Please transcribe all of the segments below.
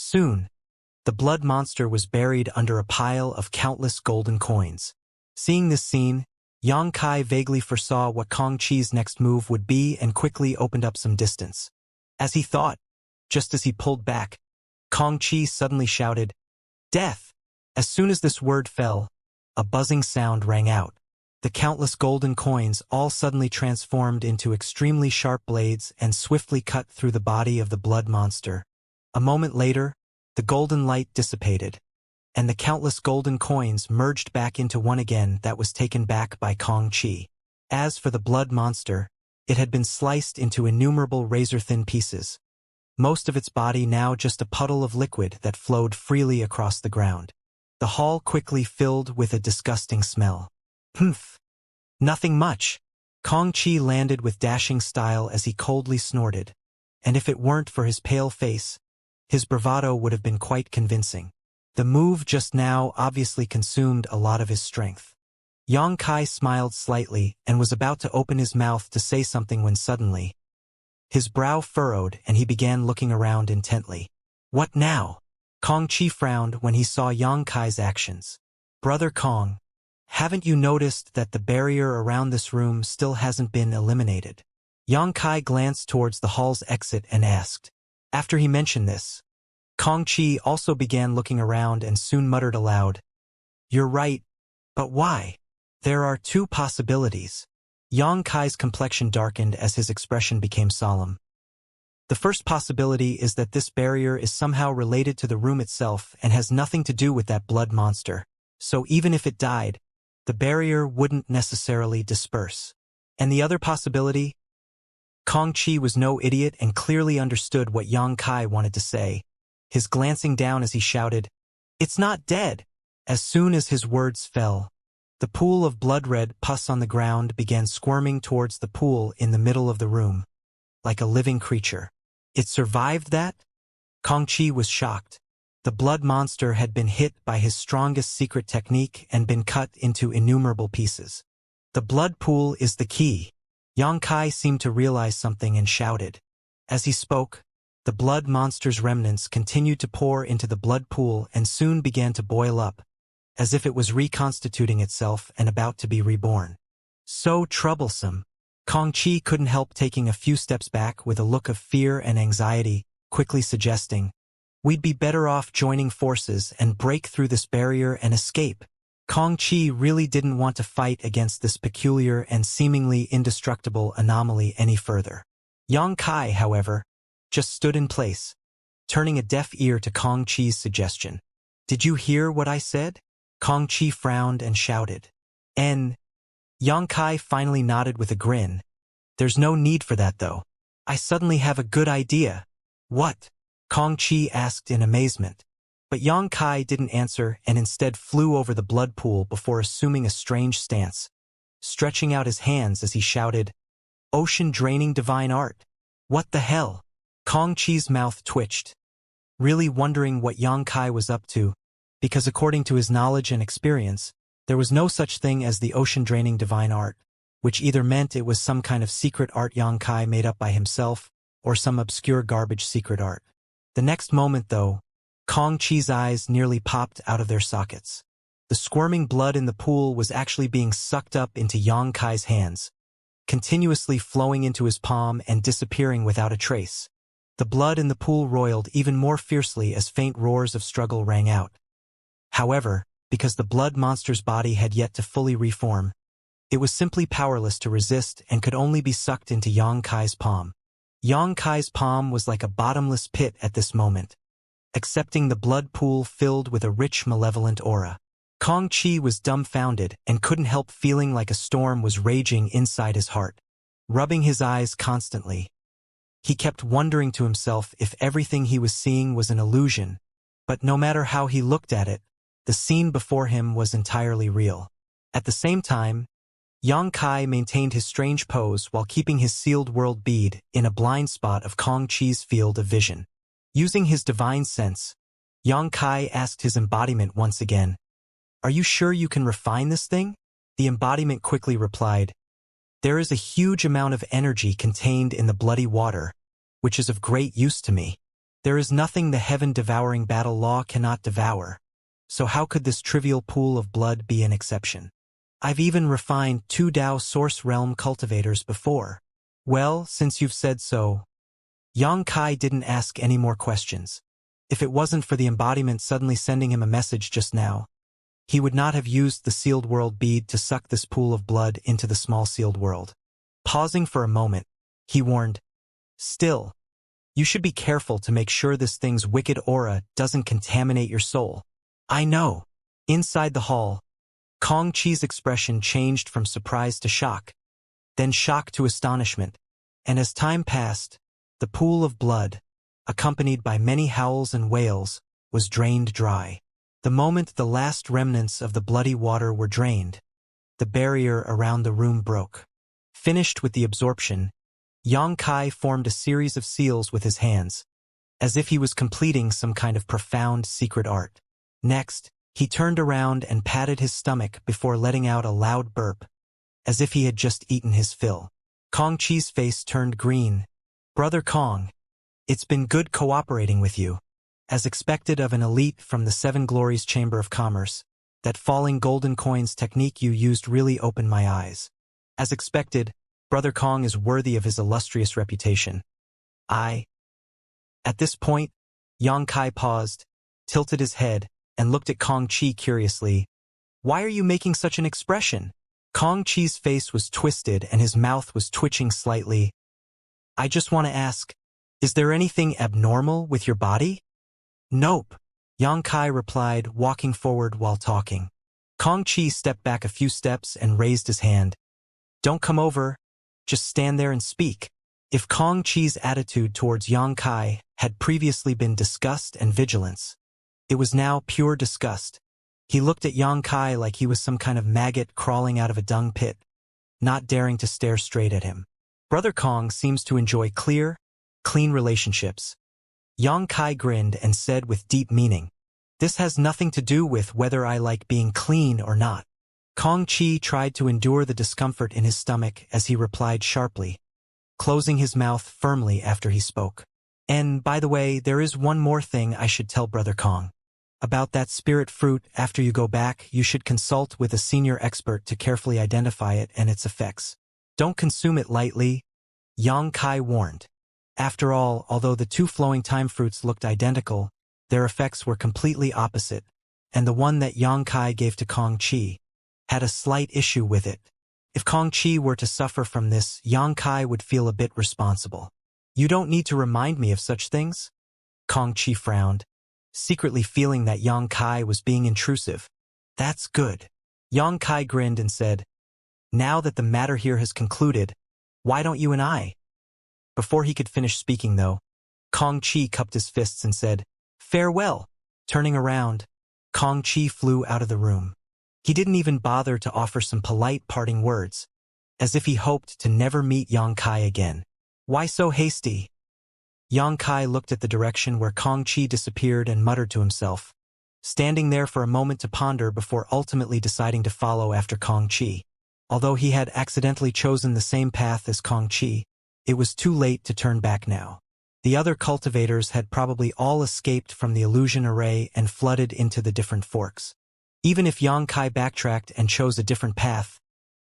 Soon, the blood monster was buried under a pile of countless golden coins. Seeing this scene, Yang Kai vaguely foresaw what Kong Chi's next move would be and quickly opened up some distance. As he thought, just as he pulled back, Kong Chi suddenly shouted, "Death!" As soon as this word fell, a buzzing sound rang out. The countless golden coins all suddenly transformed into extremely sharp blades and swiftly cut through the body of the blood monster. A moment later, the golden light dissipated, and the countless golden coins merged back into one again that was taken back by Kong Chi. As for the blood monster, it had been sliced into innumerable razor-thin pieces, most of its body now just a puddle of liquid that flowed freely across the ground. The hall quickly filled with a disgusting smell. "Humph! Nothing much." Kong Chi landed with dashing style as he coldly snorted, and if it weren't for his pale face, his bravado would have been quite convincing. The move just now obviously consumed a lot of his strength. Yang Kai smiled slightly and was about to open his mouth to say something when suddenly, his brow furrowed and he began looking around intently. "What now?" Kong Chi frowned when he saw Yang Kai's actions. "Brother Kong, haven't you noticed that the barrier around this room still hasn't been eliminated?" Yang Kai glanced towards the hall's exit and asked. After he mentioned this, Kong Chi also began looking around and soon muttered aloud, "You're right, but why?" "There are two possibilities." Yang Kai's complexion darkened as his expression became solemn. The first possibility is that this barrier is somehow related to the room itself and has nothing to do with that blood monster. So even if it died, the barrier wouldn't necessarily disperse. And the other possibility? Kong Chi was no idiot and clearly understood what Yang Kai wanted to say, his glancing down as he shouted, "It's not dead!" As soon as his words fell, the pool of blood-red pus on the ground began squirming towards the pool in the middle of the room, like a living creature. It survived that? Kong Chi was shocked. The blood monster had been hit by his strongest secret technique and been cut into innumerable pieces. The blood pool is the key. Yang Kai seemed to realize something and shouted. As he spoke, the blood monster's remnants continued to pour into the blood pool and soon began to boil up, as if it was reconstituting itself and about to be reborn. So troublesome. Kong Chi couldn't help taking a few steps back with a look of fear and anxiety, quickly suggesting, "We'd be better off joining forces and break through this barrier and escape." Kong Chi really didn't want to fight against this peculiar and seemingly indestructible anomaly any further. Yang Kai, however, just stood in place, turning a deaf ear to Kong Chi's suggestion. "Did you hear what I said?" Kong Chi frowned and shouted. Yang Kai finally nodded with a grin. "There's no need for that though. I suddenly have a good idea." "What?" Kong Chi asked in amazement. But Yang Kai didn't answer and instead flew over the blood pool before assuming a strange stance, stretching out his hands as he shouted, "Ocean-draining divine art." "What the hell?" Kong Chi's mouth twitched, really wondering what Yang Kai was up to, because according to his knowledge and experience, there was no such thing as the ocean-draining divine art, which either meant it was some kind of secret art Yang Kai made up by himself, or some obscure garbage secret art. The next moment, though, Kong Chi's eyes nearly popped out of their sockets. The squirming blood in the pool was actually being sucked up into Yang Kai's hands, continuously flowing into his palm and disappearing without a trace. The blood in the pool roiled even more fiercely as faint roars of struggle rang out. However, because the blood monster's body had yet to fully reform, it was simply powerless to resist and could only be sucked into Yang Kai's palm. Yang Kai's palm was like a bottomless pit at this moment, accepting the blood pool filled with a rich malevolent aura. Kong Chi was dumbfounded and couldn't help feeling like a storm was raging inside his heart. Rubbing his eyes constantly, he kept wondering to himself if everything he was seeing was an illusion, but no matter how he looked at it, the scene before him was entirely real. At the same time, Yang Kai maintained his strange pose while keeping his sealed world bead in a blind spot of Kong Chi's field of vision. Using his divine sense, Yang Kai asked his embodiment once again, "Are you sure you can refine this thing?" The embodiment quickly replied, "There is a huge amount of energy contained in the bloody water, which is of great use to me." There is nothing the heaven-devouring battle law cannot devour, so how could this trivial pool of blood be an exception? I've even refined 2 Dao source realm cultivators before. Well, since you've said so. Yang Kai didn't ask any more questions. If it wasn't for the embodiment suddenly sending him a message just now, he would not have used the sealed world bead to suck this pool of blood into the small sealed world. Pausing for a moment, he warned, "Still, you should be careful to make sure this thing's wicked aura doesn't contaminate your soul." "I know." Inside the hall, Kong Chi's expression changed from surprise to shock, then shock to astonishment, and as time passed, the pool of blood, accompanied by many howls and wails, was drained dry. The moment the last remnants of the bloody water were drained, the barrier around the room broke. Finished with the absorption, Yang Kai formed a series of seals with his hands, as if he was completing some kind of profound secret art. Next, he turned around and patted his stomach before letting out a loud burp, as if he had just eaten his fill. Kong Chi's face turned green. "Brother Kong, it's been good cooperating with you. As expected of an elite from the Seven Glories Chamber of Commerce, that falling golden coins technique you used really opened my eyes. As expected, Brother Kong is worthy of his illustrious reputation. At this point, Yang Kai paused, tilted his head, and looked at Kong Chi curiously. "Why are you making such an expression?" Kong Chi's face was twisted and his mouth was twitching slightly. "I just want to ask, is there anything abnormal with your body?" "Nope," Yang Kai replied, walking forward while talking. Kong Chi stepped back a few steps and raised his hand. "Don't come over, just stand there and speak." If Kong Chi's attitude towards Yang Kai had previously been disgust and vigilance, it was now pure disgust. He looked at Yang Kai like he was some kind of maggot crawling out of a dung pit, not daring to stare straight at him. Brother Kong seems to enjoy clear, clean relationships. Yang Kai grinned and said with deep meaning, "This has nothing to do with whether I like being clean or not." Kong Chi tried to endure the discomfort in his stomach as he replied sharply, closing his mouth firmly after he spoke. "And by the way, there is one more thing I should tell Brother Kong. About that spirit fruit, after you go back, you should consult with a senior expert to carefully identify it and its effects. Don't consume it lightly," Yang Kai warned. After all, although the 2 flowing time fruits looked identical, their effects were completely opposite, and the one that Yang Kai gave to Kong Chi had a slight issue with it. If Kong Chi were to suffer from this, Yang Kai would feel a bit responsible. "You don't need to remind me of such things?" Kong Chi frowned, secretly feeling that Yang Kai was being intrusive. "That's good." Yang Kai grinned and said, "Now that the matter here has concluded, why don't you and I?" Before he could finish speaking, though, Kong Chi cupped his fists and said, "Farewell." Turning around, Kong Chi flew out of the room. He didn't even bother to offer some polite parting words, as if he hoped to never meet Yang Kai again. "Why so hasty?" Yang Kai looked at the direction where Kong Chi disappeared and muttered to himself, standing there for a moment to ponder before ultimately deciding to follow after Kong Chi. Although he had accidentally chosen the same path as Kong Chi, it was too late to turn back now. The other cultivators had probably all escaped from the illusion array and flooded into the different forks. Even if Yang Kai backtracked and chose a different path,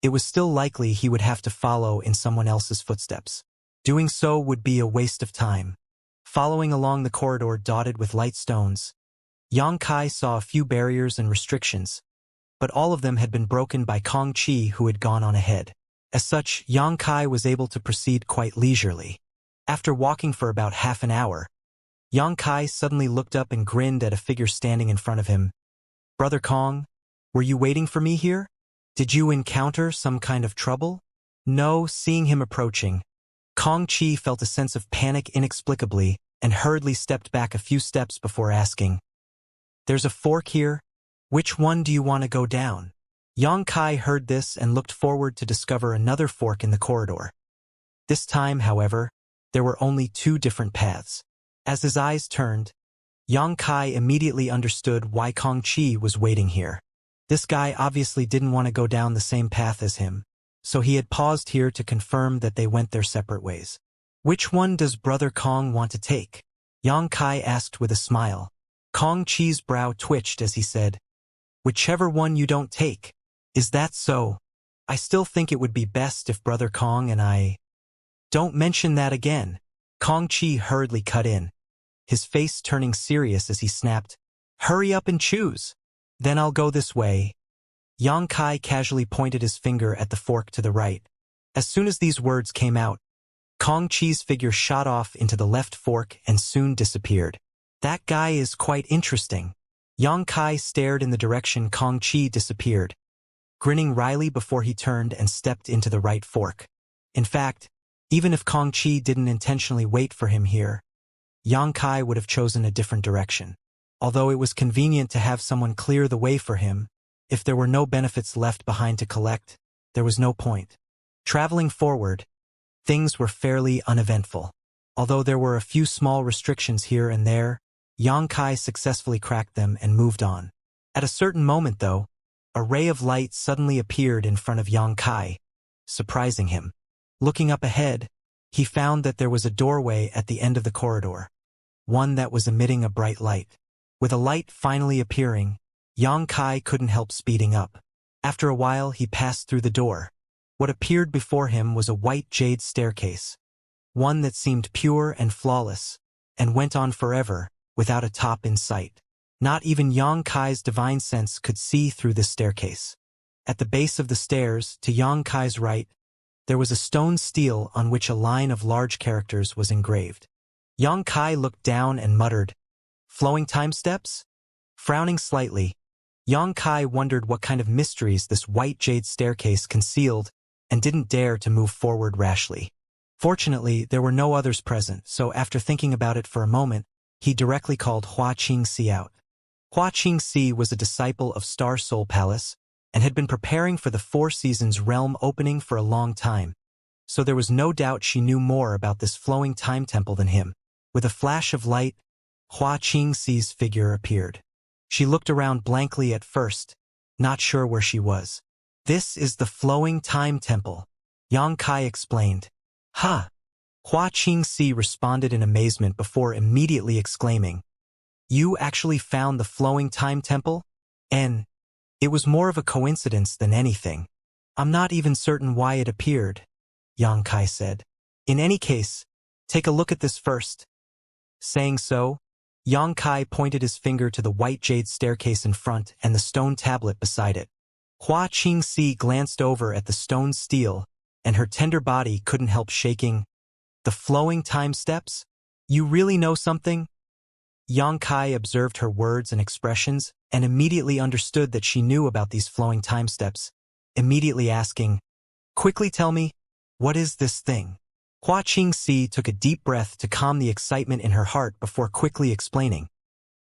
it was still likely he would have to follow in someone else's footsteps. Doing so would be a waste of time. Following along the corridor dotted with light stones, Yang Kai saw a few barriers and restrictions, but all of them had been broken by Kong Chi, who had gone on ahead. As such, Yang Kai was able to proceed quite leisurely. After walking for about half an hour, Yang Kai suddenly looked up and grinned at a figure standing in front of him. "Brother Kong, were you waiting for me here? Did you encounter some kind of trouble?" No. Seeing him approaching, Kong Chi felt a sense of panic inexplicably and hurriedly stepped back a few steps before asking, "There's a fork here? Which one do you want to go down?" Yang Kai heard this and looked forward to discover another fork in the corridor. This time, however, there were only 2 different paths. As his eyes turned, Yang Kai immediately understood why Kong Chi was waiting here. This guy obviously didn't want to go down the same path as him, so he had paused here to confirm that they went their separate ways. "Which one does Brother Kong want to take?" Yang Kai asked with a smile. Kong Chi's brow twitched as he said, "Whichever one you don't take." "Is that so? I still think it would be best if Brother Kong and I—" "Don't mention that again." Kong Chi hurriedly cut in, his face turning serious as he snapped, "Hurry up and choose. Then I'll go this way." Yang Kai casually pointed his finger at the fork to the right. As soon as these words came out, Kong Chi's figure shot off into the left fork and soon disappeared. "That guy is quite interesting." Yang Kai stared in the direction Kong Chi disappeared, grinning wryly before he turned and stepped into the right fork. In fact, even if Kong Chi didn't intentionally wait for him here, Yang Kai would have chosen a different direction. Although it was convenient to have someone clear the way for him, if there were no benefits left behind to collect, there was no point. Traveling forward, things were fairly uneventful. Although there were a few small restrictions here and there, Yang Kai successfully cracked them and moved on. At a certain moment, though, a ray of light suddenly appeared in front of Yang Kai, surprising him. Looking up ahead, he found that there was a doorway at the end of the corridor, one that was emitting a bright light. With a light finally appearing, Yang Kai couldn't help speeding up. After a while, he passed through the door. What appeared before him was a white jade staircase, one that seemed pure and flawless, and went on forever, without a top in sight. Not even Yang Kai's divine sense could see through this staircase. At the base of the stairs, to Yang Kai's right, there was a stone stele on which a line of large characters was engraved. Yang Kai looked down and muttered, "Flowing time steps?" Frowning slightly, Yang Kai wondered what kind of mysteries this white jade staircase concealed and didn't dare to move forward rashly. Fortunately, there were no others present, so after thinking about it for a moment, he directly called Hua Qingxi out. Hua Qingxi was a disciple of Star Soul Palace and had been preparing for the Four Seasons realm opening for a long time, so there was no doubt she knew more about this flowing time temple than him. With a flash of light, Hua Qingxi's figure appeared. She looked around blankly at first, not sure where she was. "This is the flowing time temple," Yang Kai explained. "Huh?" Hua Qingxi responded in amazement before immediately exclaiming, "You actually found the flowing time temple? And it was more of a coincidence than anything. I'm not even certain why it appeared," Yang Kai said. "In any case, take a look at this first." Saying so, Yang Kai pointed his finger to the white jade staircase in front and the stone tablet beside it. Hua Qingxi glanced over at the stone stele, and her tender body couldn't help shaking. "The flowing time steps? You really know something?" Yang Kai observed her words and expressions and immediately understood that she knew about these flowing time steps, immediately asking, "Quickly tell me, what is this thing?" Hua Qingxi took a deep breath to calm the excitement in her heart before quickly explaining.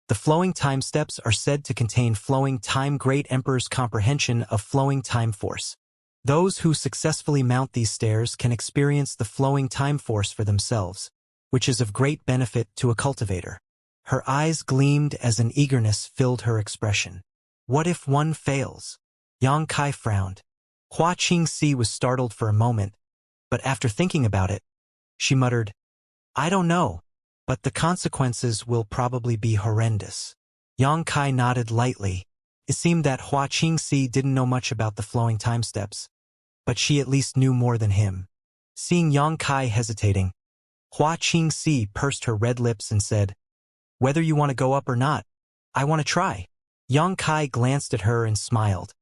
"The flowing time steps are said to contain flowing time Great Emperor's comprehension of flowing time force. Those who successfully mount these stairs can experience the flowing time force for themselves, which is of great benefit to a cultivator." Her eyes gleamed as an eagerness filled her expression. "What if one fails?" Yang Kai frowned. Hua Qingxi was startled for a moment, but after thinking about it, she muttered, "I don't know, but the consequences will probably be horrendous." Yang Kai nodded lightly. It seemed that Hua Qingxi didn't know much about the flowing time steps, but she at least knew more than him. Seeing Yang Kai hesitating, Hua Qingxi pursed her red lips and said, "Whether you want to go up or not, I want to try." Yang Kai glanced at her and smiled.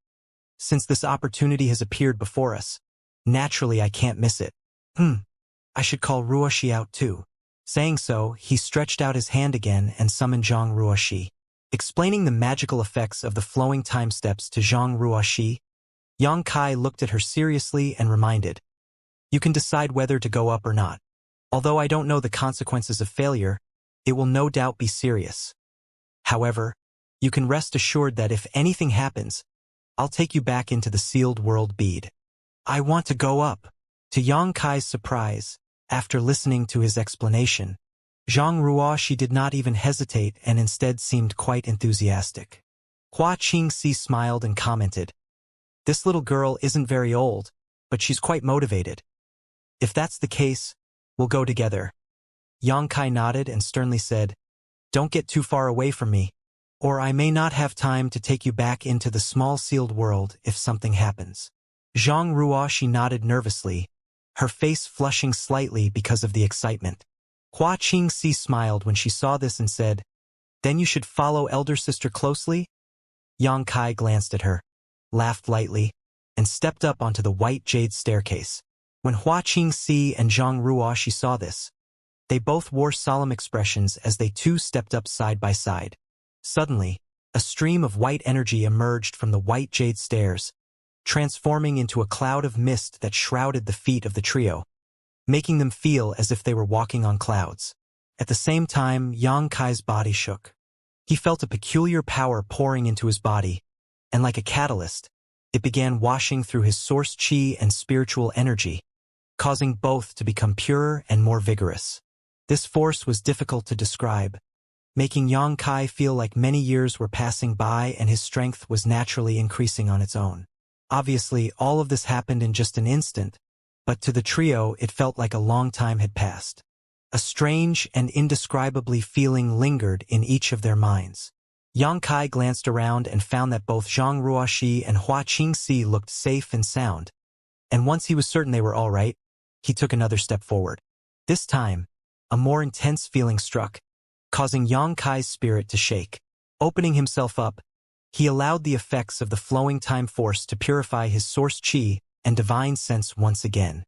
"Since this opportunity has appeared before us, naturally I can't miss it. I should call Ruoshi out too." Saying so, he stretched out his hand again and summoned Zhang Ruoshi. Explaining the magical effects of the flowing time steps to Zhang Ruoshi, Yang Kai looked at her seriously and reminded, "You can decide whether to go up or not. Although I don't know the consequences of failure, it will no doubt be serious. However, you can rest assured that if anything happens, I'll take you back into the sealed world bead." "I want to go up." To Yang Kai's surprise, after listening to his explanation, Zhang Ruoshi did not even hesitate and instead seemed quite enthusiastic. Hua Qingxi smiled and commented, "This little girl isn't very old, but she's quite motivated. If that's the case, we'll go together." Yang Kai nodded and sternly said, "Don't get too far away from me, or I may not have time to take you back into the small sealed world if something happens." Zhang Ruoxi nodded nervously, her face flushing slightly because of the excitement. Hua Qingxi smiled when she saw this and said, "Then you should follow elder sister closely?" Yang Kai glanced at her, laughed lightly, and stepped up onto the white jade staircase. When Hua Qingxi and Zhang Ruoxi saw this, they both wore solemn expressions as they too stepped up side by side. Suddenly, a stream of white energy emerged from the white jade stairs, transforming into a cloud of mist that shrouded the feet of the trio, making them feel as if they were walking on clouds. At the same time, Yang Kai's body shook. He felt a peculiar power pouring into his body, and like a catalyst, it began washing through his source qi and spiritual energy, causing both to become purer and more vigorous. This force was difficult to describe, making Yang Kai feel like many years were passing by and his strength was naturally increasing on its own. Obviously, all of this happened in just an instant, but to the trio it felt like a long time had passed. A strange and indescribably feeling lingered in each of their minds. Yang Kai glanced around and found that both Zhang Ruoxi and Hua Qingxi looked safe and sound, and once he was certain they were all right, he took another step forward. This time, a more intense feeling struck, causing Yang Kai's spirit to shake. Opening himself up, he allowed the effects of the flowing time force to purify his source qi and divine sense once again.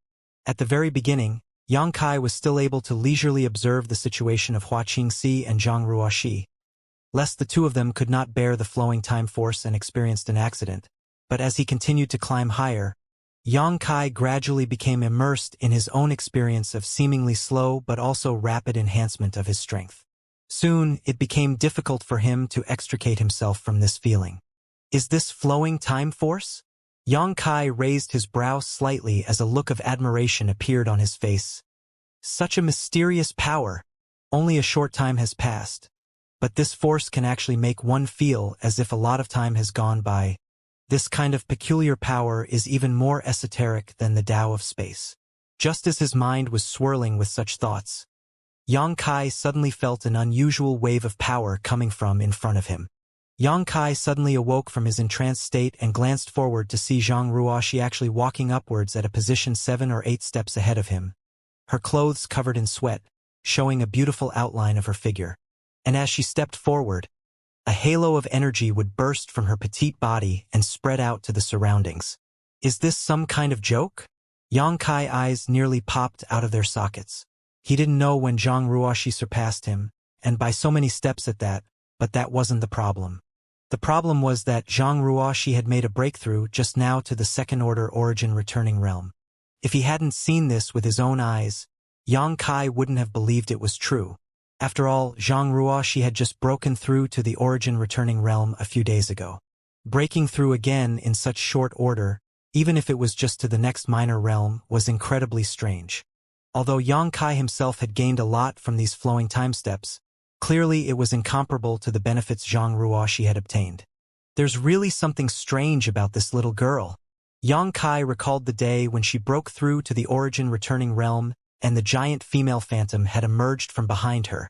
At the very beginning, Yang Kai was still able to leisurely observe the situation of Hua Qingxi and Zhang Ruoxi, lest the two of them could not bear the flowing time force and experienced an accident. But as he continued to climb higher, Yang Kai gradually became immersed in his own experience of seemingly slow but also rapid enhancement of his strength. Soon, it became difficult for him to extricate himself from this feeling. Is this flowing time force? Yang Kai raised his brow slightly as a look of admiration appeared on his face. Such a mysterious power. Only a short time has passed, but this force can actually make one feel as if a lot of time has gone by. This kind of peculiar power is even more esoteric than the Tao of space. Just as his mind was swirling with such thoughts, Yang Kai suddenly felt an unusual wave of power coming from in front of him. Yang Kai suddenly awoke from his entranced state and glanced forward to see Zhang Ruoxi actually walking upwards at a position 7 or 8 steps ahead of him, her clothes covered in sweat, showing a beautiful outline of her figure. And as she stepped forward, a halo of energy would burst from her petite body and spread out to the surroundings. Is this some kind of joke? Yang Kai's eyes nearly popped out of their sockets. He didn't know when Zhang Ruoxi surpassed him, and by so many steps at that, but that wasn't the problem. The problem was that Zhang Ruoxi had made a breakthrough just now to the second-order origin returning realm. If he hadn't seen this with his own eyes, Yang Kai wouldn't have believed it was true. After all, Zhang Ruoxi had just broken through to the origin returning realm a few days ago. Breaking through again in such short order, even if it was just to the next minor realm, was incredibly strange. Although Yang Kai himself had gained a lot from these flowing time steps, clearly it was incomparable to the benefits Zhang Ruoxi had obtained. There's really something strange about this little girl. Yang Kai recalled the day when she broke through to the origin returning realm and the giant female phantom had emerged from behind her,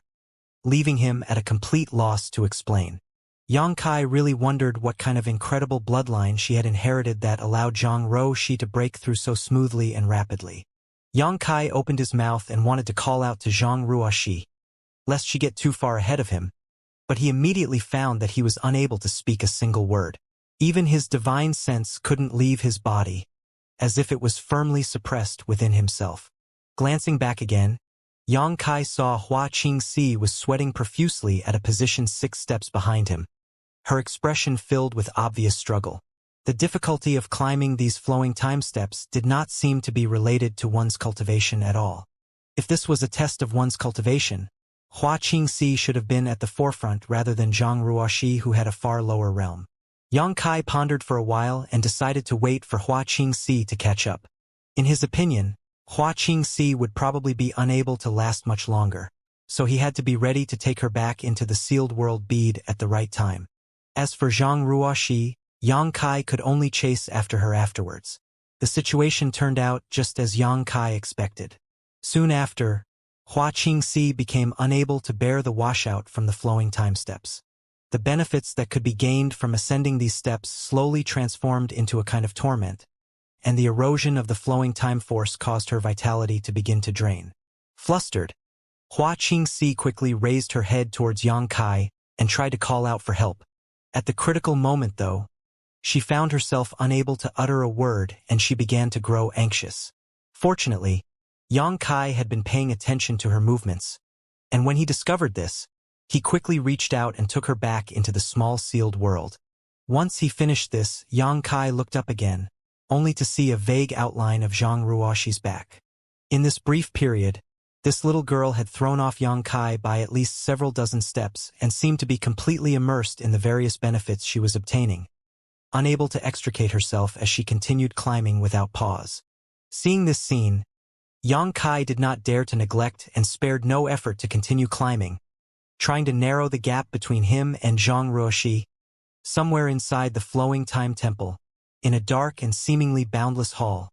leaving him at a complete loss to explain. Yang Kai really wondered what kind of incredible bloodline she had inherited that allowed Zhang Ruoxi to break through so smoothly and rapidly. Yang Kai opened his mouth and wanted to call out to Zhang Ruoxi, lest she get too far ahead of him, but he immediately found that he was unable to speak a single word. Even his divine sense couldn't leave his body, as if it was firmly suppressed within himself. Glancing back again, Yang Kai saw Hua Qingxi was sweating profusely at a position 6 steps behind him, her expression filled with obvious struggle. The difficulty of climbing these flowing time steps did not seem to be related to one's cultivation at all. If this was a test of one's cultivation, Hua Qingxi should have been at the forefront rather than Zhang Ruoxi, who had a far lower realm. Yang Kai pondered for a while and decided to wait for Hua Qingxi to catch up. In his opinion, Hua Qingxi would probably be unable to last much longer, so he had to be ready to take her back into the sealed world bead at the right time. As for Zhang Ruoxi, Yang Kai could only chase after her afterwards. The situation turned out just as Yang Kai expected. Soon after, Xianxia became unable to bear the washout from the flowing time steps. The benefits that could be gained from ascending these steps slowly transformed into a kind of torment, and the erosion of the flowing time force caused her vitality to begin to drain. Flustered, Xianxia quickly raised her head towards Xianxia and tried to call out for help. At the critical moment, though, she found herself unable to utter a word and she began to grow anxious. Fortunately, Xianxia had been paying attention to her movements, and when he discovered this, he quickly reached out and took her back into the small sealed world. Once he finished this, Xianxia looked up again, only to see a vague outline of Zhang Ruoxi's back. In this brief period, this little girl had thrown off Xianxia by at least several dozen steps and seemed to be completely immersed in the various benefits she was obtaining, unable to extricate herself as she continued climbing without pause. Seeing this scene, Xianxia did not dare to neglect and spared no effort to continue climbing, trying to narrow the gap between him and Zhang Ruoxi. Somewhere inside the flowing time temple, in a dark and seemingly boundless hall,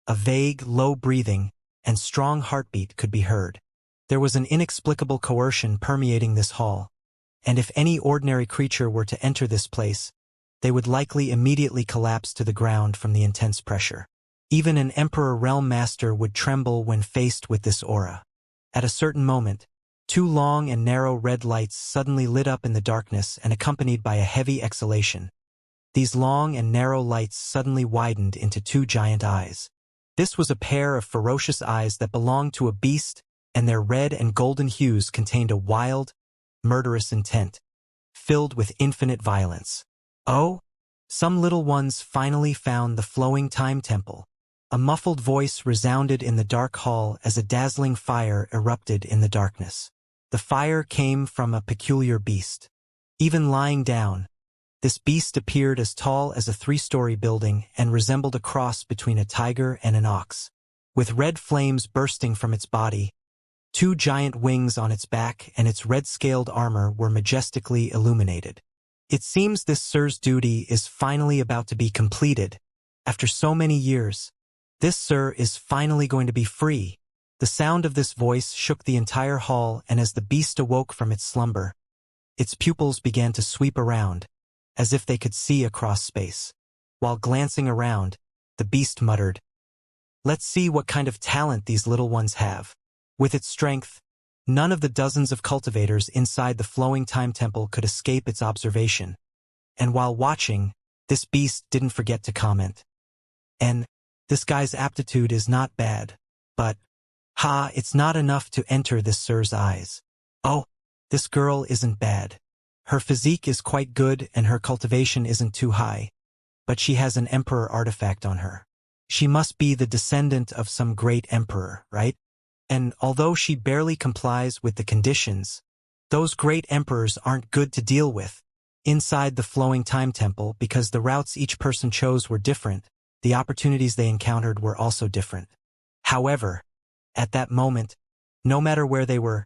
a vague, low breathing and strong heartbeat could be heard. There was an inexplicable coercion permeating this hall, and if any ordinary creature were to enter this place, they would likely immediately collapse to the ground from the intense pressure. Even an Emperor Realm Master would tremble when faced with this aura. At a certain moment, two long and narrow red lights suddenly lit up in the darkness and accompanied by a heavy exhalation. These long and narrow lights suddenly widened into two giant eyes. This was a pair of ferocious eyes that belonged to a beast, and their red and golden hues contained a wild, murderous intent, filled with infinite violence. Oh, some little ones finally found the flowing time temple. A muffled voice resounded in the dark hall as a dazzling fire erupted in the darkness. The fire came from a peculiar beast. Even lying down, this beast appeared as tall as a 3-story building and resembled a cross between a tiger and an ox. With red flames bursting from its body, 2 giant wings on its back and its red-scaled armor were majestically illuminated. It seems this Sir's duty is finally about to be completed. After so many years, this Sir is finally going to be free. The sound of this voice shook the entire hall, and as the beast awoke from its slumber, its pupils began to sweep around, as if they could see across space. While glancing around, the beast muttered, "Let's see what kind of talent these little ones have." With its strength, none of the dozens of cultivators inside the flowing time temple could escape its observation. And while watching, this beast didn't forget to comment. "And this guy's aptitude is not bad, but, it's not enough to enter this Sir's eyes. Oh, this girl isn't bad. Her physique is quite good and her cultivation isn't too high, but she has an emperor artifact on her. She must be the descendant of some great emperor, right? And although she barely complies with the conditions, those great emperors aren't good to deal with." Inside the flowing time temple, because the routes each person chose were different, the opportunities they encountered were also different. However, at that moment, no matter where they were,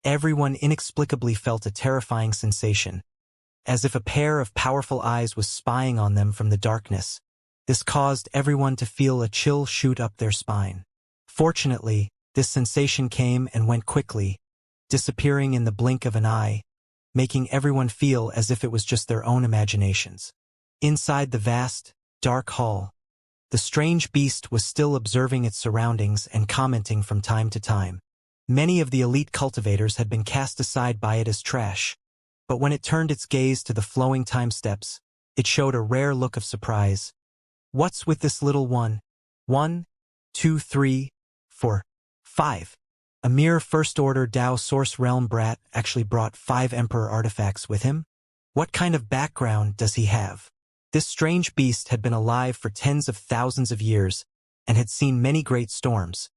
everyone inexplicably felt a terrifying sensation, as if a pair of powerful eyes was spying on them from the darkness. This caused everyone to feel a chill shoot up their spine. Fortunately, this sensation came and went quickly, disappearing in the blink of an eye, making everyone feel as if it was just their own imaginations. Inside the vast, dark hall, the strange beast was still observing its surroundings and commenting from time to time. Many of the elite cultivators had been cast aside by it as trash, but when it turned its gaze to the flowing time steps, it showed a rare look of surprise. "What's with this little one? 1, 2, 3, 4, 5. A mere first-order Dao Source Realm brat actually brought 5 Emperor artifacts with him? What kind of background does he have?" This strange beast had been alive for tens of thousands of years and had seen many great storms.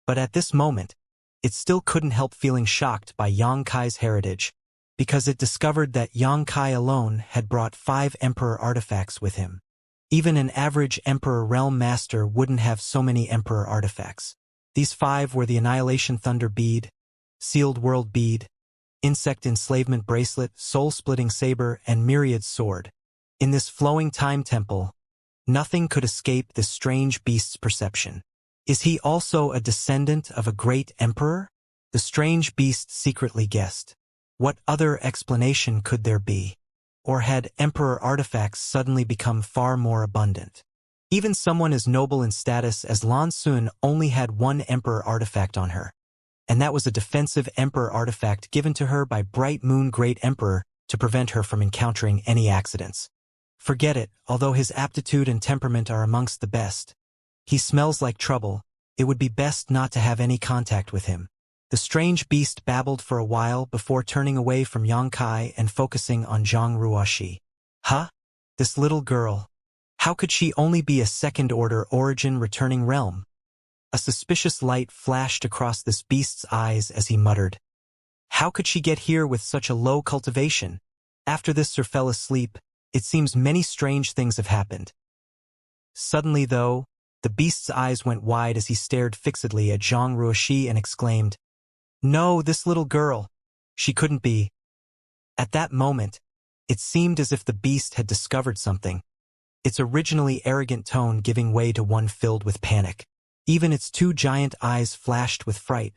But at this moment, it still couldn't help feeling shocked by Xianxia's heritage, because it discovered that Xianxia alone had brought 5 Emperor artifacts with him. Even an average Emperor Realm Master wouldn't have so many Emperor artifacts. These 5 were the Annihilation Thunder Bead, Sealed World Bead, Insect Enslavement Bracelet, Soul-Splitting Saber, and Myriad Sword. In this flowing time temple, nothing could escape this strange beast's perception. Is he also a descendant of a great emperor? The strange beast secretly guessed. What other explanation could there be? Or had emperor artifacts suddenly become far more abundant? Even someone as noble in status as Lan Xun only had one emperor artifact on her. And that was a defensive emperor artifact given to her by Bright Moon Great Emperor to prevent her from encountering any accidents. Forget it, although his aptitude and temperament are amongst the best. He smells like trouble. It would be best not to have any contact with him. The strange beast babbled for a while before turning away from Yang Kai and focusing on Zhang Ruoxi. Huh? This little girl. How could she only be a second-order origin returning realm? A suspicious light flashed across this beast's eyes as he muttered. How could she get here with such a low cultivation? After this Sir fell asleep, it seems many strange things have happened. Suddenly, though, the beast's eyes went wide as he stared fixedly at Zhang Ruoxi and exclaimed, "No, this little girl. She couldn't be." At that moment, it seemed as if the beast had discovered something, its originally arrogant tone giving way to one filled with panic. Even its two giant eyes flashed with fright,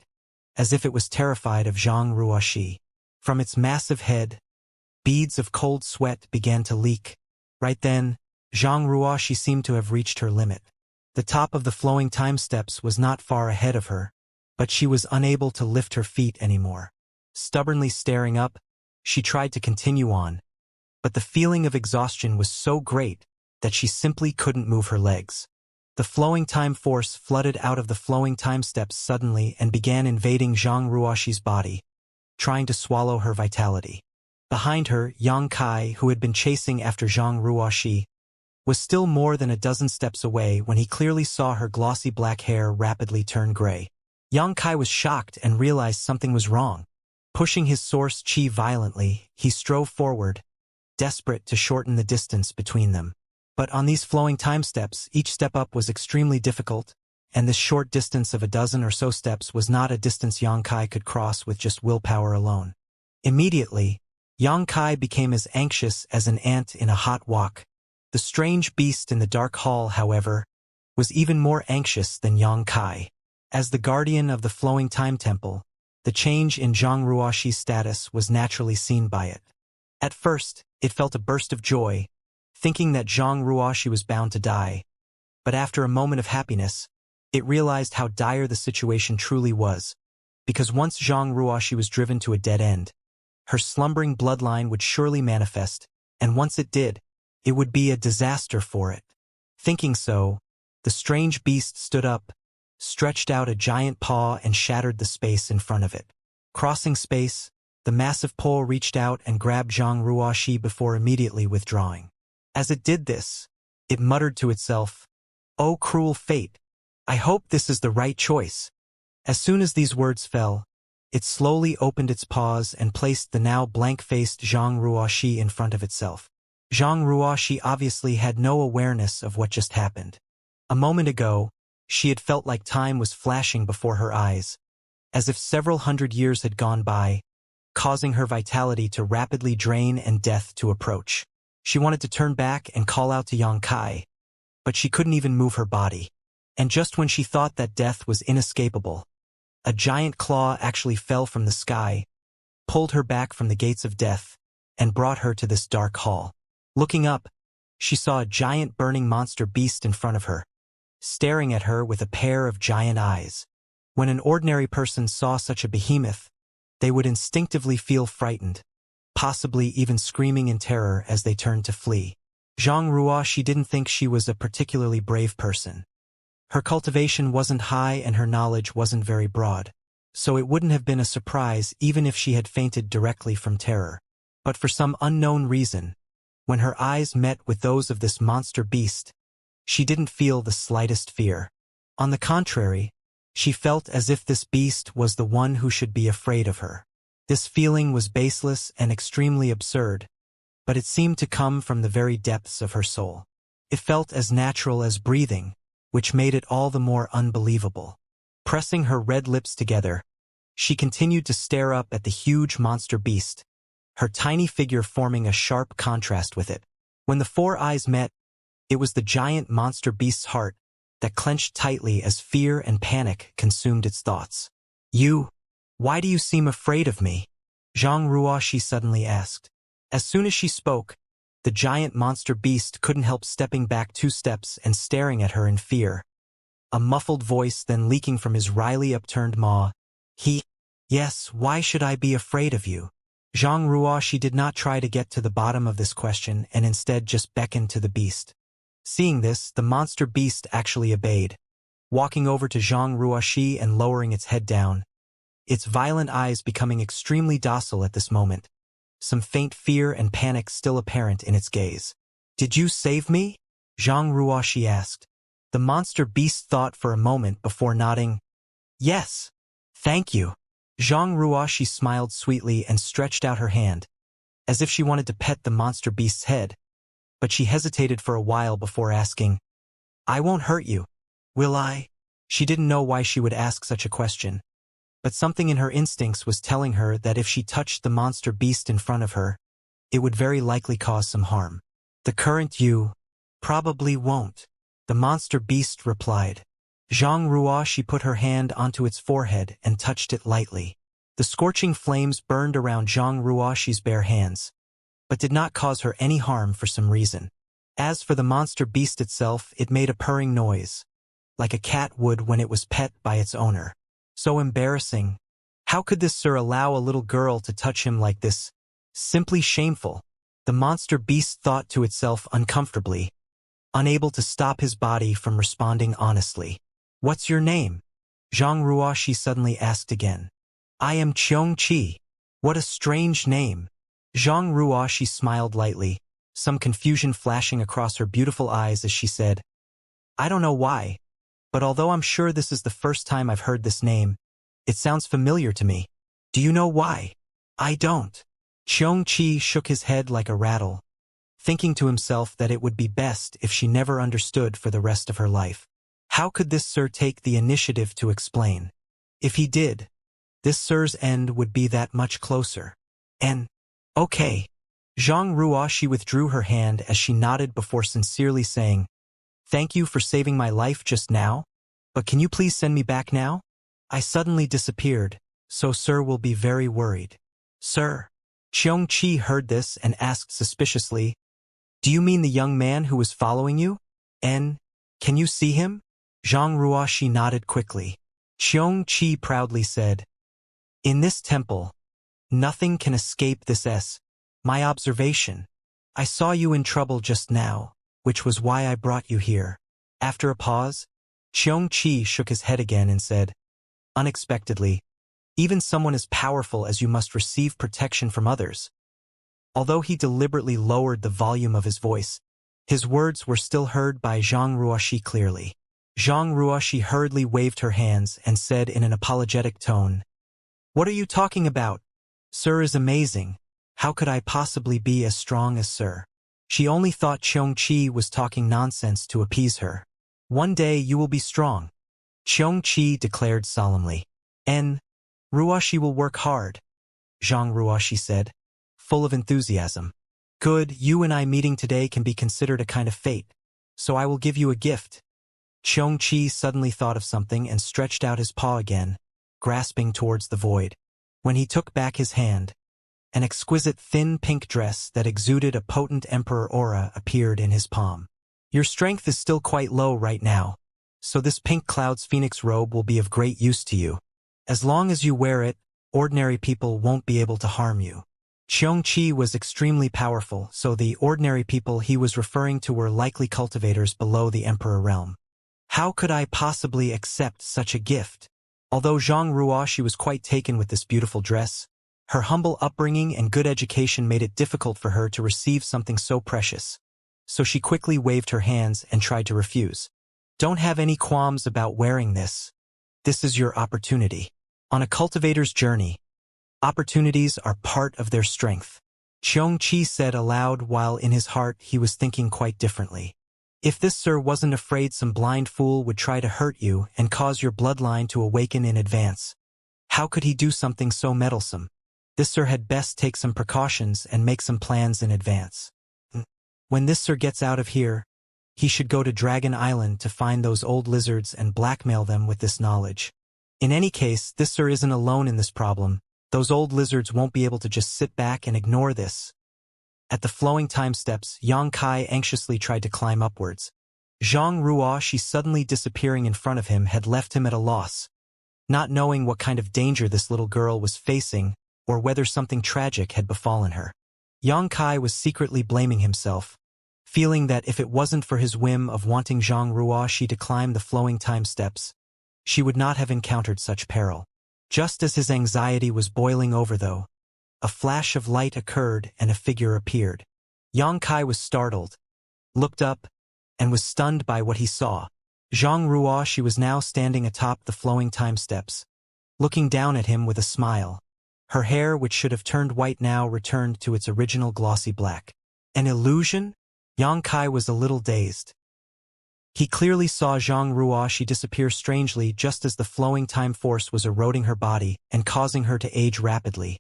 as if it was terrified of Zhang Ruoxi. From its massive head, beads of cold sweat began to leak. Right then, Zhang Ruoxi seemed to have reached her limit. The top of the flowing time steps was not far ahead of her, but she was unable to lift her feet anymore. Stubbornly staring up, she tried to continue on, but the feeling of exhaustion was so great that she simply couldn't move her legs. The flowing time force flooded out of the flowing time steps suddenly and began invading Zhang Ruoxi's body, trying to swallow her vitality. Behind her, Yang Kai, who had been chasing after Zhang Ruoxi, was still more than a dozen steps away when he clearly saw her glossy black hair rapidly turn gray. Yang Kai was shocked and realized something was wrong. Pushing his source chi violently, he strove forward, desperate to shorten the distance between them. But on these flowing time steps, each step up was extremely difficult, and this short distance of a dozen or so steps was not a distance Yang Kai could cross with just willpower alone. Immediately, Yang Kai became as anxious as an ant in a hot wok. The strange beast in the dark hall, however, was even more anxious than Yang Kai. As the guardian of the flowing time temple, the change in Zhang Ruoxi's status was naturally seen by it. At first, it felt a burst of joy, thinking that Zhang Ruoxi was bound to die. But after a moment of happiness, it realized how dire the situation truly was, because once Zhang Ruoxi was driven to a dead end, her slumbering bloodline would surely manifest, and once it did, it would be a disaster for it. Thinking so, the strange beast stood up, stretched out a giant paw and shattered the space in front of it. Crossing space, the massive pole reached out and grabbed Zhang Ruoxi before immediately withdrawing. As it did this, it muttered to itself, "Oh, cruel fate, I hope this is the right choice." As soon as these words fell, it slowly opened its paws and placed the now blank-faced Zhang Ruoxi in front of itself. Zhang Ruoxi obviously had no awareness of what just happened. A moment ago, she had felt like time was flashing before her eyes, as if several hundred years had gone by, causing her vitality to rapidly drain and death to approach. She wanted to turn back and call out to Yang Kai, but she couldn't even move her body. And just when she thought that death was inescapable, a giant claw actually fell from the sky, pulled her back from the gates of death, and brought her to this dark hall. Looking up, she saw a giant burning monster beast in front of her, staring at her with a pair of giant eyes. When an ordinary person saw such a behemoth, they would instinctively feel frightened, possibly even screaming in terror as they turned to flee. Zhang Ruoxi didn't think she was a particularly brave person. Her cultivation wasn't high and her knowledge wasn't very broad, so it wouldn't have been a surprise even if she had fainted directly from terror. But for some unknown reason, when her eyes met with those of this monster beast, she didn't feel the slightest fear. On the contrary, she felt as if this beast was the one who should be afraid of her. This feeling was baseless and extremely absurd, but it seemed to come from the very depths of her soul. It felt as natural as breathing, which made it all the more unbelievable. Pressing her red lips together, she continued to stare up at the huge monster beast, her tiny figure forming a sharp contrast with it. When the four eyes met, it was the giant monster beast's heart that clenched tightly as fear and panic consumed its thoughts. "You, Why do you seem afraid of me? Zhang Ruoxi suddenly asked. As soon as she spoke, the giant monster beast couldn't help stepping back 2 steps and staring at her in fear. A muffled voice then leaking from his wryly upturned maw. Yes, why should I be afraid of you? Zhang Ruoxi did not try to get to the bottom of this question and instead just beckoned to the beast. Seeing this, the monster beast actually obeyed, walking over to Zhang Ruoxi and lowering its head down, its violent eyes becoming extremely docile at this moment, some faint fear and panic still apparent in its gaze. Did you save me? Zhang Ruoxi asked. The monster beast thought for a moment before nodding. Yes. Thank you. Zhang Ruoxi smiled sweetly and stretched out her hand, as if she wanted to pet the monster beast's head, but she hesitated for a while before asking, I won't hurt you, will I? She didn't know why she would ask such a question, but something in her instincts was telling her that if she touched the monster beast in front of her, it would very likely cause some harm. The current you probably won't, the monster beast replied. Zhang Ruoxi put her hand onto its forehead and touched it lightly. The scorching flames burned around Zhang Ruoxi's bare hands, but did not cause her any harm for some reason. As for the monster beast itself, it made a purring noise, like a cat would when it was pet by its owner. So embarrassing. How could this sir allow a little girl to touch him like this? Simply shameful. The monster beast thought to itself uncomfortably, unable to stop his body from responding honestly. What's your name? Zhang Ruoxi suddenly asked again. I am Xianxia. What a strange name. Zhang Ruoxi smiled lightly, some confusion flashing across her beautiful eyes as she said, I don't know why, but although I'm sure this is the first time I've heard this name, it sounds familiar to me. Do you know why? I don't. Xianxia shook his head like a rattle, thinking to himself that it would be best if she never understood for the rest of her life. How could this sir take the initiative to explain? If he did, this sir's end would be that much closer. Okay. Zhang Ruoxi withdrew her hand as she nodded before sincerely saying, Thank you for saving my life just now, but can you please send me back now? I suddenly disappeared, so sir will be very worried. Sir? Xianxia heard this and asked suspiciously, Do you mean the young man who was following you? Can you see him? Zhang Ruoxi nodded quickly. Xianxia proudly said, In this temple, nothing can escape this my observation. I saw you in trouble just now, which was why I brought you here. After a pause, Xianxia shook his head again and said, Unexpectedly, even someone as powerful as you must receive protection from others. Although he deliberately lowered the volume of his voice, his words were still heard by Zhang Ruoxi clearly. Zhang Ruoxi hurriedly waved her hands and said in an apologetic tone, What are you talking about? Sir is amazing. How could I possibly be as strong as Sir? She only thought Xianxia was talking nonsense to appease her. One day you will be strong, Xianxia declared solemnly. Ruoxi will work hard, Zhang Ruoxi said, full of enthusiasm. Good, you and I meeting today can be considered a kind of fate, so I will give you a gift. Xianxia suddenly thought of something and stretched out his paw again, grasping towards the void. When he took back his hand, an exquisite thin pink dress that exuded a potent emperor aura appeared in his palm. Your strength is still quite low right now, so this pink cloud's phoenix robe will be of great use to you. As long as you wear it, ordinary people won't be able to harm you. Xianxia was extremely powerful, so the ordinary people he was referring to were likely cultivators below the emperor realm. How could I possibly accept such a gift? Although Zhang Ruoxi was quite taken with this beautiful dress, her humble upbringing and good education made it difficult for her to receive something so precious. So she quickly waved her hands and tried to refuse. Don't have any qualms about wearing this. This is your opportunity. On a cultivator's journey, opportunities are part of their strength. Xianxia said aloud while in his heart he was thinking quite differently. If this sir wasn't afraid some blind fool would try to hurt you and cause your bloodline to awaken in advance, how could he do something so meddlesome? This sir had best take some precautions and make some plans in advance. When this sir gets out of here, he should go to Dragon Island to find those old lizards and blackmail them with this knowledge. In any case, this sir isn't alone in this problem. Those old lizards won't be able to just sit back and ignore this. At the flowing time steps, Yang Kai anxiously tried to climb upwards. Zhang Ruoxi suddenly disappearing in front of him had left him at a loss, not knowing what kind of danger this little girl was facing or whether something tragic had befallen her. Yang Kai was secretly blaming himself, feeling that if it wasn't for his whim of wanting Zhang Ruoxi to climb the flowing time steps, she would not have encountered such peril. Just as his anxiety was boiling over though, a flash of light occurred and a figure appeared. Yang Kai was startled, looked up, and was stunned by what he saw. Zhang Ruoxi was now standing atop the flowing time steps, looking down at him with a smile. Her hair, which should have turned white now, returned to its original glossy black. An illusion? Yang Kai was a little dazed. He clearly saw Zhang Ruoxi disappear strangely just as the flowing time force was eroding her body and causing her to age rapidly.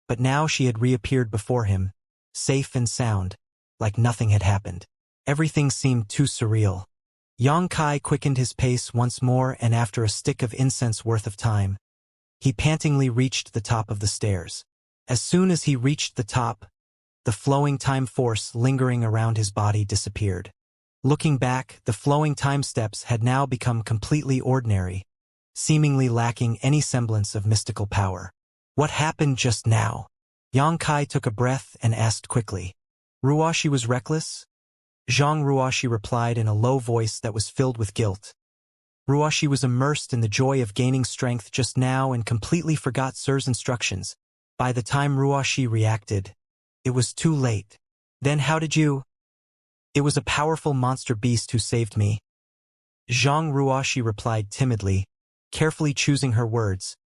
But now she had reappeared before him, safe and sound, like nothing had happened. Everything seemed too surreal. Yang Kai quickened his pace once more, and after a stick of incense worth of time, he pantingly reached the top of the stairs. As soon as he reached the top, the flowing time force lingering around his body disappeared. Looking back, the flowing time steps had now become completely ordinary, seemingly lacking any semblance of mystical power. What happened just now? Yang Kai took a breath and asked quickly. Ruoxi was reckless? Zhang Ruoxi replied in a low voice that was filled with guilt. Ruoxi was immersed in the joy of gaining strength just now and completely forgot Sir's instructions. By the time Ruoxi reacted, it was too late. Then how did you? It was a powerful monster beast who saved me. Zhang Ruoxi replied timidly, carefully choosing her words,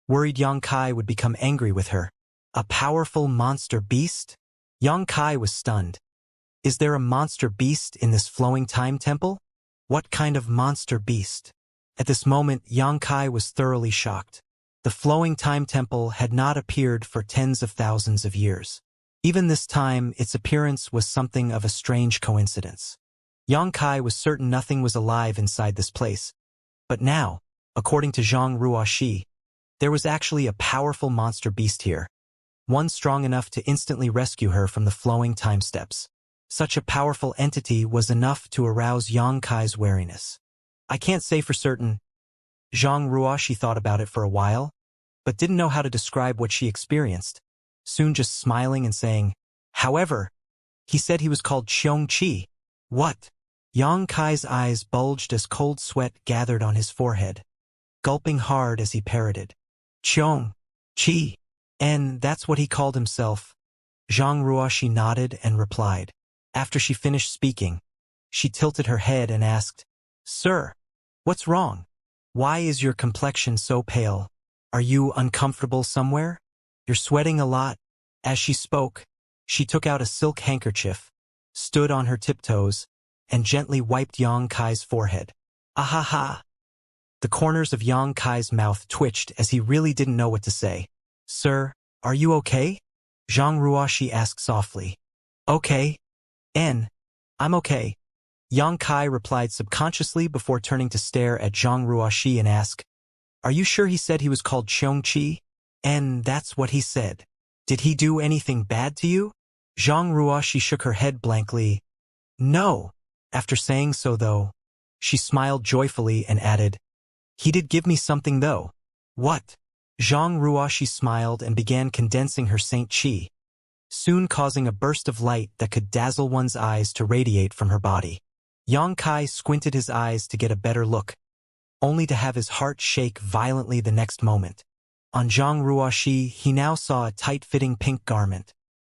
worried Yang Kai would become angry with her. A powerful monster beast? Yang Kai was stunned. Is there a monster beast in this flowing time temple? What kind of monster beast? At this moment, Yang Kai was thoroughly shocked. The flowing time temple had not appeared for tens of thousands of years. Even this time, its appearance was something of a strange coincidence. Yang Kai was certain nothing was alive inside this place. But now, according to Zhang Ruoxi, there was actually a powerful monster beast here, one strong enough to instantly rescue her from the flowing time steps. Such a powerful entity was enough to arouse Yang Kai's wariness. I can't say for certain. Zhang Ruoxi thought about it for a while, but didn't know how to describe what she experienced, soon just smiling and saying, however, he said he was called Xianxia. What? Yang Kai's eyes bulged as cold sweat gathered on his forehead, gulping hard as he parroted. Xianxia. And that's what he called himself. Zhang Ruoxi nodded and replied. After she finished speaking, she tilted her head and asked, Sir, what's wrong? Why is your complexion so pale? Are you uncomfortable somewhere? You're sweating a lot. As she spoke, she took out a silk handkerchief, stood on her tiptoes, and gently wiped Yang Kai's forehead. Ahaha! The corners of Yang Kai's mouth twitched as he really didn't know what to say. Sir, are you okay? Zhang Ruoxi asked softly. Okay. I'm okay. Yang Kai replied subconsciously before turning to stare at Zhang Ruoxi and ask, Are you sure he said he was called Xianxia? And that's what he said. Did he do anything bad to you? Zhang Ruoxi shook her head blankly. No. After saying so though, she smiled joyfully and added, He did give me something though. What? Zhang Ruoxi smiled and began condensing her Saint Qi, soon causing a burst of light that could dazzle one's eyes to radiate from her body. Yang Kai squinted his eyes to get a better look, only to have his heart shake violently the next moment. On Zhang Ruoxi, he now saw a tight-fitting pink garment,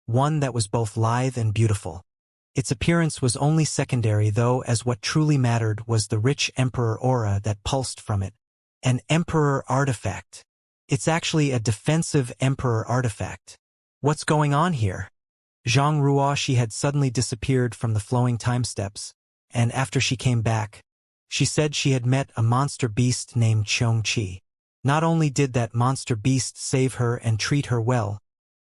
one that was both lithe and beautiful. Its appearance was only secondary though, as what truly mattered was the rich emperor aura that pulsed from it. An emperor artifact. It's actually a defensive emperor artifact. What's going on here? Zhang Ruoxi had suddenly disappeared from the flowing time steps, and after she came back, she said she had met a monster beast named Xianxia. Not only did that monster beast save her and treat her well,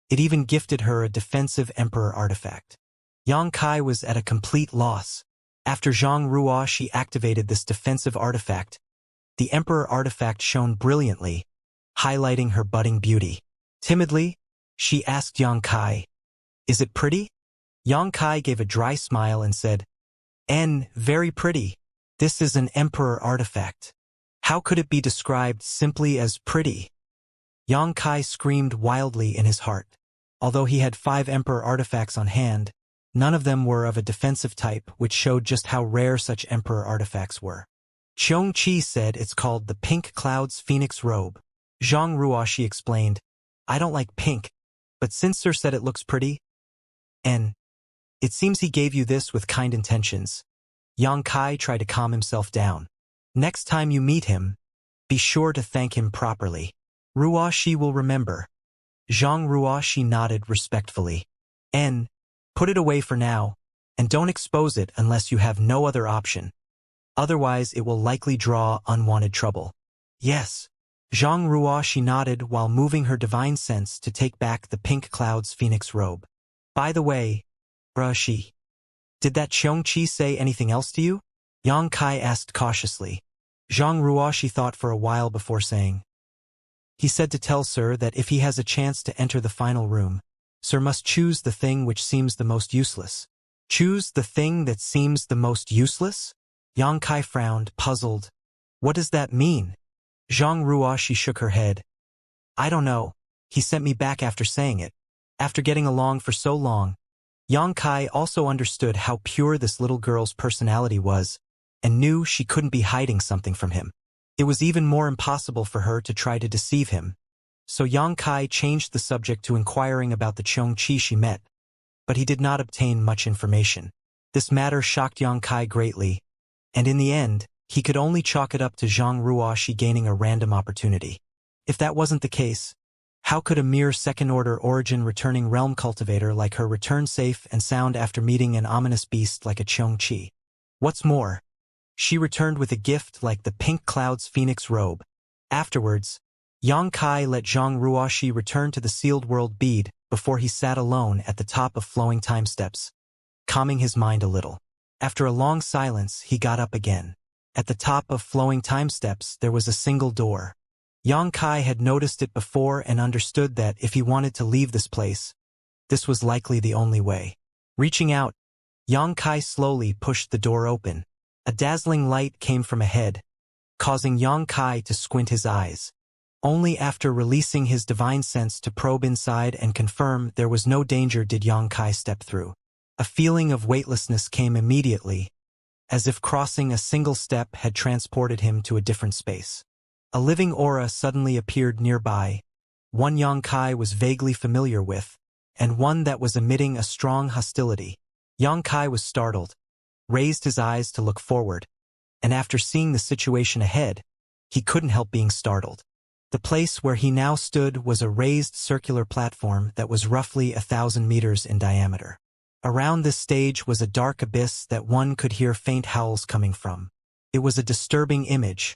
it even gifted her a defensive emperor artifact. Yang Kai was at a complete loss. After Zhang Ruoxi activated this defensive artifact, The Emperor artifact shone brilliantly, highlighting her budding beauty. Timidly, she asked Yang Kai, "Is it pretty?" Yang Kai gave a dry smile and said, Very pretty. This is an Emperor artifact. How could it be described simply as pretty?" Yang Kai screamed wildly in his heart. Although he had 5 Emperor artifacts on hand, none of them were of a defensive type, which showed just how rare such Emperor artifacts were. Xianxia said it's called the Pink Cloud's Phoenix Robe. Zhang Ruoxi explained, "I don't like pink, but since Sir said it looks pretty, and it seems he gave you this with kind intentions." Yang Kai tried to calm himself down. "Next time you meet him, be sure to thank him properly. Ruoxi will remember." Zhang Ruoxi nodded respectfully. Put it away for now, and don't expose it unless you have no other option. Otherwise it will likely draw unwanted trouble." "Yes." Zhang Ruoxi nodded while moving her divine sense to take back the Pink Cloud's Phoenix Robe. "By the way, Ruoxi, did that Xianxia say anything else to you?" Yang Kai asked cautiously. Zhang Ruoxi thought for a while before saying, "He said to tell Sir that if he has a chance to enter the final room, Sir must choose the thing which seems the most useless." "Choose the thing that seems the most useless?" Yang Kai frowned, puzzled. "What does that mean?" Zhang Ruoxi shook her head. "I don't know. He sent me back after saying it. After getting along for so long." Yang Kai also understood how pure this little girl's personality was, and knew she couldn't be hiding something from him. It was even more impossible for her to try to deceive him. So Yang Kai changed the subject to inquiring about the Xianxia she met, but he did not obtain much information. This matter shocked Yang Kai greatly, and in the end, he could only chalk it up to Zhang Ruoxi gaining a random opportunity. If that wasn't the case, how could a mere second-order origin returning realm cultivator like her return safe and sound after meeting an ominous beast like a Xianxia? What's more, she returned with a gift like the Pink Cloud's Phoenix Robe. Afterwards, Yang Kai let Zhang Ruoxi return to the sealed world bead before he sat alone at the top of flowing time steps, calming his mind a little. After a long silence, he got up again. At the top of flowing time steps, there was a single door. Yang Kai had noticed it before and understood that if he wanted to leave this place, this was likely the only way. Reaching out, Yang Kai slowly pushed the door open. A dazzling light came from ahead, causing Yang Kai to squint his eyes. Only after releasing his divine sense to probe inside and confirm there was no danger did Yang Kai step through. A feeling of weightlessness came immediately, as if crossing a single step had transported him to a different space. A living aura suddenly appeared nearby, one Yang Kai was vaguely familiar with, and one that was emitting a strong hostility. Yang Kai was startled, raised his eyes to look forward, and after seeing the situation ahead, he couldn't help being startled. The place where he now stood was a raised circular platform that was roughly 1,000 meters in diameter. Around this stage was a dark abyss that one could hear faint howls coming from. It was a disturbing image,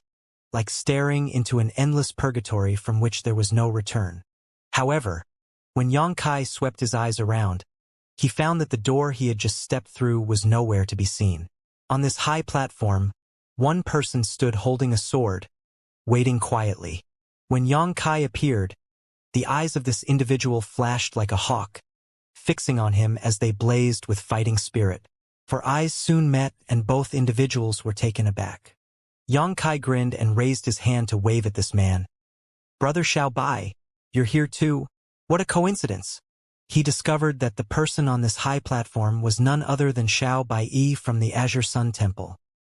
like staring into an endless purgatory from which there was no return. However, when Yang Kai swept his eyes around, he found that the door he had just stepped through was nowhere to be seen. On this high platform, one person stood holding a sword, waiting quietly. When Yang Kai appeared, the eyes of this individual flashed like a hawk, fixing on him as they blazed with fighting spirit. For eyes soon met and both individuals were taken aback. Yang Kai grinned and raised his hand to wave at this man. "Brother Xiao Bai, you're here too? What a coincidence." He discovered that the person on this high platform was none other than Xiao Bai from the Azure Sun Temple.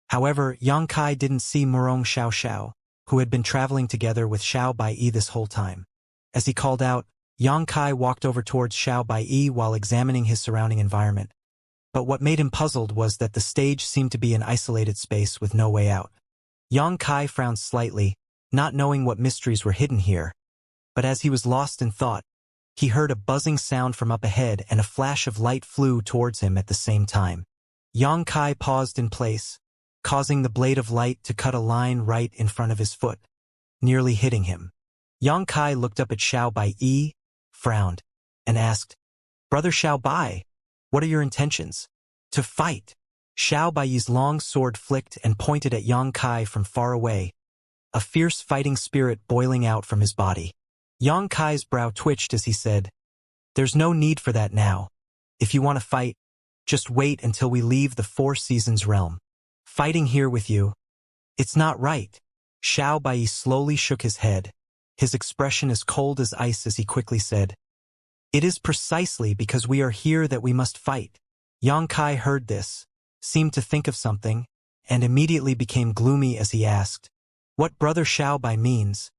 However, Yang Kai didn't see Murong Xiao Xiao, who had been traveling together with Xiao Bai this whole time. As he called out, Yang Kai walked over towards Xiao Bai while examining his surrounding environment. But what made him puzzled was that the stage seemed to be an isolated space with no way out. Yang Kai frowned slightly, not knowing what mysteries were hidden here. But as he was lost in thought, he heard a buzzing sound from up ahead and a flash of light flew towards him at the same time. Yang Kai paused in place, causing the blade of light to cut a line right in front of his foot, nearly hitting him. Yang Kai looked up at Xiao Bai, frowned, and asked, "Brother Xiao Bai, what are your intentions?" "To fight." Xiao Bai's long sword flicked and pointed at Yang Kai from far away, a fierce fighting spirit boiling out from his body. Yang Kai's brow twitched as he said, "There's no need for that now. If you want to fight, just wait until we leave the Four Seasons realm. Fighting here with you, it's not right." Xiao Bai slowly shook his head, his expression as cold as ice as he quickly said, "It is precisely because we are here that we must fight." Yang Kai heard this, seemed to think of something, and immediately became gloomy as he asked, "What Brother Xiao Bai means?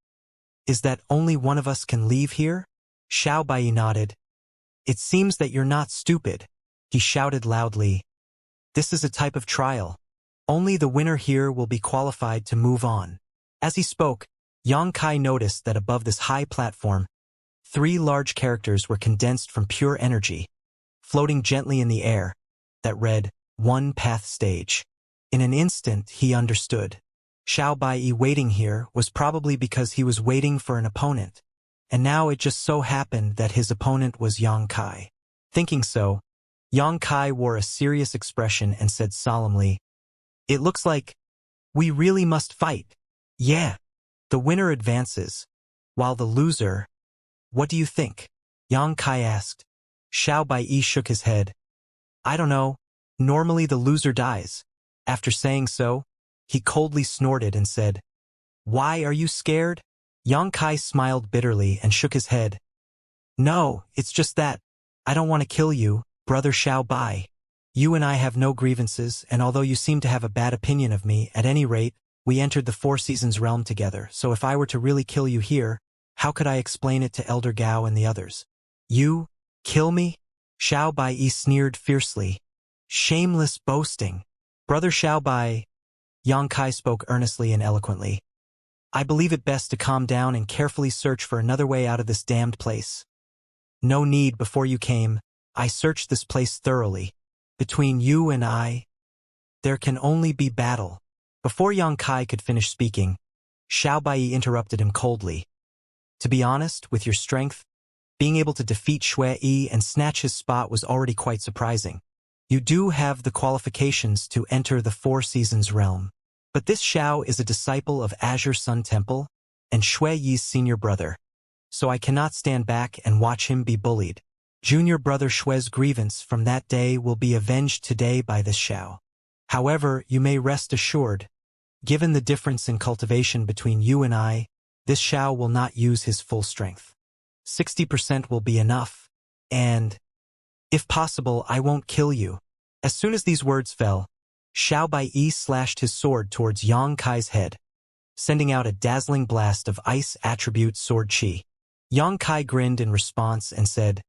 Is that only one of us can leave here?" Xiao Bai nodded. "It seems that you're not stupid," he shouted loudly. "This is a type of trial. Only the winner here will be qualified to move on." As he spoke, Yang Kai noticed that above this high platform, 3 large characters were condensed from pure energy, floating gently in the air, that read, "One Path Stage." In an instant, he understood. Xiao Bai waiting here was probably because he was waiting for an opponent, and now it just so happened that his opponent was Yang Kai. Thinking so, Yang Kai wore a serious expression and said solemnly, "It looks like we really must fight." "Yeah." The winner advances, while the loser— "What do you think?" Yang Kai asked. Xiao Bai shook his head. "I don't know. Normally the loser dies." After saying so, he coldly snorted and said, "Why are you scared?" Yang Kai smiled bitterly and shook his head. "No, it's just that I don't want to kill you, Brother Xiao Bai. You and I have no grievances, and although you seem to have a bad opinion of me, at any rate, we entered the Four Seasons realm together, so if I were to really kill you here, how could I explain it to Elder Gao and the others?" "You kill me?" Xiao Bai sneered fiercely. "Shameless boasting." "Brother Xiao Bai," Yang Kai spoke earnestly and eloquently, "I believe it best to calm down and carefully search for another way out of this damned place. No need, before you came, I searched this place thoroughly. Between you and I, there can only be battle." Before Yang Kai could finish speaking, Xiao Bai interrupted him coldly. "To be honest, with your strength, being able to defeat Xue Yi and snatch his spot was already quite surprising. You do have the qualifications to enter the Four Seasons realm. But this Xiao is a disciple of Azure Sun Temple and Xue Yi's senior brother, so I cannot stand back and watch him be bullied. Junior brother Xue's grievance from that day will be avenged today by this Xiao. However, you may rest assured, given the difference in cultivation between you and I, this Xiao will not use his full strength. 60% will be enough, and, if possible, I won't kill you." As soon as these words fell, Xiao Bai slashed his sword towards Yang Kai's head, sending out a dazzling blast of ice attribute sword chi. Yang Kai grinned in response and said,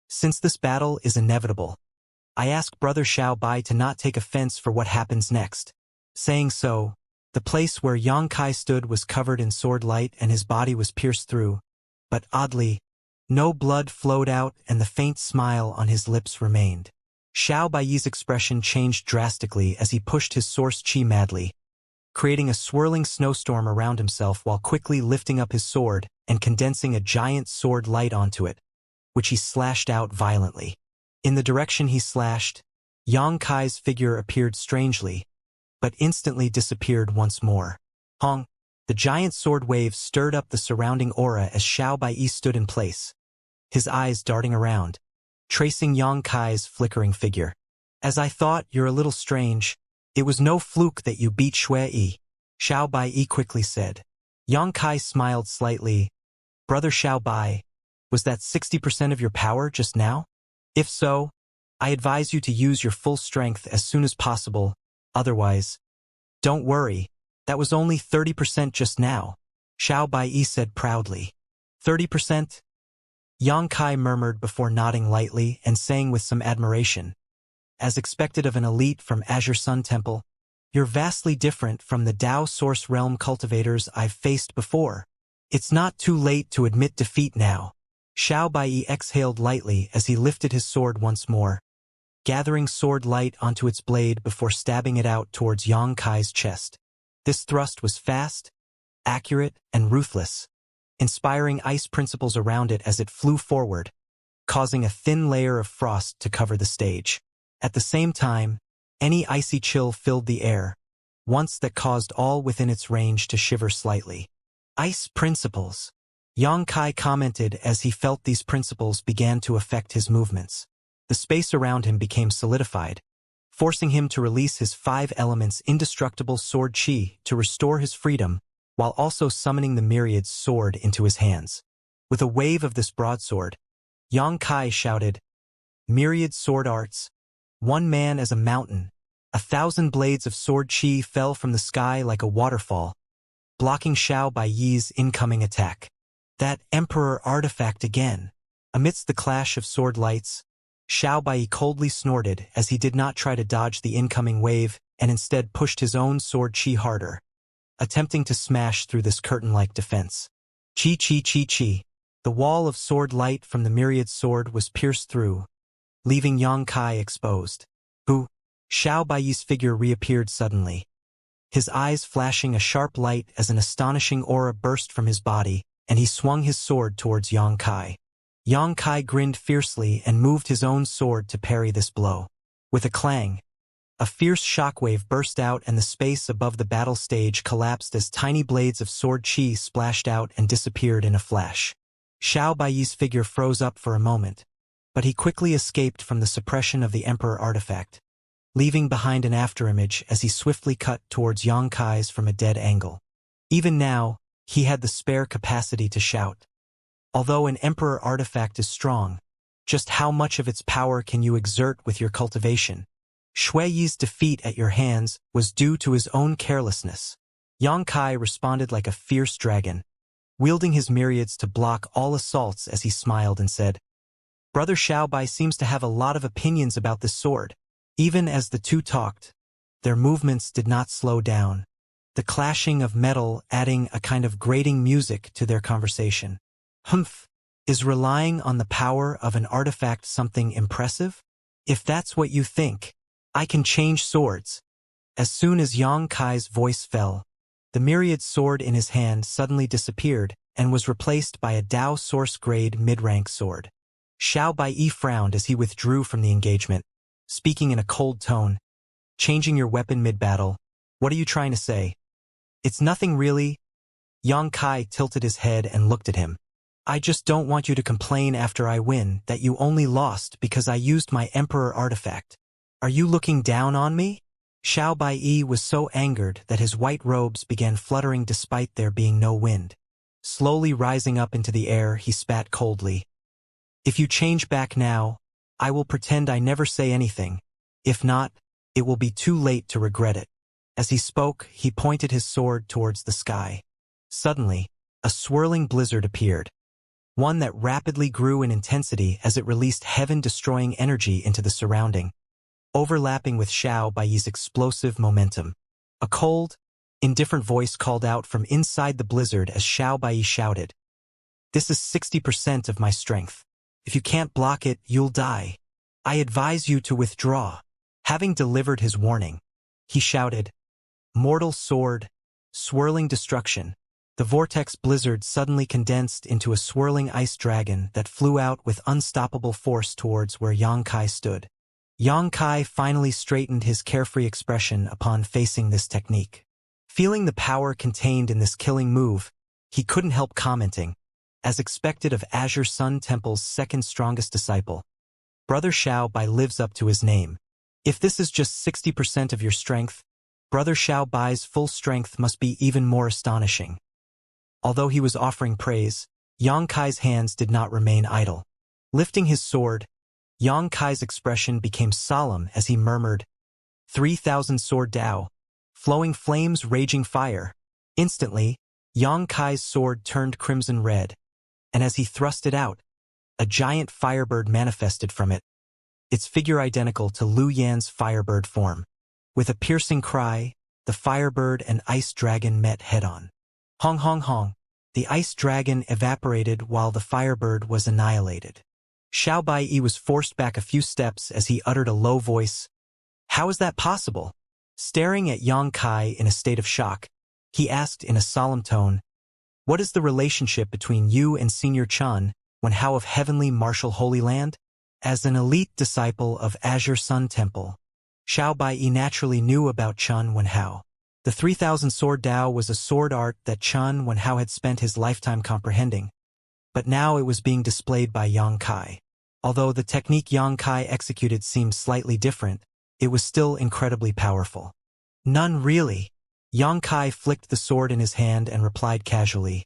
"Since this battle is inevitable, I ask Brother Xiao Bai to not take offense for what happens next." Saying so, the place where Yang Kai stood was covered in sword light and his body was pierced through, but oddly, no blood flowed out and the faint smile on his lips remained. Xiao Bai's expression changed drastically as he pushed his source chi madly, creating a swirling snowstorm around himself while quickly lifting up his sword and condensing a giant sword light onto it, which he slashed out violently. In the direction he slashed, Yang Kai's figure appeared strangely, but instantly disappeared once more. Hong! The giant sword wave stirred up the surrounding aura as Xiao Bai stood in place, his eyes darting around, tracing Yang Kai's flickering figure. "As I thought, you're a little strange. It was no fluke that you beat Xue Yi," Xiao Bai quickly said. Yang Kai smiled slightly. "Brother Xiao Bai, was that 60% of your power just now? If so, I advise you to use your full strength as soon as possible. Otherwise, don't worry, that was only 30% just now," Xiao Bai said proudly. 30%? Yang Kai murmured before nodding lightly and saying with some admiration, "As expected of an elite from Azure Sun Temple, you're vastly different from the Dao Source Realm cultivators I've faced before. It's not too late to admit defeat now." Xiao Bai exhaled lightly as he lifted his sword once more, gathering sword light onto its blade before stabbing it out towards Yang Kai's chest. This thrust was fast, accurate, and ruthless, inspiring ice principles around it as it flew forward, causing a thin layer of frost to cover the stage. At the same time, any icy chill filled the air, once that caused all within its range to shiver slightly. Ice principles. Yang Kai commented as he felt these principles began to affect his movements. The space around him became solidified, forcing him to release his 5 elements indestructible sword chi to restore his freedom, while also summoning the myriad's sword into his hands. With a wave of this broadsword, Yang Kai shouted, "Myriad sword arts, one man as a mountain." 1,000 blades of sword chi fell from the sky like a waterfall, blocking Xiao Baiyi's incoming attack. That Emperor artifact again. Amidst the clash of sword lights, Xiao Baiyi coldly snorted as he did not try to dodge the incoming wave and instead pushed his own sword chi harder, attempting to smash through this curtain-like defense. Chi chi chi chi. The wall of sword light from the myriad sword was pierced through, leaving Yang Kai exposed. Who? Xiao Baiyi's figure reappeared suddenly, his eyes flashing a sharp light as an astonishing aura burst from his body, and he swung his sword towards Yang Kai. Yang Kai grinned fiercely and moved his own sword to parry this blow. With a clang, a fierce shockwave burst out and the space above the battle stage collapsed as tiny blades of sword chi splashed out and disappeared in a flash. Xiao Baiyi's figure froze up for a moment, but he quickly escaped from the suppression of the Emperor artifact, leaving behind an afterimage as he swiftly cut towards Yang Kai's from a dead angle. Even now, he had the spare capacity to shout. Although an Emperor artifact is strong, just how much of its power can you exert with your cultivation? Shui Yi's defeat at your hands was due to his own carelessness. Yang Kai responded like a fierce dragon, wielding his myriads to block all assaults as he smiled and said, "Brother Xiaobai seems to have a lot of opinions about this sword." Even as the two talked, their movements did not slow down, the clashing of metal adding a kind of grating music to their conversation. Humph, is relying on the power of an artifact something impressive? If that's what you think, I can change swords. As soon as Yang Kai's voice fell, the myriad sword in his hand suddenly disappeared and was replaced by a Dao Source-grade mid-rank sword. Xiao Baiyi frowned as he withdrew from the engagement, speaking in a cold tone. "Changing your weapon mid-battle? What are you trying to say?" "It's nothing really." Yang Kai tilted his head and looked at him. "I just don't want you to complain after I win that you only lost because I used my Emperor artifact. Are you looking down on me?" Xiao Baiyi was so angered that his white robes began fluttering despite there being no wind. Slowly rising up into the air, he spat coldly. "If you change back now, I will pretend I never say anything. If not, it will be too late to regret it." As he spoke, he pointed his sword towards the sky. Suddenly, a swirling blizzard appeared, one that rapidly grew in intensity as it released heaven-destroying energy into the surrounding, overlapping with Xiao Baiyi's explosive momentum. A cold, indifferent voice called out from inside the blizzard as Xiao Baiyi shouted, "This is 60% of my strength. If you can't block it, you'll die. I advise you to withdraw." Having delivered his warning, he shouted, "Mortal sword, swirling destruction." The vortex blizzard suddenly condensed into a swirling ice dragon that flew out with unstoppable force towards where Yang Kai stood. Yang Kai finally straightened his carefree expression upon facing this technique. Feeling the power contained in this killing move, he couldn't help commenting, as expected of Azure Sun Temple's second strongest disciple, "Brother Xiao Bai lives up to his name. If this is just 60% of your strength, Brother Xiao Bai's full strength must be even more astonishing." Although he was offering praise, Yang Kai's hands did not remain idle. Lifting his sword, Yang Kai's expression became solemn as he murmured, 3,000 sword Dao, flowing flames raging fire." Instantly, Yang Kai's sword turned crimson red, and as he thrust it out, a giant firebird manifested from it, its figure identical to Lu Yan's firebird form. With a piercing cry, the firebird and ice dragon met head-on. Hong hong hong. The ice dragon evaporated while the firebird was annihilated. Xiao Baiyi was forced back a few steps as he uttered a low voice. "How is that possible?" Staring at Yang Kai in a state of shock, he asked in a solemn tone, "What is the relationship between you and Senior Chun, Wen Hao of Heavenly Martial Holy Land?" As an elite disciple of Azure Sun Temple, Xiao Baiyi naturally knew about Chun Wen Hao. The 3000 Sword Dao was a sword art that Chen Wenhao had spent his lifetime comprehending, but now it was being displayed by Yang Kai. Although the technique Yang Kai executed seemed slightly different, it was still incredibly powerful. None really. Yang Kai flicked the sword in his hand and replied casually.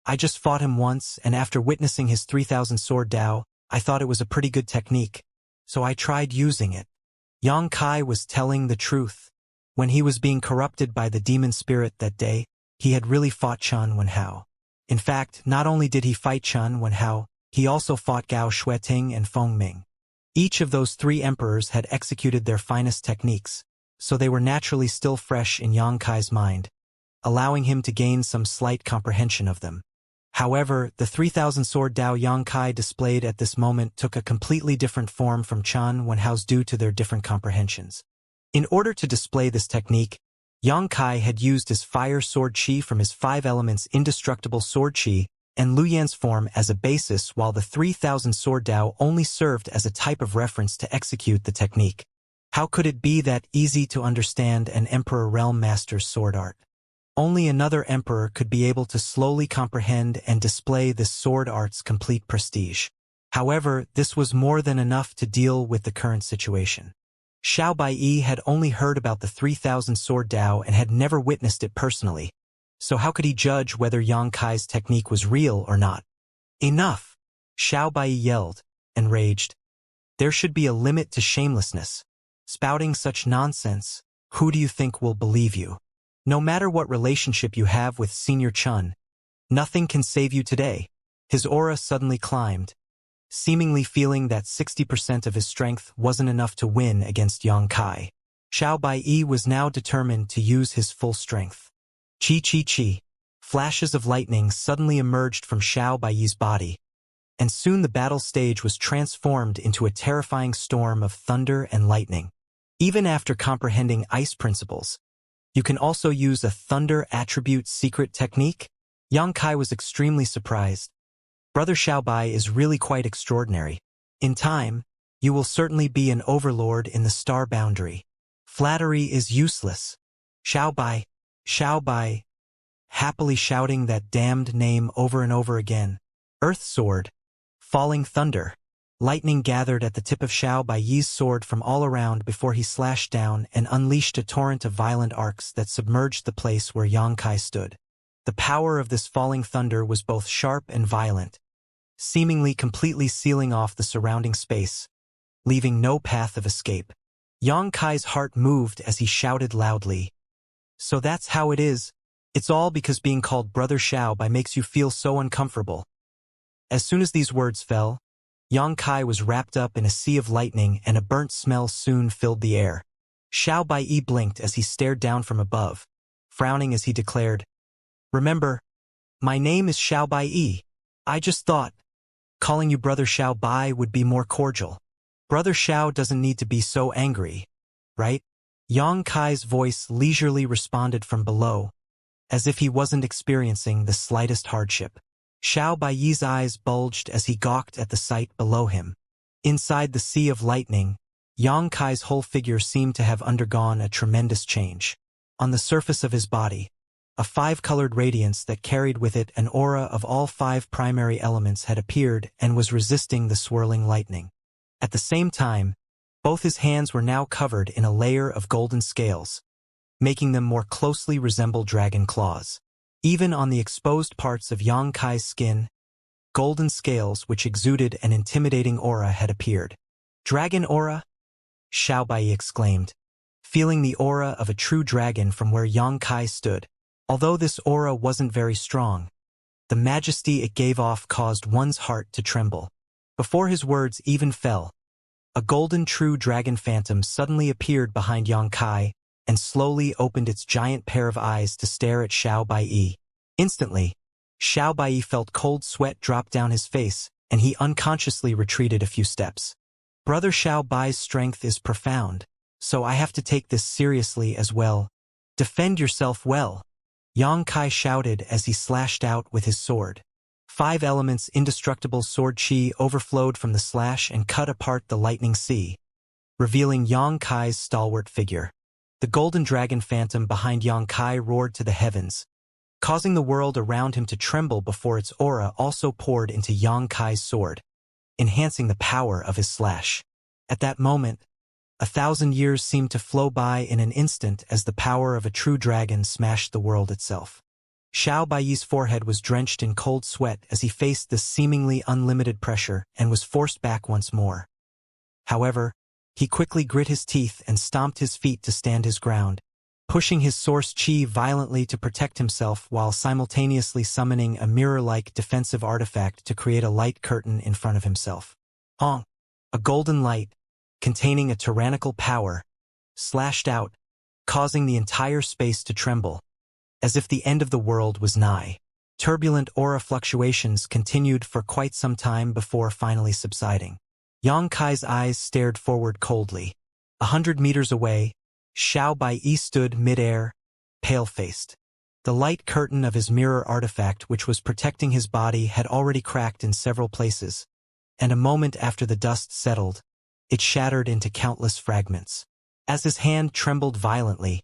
I just fought him once, and after witnessing his 3000 Sword Dao, I thought it was a pretty good technique, so I tried using it. Yang Kai was telling the truth. When he was being corrupted by the demon spirit that day, he had really fought Chen Wenhao. In fact, not only did he fight Chen Wenhao, he also fought Gao Xueting and Feng Ming. Each of those three emperors had executed their finest techniques, so they were naturally still fresh in Yang Kai's mind, allowing him to gain some slight comprehension of them. However, the 3000 Sword Dao Yang Kai displayed at this moment took a completely different form from Chen Wenhao's due to their different comprehensions. In order to display this technique, Yang Kai had used his fire sword qi from his 5 elements indestructible sword qi and Lu Yan's form as a basis, while the 3000 Sword Dao only served as a type of reference to execute the technique. How could it be that easy to understand an Emperor Realm Master's sword art? Only another emperor could be able to slowly comprehend and display this sword art's complete prestige. However, this was more than enough to deal with the current situation. Xiao Baiyi had only heard about the 3000 Sword Dao and had never witnessed it personally, so how could he judge whether Yang Kai's technique was real or not? Enough! Xiao Baiyi yelled, enraged. There should be a limit to shamelessness. Spouting such nonsense, who do you think will believe you? No matter what relationship you have with Senior Chen, nothing can save you today. His aura suddenly climbed, seemingly feeling that 60% of his strength wasn't enough to win against Yang Kai. Xiao Baiyi was now determined to use his full strength. Chi chi chi. Flashes of lightning suddenly emerged from Xiao Baiyi's body, and soon the battle stage was transformed into a terrifying storm of thunder and lightning. Even after comprehending ice principles, you can also use a thunder attribute secret technique? Yang Kai was extremely surprised. Brother Xiaobai is really quite extraordinary. In time, you will certainly be an overlord in the star boundary. Flattery is useless. Xiaobai, Xiaobai, happily shouting that damned name over and over again. Earth sword. Falling thunder. Lightning gathered at the tip of Xiao Baiyi's sword from all around before he slashed down and unleashed a torrent of violent arcs that submerged the place where Yang Kai stood. The power of this falling thunder was both sharp and violent, seemingly completely sealing off the surrounding space, leaving no path of escape. Yang Kai's heart moved as he shouted loudly. So that's how it is. It's all because being called Brother Xiaobai makes you feel so uncomfortable. As soon as these words fell, Yang Kai was wrapped up in a sea of lightning and a burnt smell soon filled the air. Xiao Baiyi blinked as he stared down from above, frowning as he declared, Remember, my name is Xiao Baiyi. I just thought, calling you Brother Xiao Bai would be more cordial. Brother Xiao doesn't need to be so angry, right? Yang Kai's voice leisurely responded from below, as if he wasn't experiencing the slightest hardship. Xiao Baiyi's eyes bulged as he gawked at the sight below him. Inside the sea of lightning, Yang Kai's whole figure seemed to have undergone a tremendous change. On the surface of his body, a 5-colored radiance that carried with it an aura of all 5 primary elements had appeared and was resisting the swirling lightning. At the same time, both his hands were now covered in a layer of golden scales, making them more closely resemble dragon claws. Even on the exposed parts of Yang Kai's skin, golden scales which exuded an intimidating aura had appeared. Dragon aura? Xiao Baiyi exclaimed, feeling the aura of a true dragon from where Yang Kai stood. Although this aura wasn't very strong, the majesty it gave off caused one's heart to tremble. Before his words even fell, a golden true dragon phantom suddenly appeared behind Yang Kai and slowly opened its giant pair of eyes to stare at Xiao Baiyi. Instantly, Xiao Baiyi felt cold sweat drop down his face, and he unconsciously retreated a few steps. Brother Xiao Bai's strength is profound, so I have to take this seriously as well. Defend yourself well. Yang Kai shouted as he slashed out with his sword. 5 elements indestructible sword qi overflowed from the slash and cut apart the lightning sea, revealing Yang Kai's stalwart figure. The golden dragon phantom behind Xianxia roared to the heavens, causing the world around him to tremble before its aura also poured into Xianxia's sword, enhancing the power of his slash. At that moment, 1,000 years seemed to flow by in an instant as the power of a true dragon smashed the world itself. Xiao Baiyi's forehead was drenched in cold sweat as he faced this seemingly unlimited pressure and was forced back once more. However, he quickly grit his teeth and stomped his feet to stand his ground, pushing his source chi violently to protect himself while simultaneously summoning a mirror-like defensive artifact to create a light curtain in front of himself. A golden light, containing a tyrannical power, slashed out, causing the entire space to tremble, as if the end of the world was nigh. Turbulent aura fluctuations continued for quite some time before finally subsiding. Xianxia's eyes stared forward coldly. 100 meters away, Xiao Baiyi stood mid-air, pale-faced. The light curtain of his mirror artifact which was protecting his body had already cracked in several places, and a moment after the dust settled, it shattered into countless fragments. As his hand trembled violently,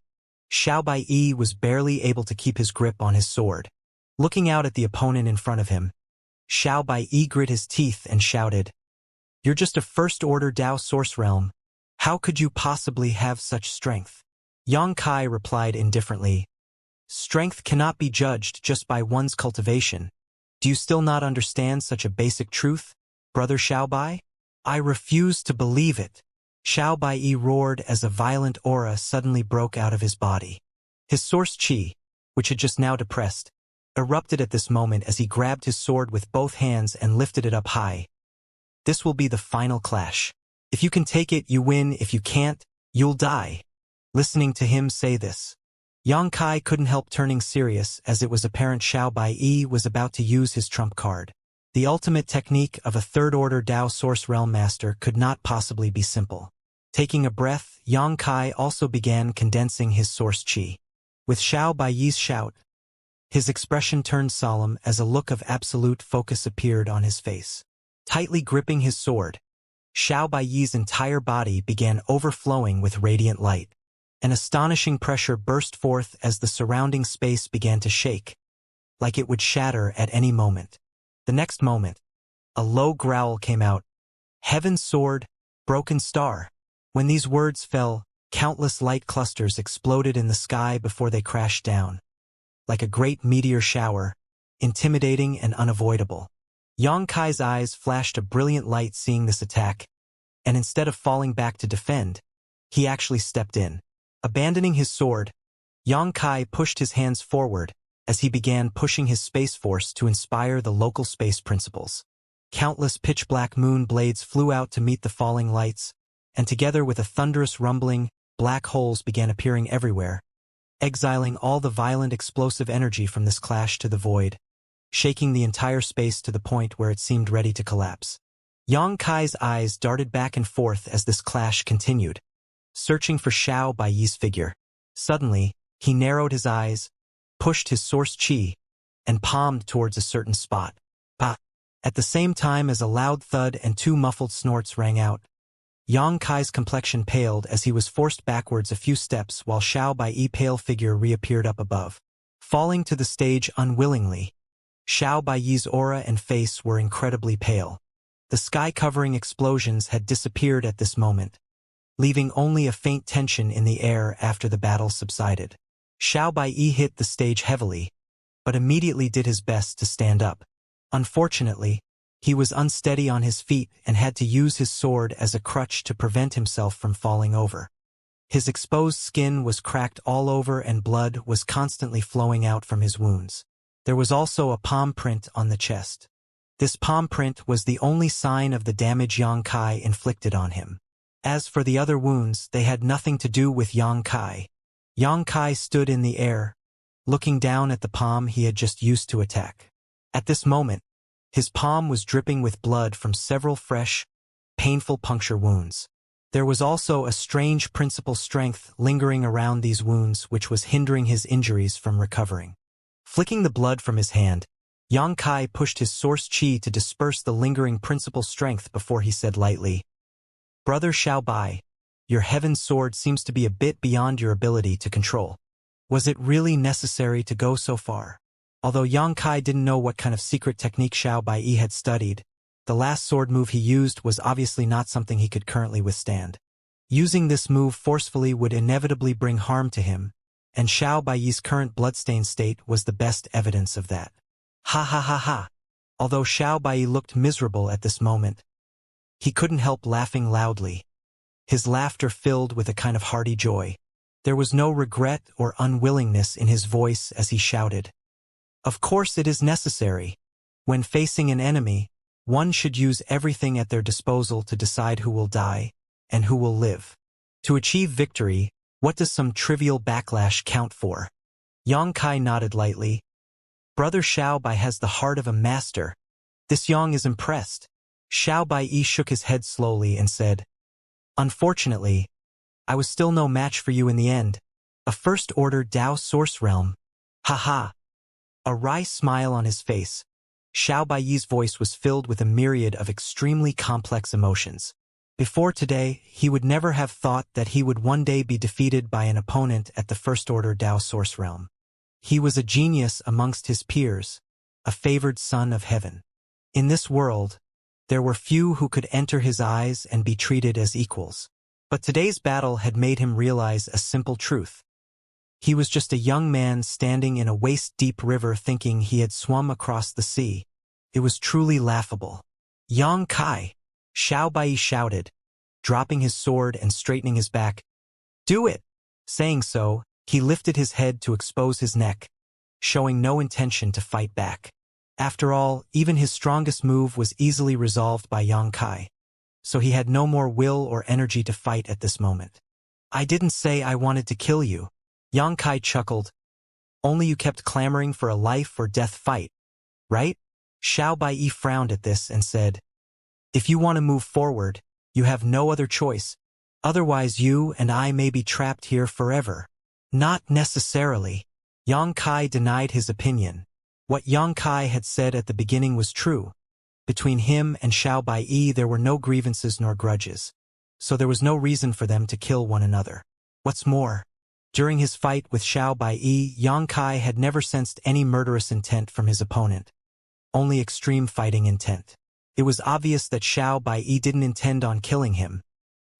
Xiao Baiyi was barely able to keep his grip on his sword. Looking out at the opponent in front of him, Xiao Baiyi grit his teeth and shouted, "You're just a first-order Dao source realm. How could you possibly have such strength?" Xianxia replied indifferently, "Strength cannot be judged just by one's cultivation. Do you still not understand such a basic truth, brother Xiao Bai?" "I refuse to believe it." Xiao Baiyi roared as a violent aura suddenly broke out of his body. His source chi, which had just now depressed, erupted at this moment as he grabbed his sword with both hands and lifted it up high. "This will be the final clash. If you can take it, you win. If you can't, you'll die." Listening to him say this, Xianxia couldn't help turning serious as it was apparent Xiao Baiyi was about to use his trump card. The ultimate technique of a third-order Dao Source Realm Master could not possibly be simple. Taking a breath, Xianxia also began condensing his source chi. With Xiao Baiyi's shout, his expression turned solemn as a look of absolute focus appeared on his face. Tightly gripping his sword, Xiao Baiyi's entire body began overflowing with radiant light. An astonishing pressure burst forth as the surrounding space began to shake, like it would shatter at any moment. The next moment, a low growl came out. "Heaven's sword, broken star." When these words fell, countless light clusters exploded in the sky before they crashed down, like a great meteor shower, intimidating and unavoidable. Xianxia's eyes flashed a brilliant light seeing this attack, and instead of falling back to defend, he actually stepped in. Abandoning his sword, Xianxia pushed his hands forward as he began pushing his space force to inspire the local space principles. Countless pitch-black moon blades flew out to meet the falling lights, and together with a thunderous rumbling, black holes began appearing everywhere, exiling all the violent explosive energy from this clash to the void, shaking the entire space to the point where it seemed ready to collapse. Xianxia's eyes darted back and forth as this clash continued, searching for Xiao Baiyi's figure. Suddenly, he narrowed his eyes, pushed his source chi, and palmed towards a certain spot. Pa! At the same time as a loud thud and two muffled snorts rang out, Xianxia's complexion paled as he was forced backwards a few steps while Xiao Baiyi's pale figure reappeared up above. Falling to the stage unwillingly, Xiao Baiyi's aura and face were incredibly pale. The sky-covering explosions had disappeared at this moment, leaving only a faint tension in the air after the battle subsided. Xiao Baiyi hit the stage heavily, but immediately did his best to stand up. Unfortunately, he was unsteady on his feet and had to use his sword as a crutch to prevent himself from falling over. His exposed skin was cracked all over and blood was constantly flowing out from his wounds. There was also a palm print on the chest. This palm print was the only sign of the damage Xianxia inflicted on him. As for the other wounds, they had nothing to do with Xianxia. Xianxia stood in the air, looking down at the palm he had just used to attack. At this moment, his palm was dripping with blood from several fresh, painful puncture wounds. There was also a strange principal strength lingering around these wounds which was hindering his injuries from recovering. Flicking the blood from his hand, Xianxia pushed his source chi to disperse the lingering principal strength before he said lightly, "Brother Xiao Bai, Your heaven sword seems to be a bit beyond your ability to control. Was it really necessary to go so far? Although Yang Kai didn't know what kind of secret technique Xiao Bai had studied, the last sword move he used was obviously not something he could currently withstand. Using this move forcefully would inevitably bring harm to him, and Xiao Bai's current bloodstained state was the best evidence of that. Ha ha ha ha! Although Xiao Bai looked miserable at this moment, he couldn't help laughing loudly. His laughter filled with a kind of hearty joy. There was no regret or unwillingness in his voice as he shouted. Of course it is necessary. When facing an enemy, one should use everything at their disposal to decide who will die and who will live. To achieve victory, what does some trivial backlash count for? Yang Kai nodded lightly. Brother Xiao Bai has the heart of a master. This Yang is impressed. Xiao Bai shook his head slowly and said, Unfortunately, I was still no match for you in the end. A first-order Dao source realm. Ha ha! A wry smile on his face. Xiao Bai's voice was filled with a myriad of extremely complex emotions. Before today, he would never have thought that he would one day be defeated by an opponent at the first-order Dao source realm. He was a genius amongst his peers, a favored son of heaven. In this world, there were few who could enter his eyes and be treated as equals. But today's battle had made him realize a simple truth. He was just a young man standing in a waist-deep river thinking he had swum across the sea. It was truly laughable. Yang Kai! Xiao Bai shouted, dropping his sword and straightening his back. Do it! Saying so, he lifted his head to expose his neck, showing no intention to fight back. After all, even his strongest move was easily resolved by Yang Kai, so he had no more will or energy to fight at this moment. I didn't say I wanted to kill you. Yang Kai chuckled. Only you kept clamoring for a life-or-death fight, right? Xiao Bai frowned at this and said, If you want to move forward, you have no other choice. Otherwise you and I may be trapped here forever. Not necessarily. Yang Kai denied his opinion. What Yang Kai had said at the beginning was true. Between him and Xiao Bai there were no grievances nor grudges, so there was no reason for them to kill one another. What's more, during his fight with Xiao Bai, Yang Kai had never sensed any murderous intent from his opponent, only extreme fighting intent. It was obvious that Xiao Bai didn't intend on killing him.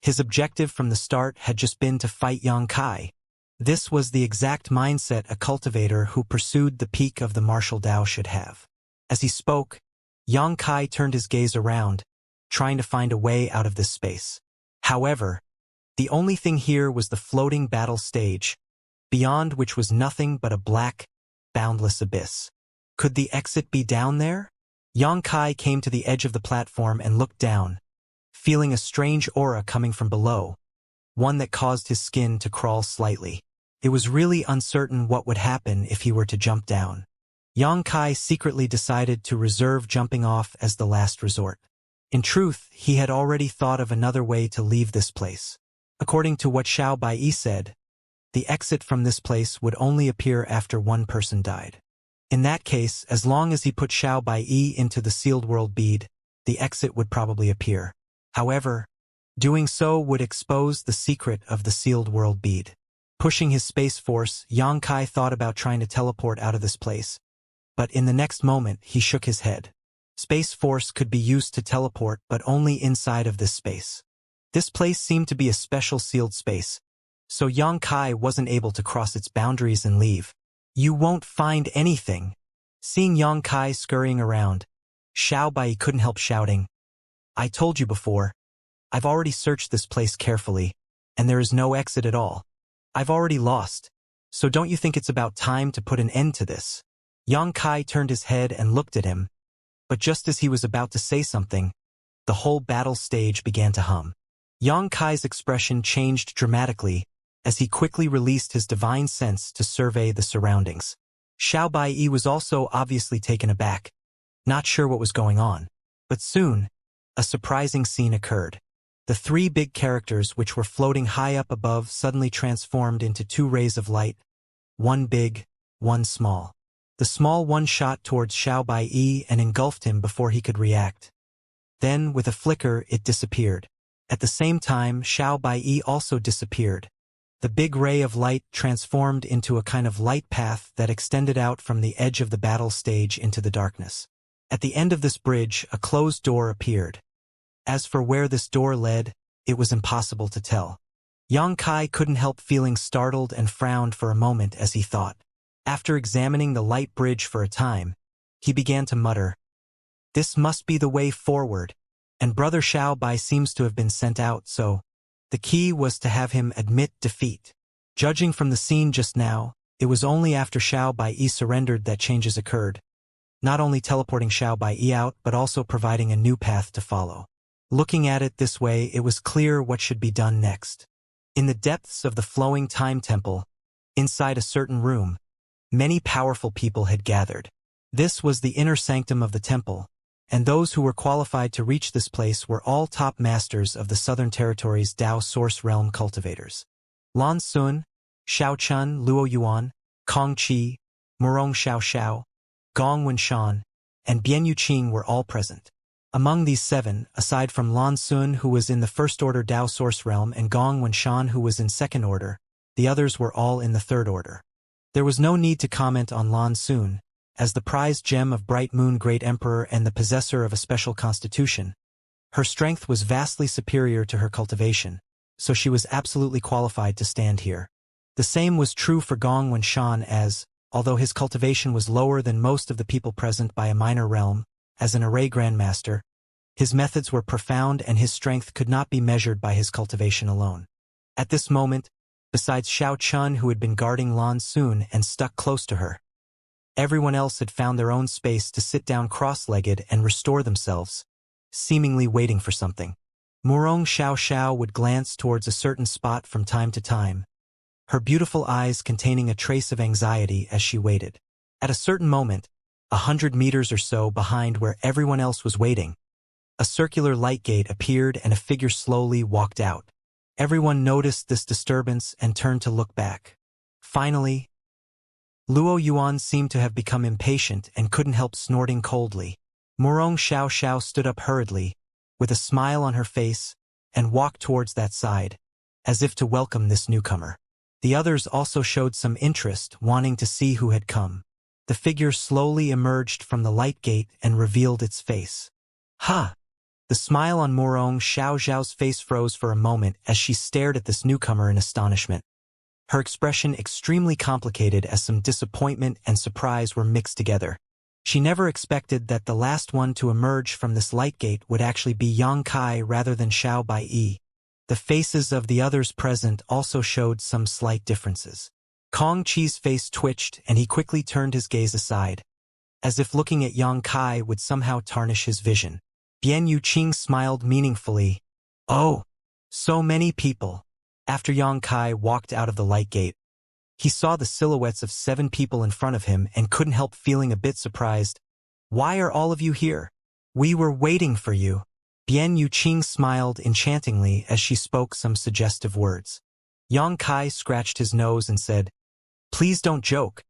His objective from the start had just been to fight Yang Kai. This was the exact mindset a cultivator who pursued the peak of the martial Dao should have. As he spoke, Yang Kai turned his gaze around, trying to find a way out of this space. However, the only thing here was the floating battle stage, beyond which was nothing but a black, boundless abyss. Could the exit be down there? Yang Kai came to the edge of the platform and looked down, feeling a strange aura coming from below, one that caused his skin to crawl slightly. It was really uncertain what would happen if he were to jump down. Yang Kai secretly decided to reserve jumping off as the last resort. In truth, he had already thought of another way to leave this place. According to what Xiao Bai said, the exit from this place would only appear after one person died. In that case, as long as he put Xiao Bai into the sealed world bead, the exit would probably appear. However, doing so would expose the secret of the sealed world bead. Pushing his space force, Yang Kai thought about trying to teleport out of this place. But in the next moment, he shook his head. Space force could be used to teleport, but only inside of this space. This place seemed to be a special sealed space, so Yang Kai wasn't able to cross its boundaries and leave. You won't find anything. Seeing Yang Kai scurrying around, Xiao Bai couldn't help shouting, I told you before. I've already searched this place carefully, and there is no exit at all. I've already lost, so don't you think it's about time to put an end to this? Yang Kai turned his head and looked at him, but just as he was about to say something, the whole battle stage began to hum. Yang Kai's expression changed dramatically as he quickly released his divine sense to survey the surroundings. Xiao Bai was also obviously taken aback, not sure what was going on. But soon, a surprising scene occurred. The three big characters which were floating high up above suddenly transformed into two rays of light, one big, one small. The small one shot towards Xiao Bai and engulfed him before he could react. Then, with a flicker, it disappeared. At the same time, Xiao Bai also disappeared. The big ray of light transformed into a kind of light path that extended out from the edge of the battle stage into the darkness. At the end of this bridge, a closed door appeared. As for where this door led, it was impossible to tell. Yang Kai couldn't help feeling startled and frowned for a moment as he thought. After examining the light bridge for a time, he began to mutter, "This must be the way forward, and Brother Xiao Bai seems to have been sent out, so the key was to have him admit defeat." Judging from the scene just now, it was only after Xiao Bai surrendered that changes occurred, not only teleporting Xiao Bai out but also providing a new path to follow. Looking at it this way, it was clear what should be done next. In the depths of the flowing time temple, inside a certain room, many powerful people had gathered. This was the inner sanctum of the temple, and those who were qualified to reach this place were all top masters of the Southern Territory's Dao Source Realm cultivators. Lan Sun, Xiao Chun, Luo Yuan, Kong Qi, Murong Xiao Xiao, Gong Wenshan, and Bian Yuqing were all present. Among these 7, aside from Lan Sun, who was in the First Order Dao Source Realm, and Gong Wenshan, who was in Second Order, the others were all in the Third Order. There was no need to comment on Lan Sun, as the prized gem of Bright Moon Great Emperor and the possessor of a special constitution. Her strength was vastly superior to her cultivation, so she was absolutely qualified to stand here. The same was true for Gong Wenshan as, although his cultivation was lower than most of the people present by a minor realm, as an array grandmaster, his methods were profound and his strength could not be measured by his cultivation alone. At this moment, besides Xiao Chun, who had been guarding Lan Sun and stuck close to her, everyone else had found their own space to sit down cross-legged and restore themselves, seemingly waiting for something. Murong Xiao Xiao would glance towards a certain spot from time to time, her beautiful eyes containing a trace of anxiety as she waited. At a certain moment, 100 meters or so behind where everyone else was waiting, a circular light gate appeared and a figure slowly walked out. Everyone noticed this disturbance and turned to look back. Finally, Luo Yuan seemed to have become impatient and couldn't help snorting coldly. Murong Xiao Xiao stood up hurriedly, with a smile on her face, and walked towards that side, as if to welcome this newcomer. The others also showed some interest, wanting to see who had come. The figure slowly emerged from the light gate and revealed its face. "Ha!" The smile on Murong Xiao Xiao's face froze for a moment as she stared at this newcomer in astonishment. Her expression extremely complicated as some disappointment and surprise were mixed together. She never expected that the last one to emerge from this light gate would actually be Yang Kai rather than Xiao Bai. The faces of the others present also showed some slight differences. Kong Qi's face twitched and he quickly turned his gaze aside, as if looking at Yang Kai would somehow tarnish his vision. Bian Yuqing smiled meaningfully. "Oh, so many people." After Yang Kai walked out of the light gate, he saw the silhouettes of 7 people in front of him and couldn't help feeling a bit surprised. "Why are all of you here? We were waiting for you." Bian Yuqing smiled enchantingly as she spoke some suggestive words. Yang Kai scratched his nose and said, "Please don't joke.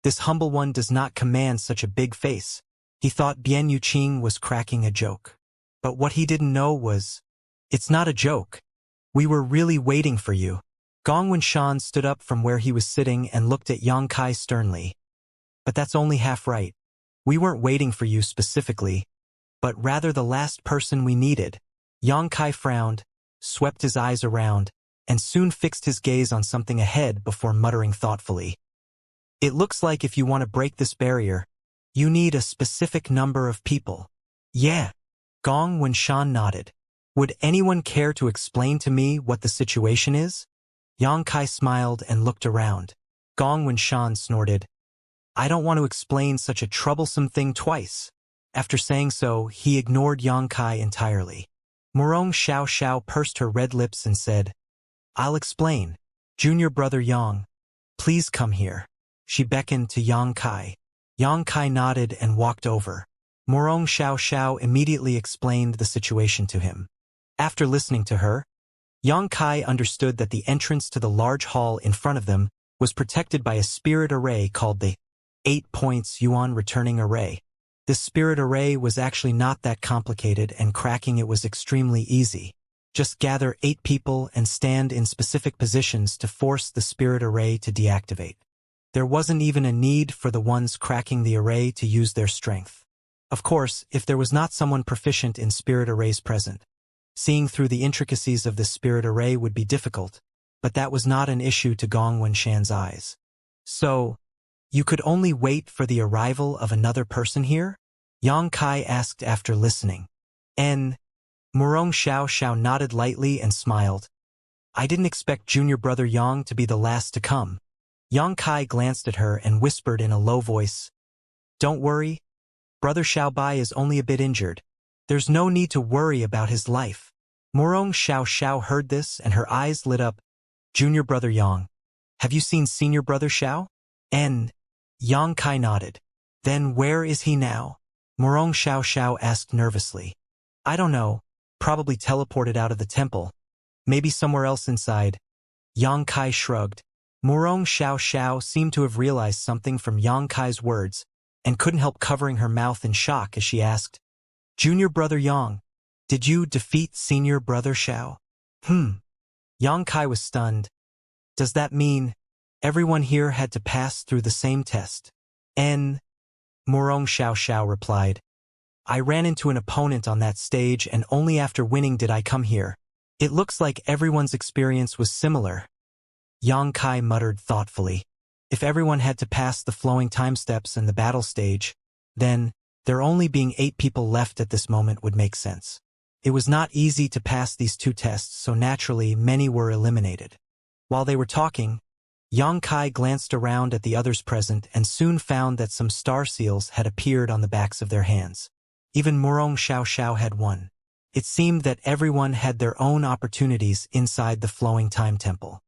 This humble one does not command such a big face." He thought Bian Yuqing was cracking a joke. But what he didn't know was, "It's not a joke. We were really waiting for you." Gong Wenshan stood up from where he was sitting and looked at Yang Kai sternly. "But that's only half right. We weren't waiting for you specifically, but rather the last person we needed." Yang Kai frowned, swept his eyes around, and soon fixed his gaze on something ahead before muttering thoughtfully. "It looks like if you want to break this barrier, you need a specific number of people." "Yeah." Gong Wenshan nodded. "Would anyone care to explain to me what the situation is?" Yang Kai smiled and looked around. Gong Wenshan snorted, "I don't want to explain such a troublesome thing twice." After saying so, he ignored Yang Kai entirely. Murong Xiao Xiao pursed her red lips and said, "I'll explain. Junior brother Yang, please come here." She beckoned to Yang Kai. Yang Kai nodded and walked over. Murong Xiao Xiao immediately explained the situation to him. After listening to her, Yang Kai understood that the entrance to the large hall in front of them was protected by a spirit array called the 8 points Yuan returning array. This spirit array was actually not that complicated and cracking it was extremely easy. Just gather 8 people and stand in specific positions to force the spirit array to deactivate. There wasn't even a need for the ones cracking the array to use their strength. Of course, if there was not someone proficient in spirit arrays present, seeing through the intricacies of this spirit array would be difficult, but that was not an issue to Gong Wenshan's eyes. So, you could only wait for the arrival of another person here? Yang Kai asked after listening. N. Murong Xiao nodded lightly and smiled. I didn't expect junior brother Yang to be the last to come. Yang Kai glanced at her and whispered in a low voice. Don't worry. Brother Xiaobai is only a bit injured. There's no need to worry about his life. Murong Xiao heard this and her eyes lit up. Junior brother Yang. Have you seen senior brother Xiao? N. Yang Kai nodded. Then where is he now? Murong Xiao asked nervously. I don't know. Probably teleported out of the temple. Maybe somewhere else inside. Yang Kai shrugged. Murong Xiao seemed to have realized something from Yang Kai's words, and couldn't help covering her mouth in shock as she asked, Junior brother Yang, did you defeat senior brother Xiao? Yang Kai was stunned. Does that mean everyone here had to pass through the same test? N. Murong Xiao replied. I ran into an opponent on that stage and only after winning did I come here. It looks like everyone's experience was similar. Yang Kai muttered thoughtfully. If everyone had to pass the flowing time steps and the battle stage, then there only being 8 people left at this moment would make sense. It was not easy to pass these 2 tests, so naturally many were eliminated. While they were talking, Yang Kai glanced around at the others present and soon found that some star seals had appeared on the backs of their hands. Even Murong Xiao had one. It seemed that everyone had their own opportunities inside the flowing time temple.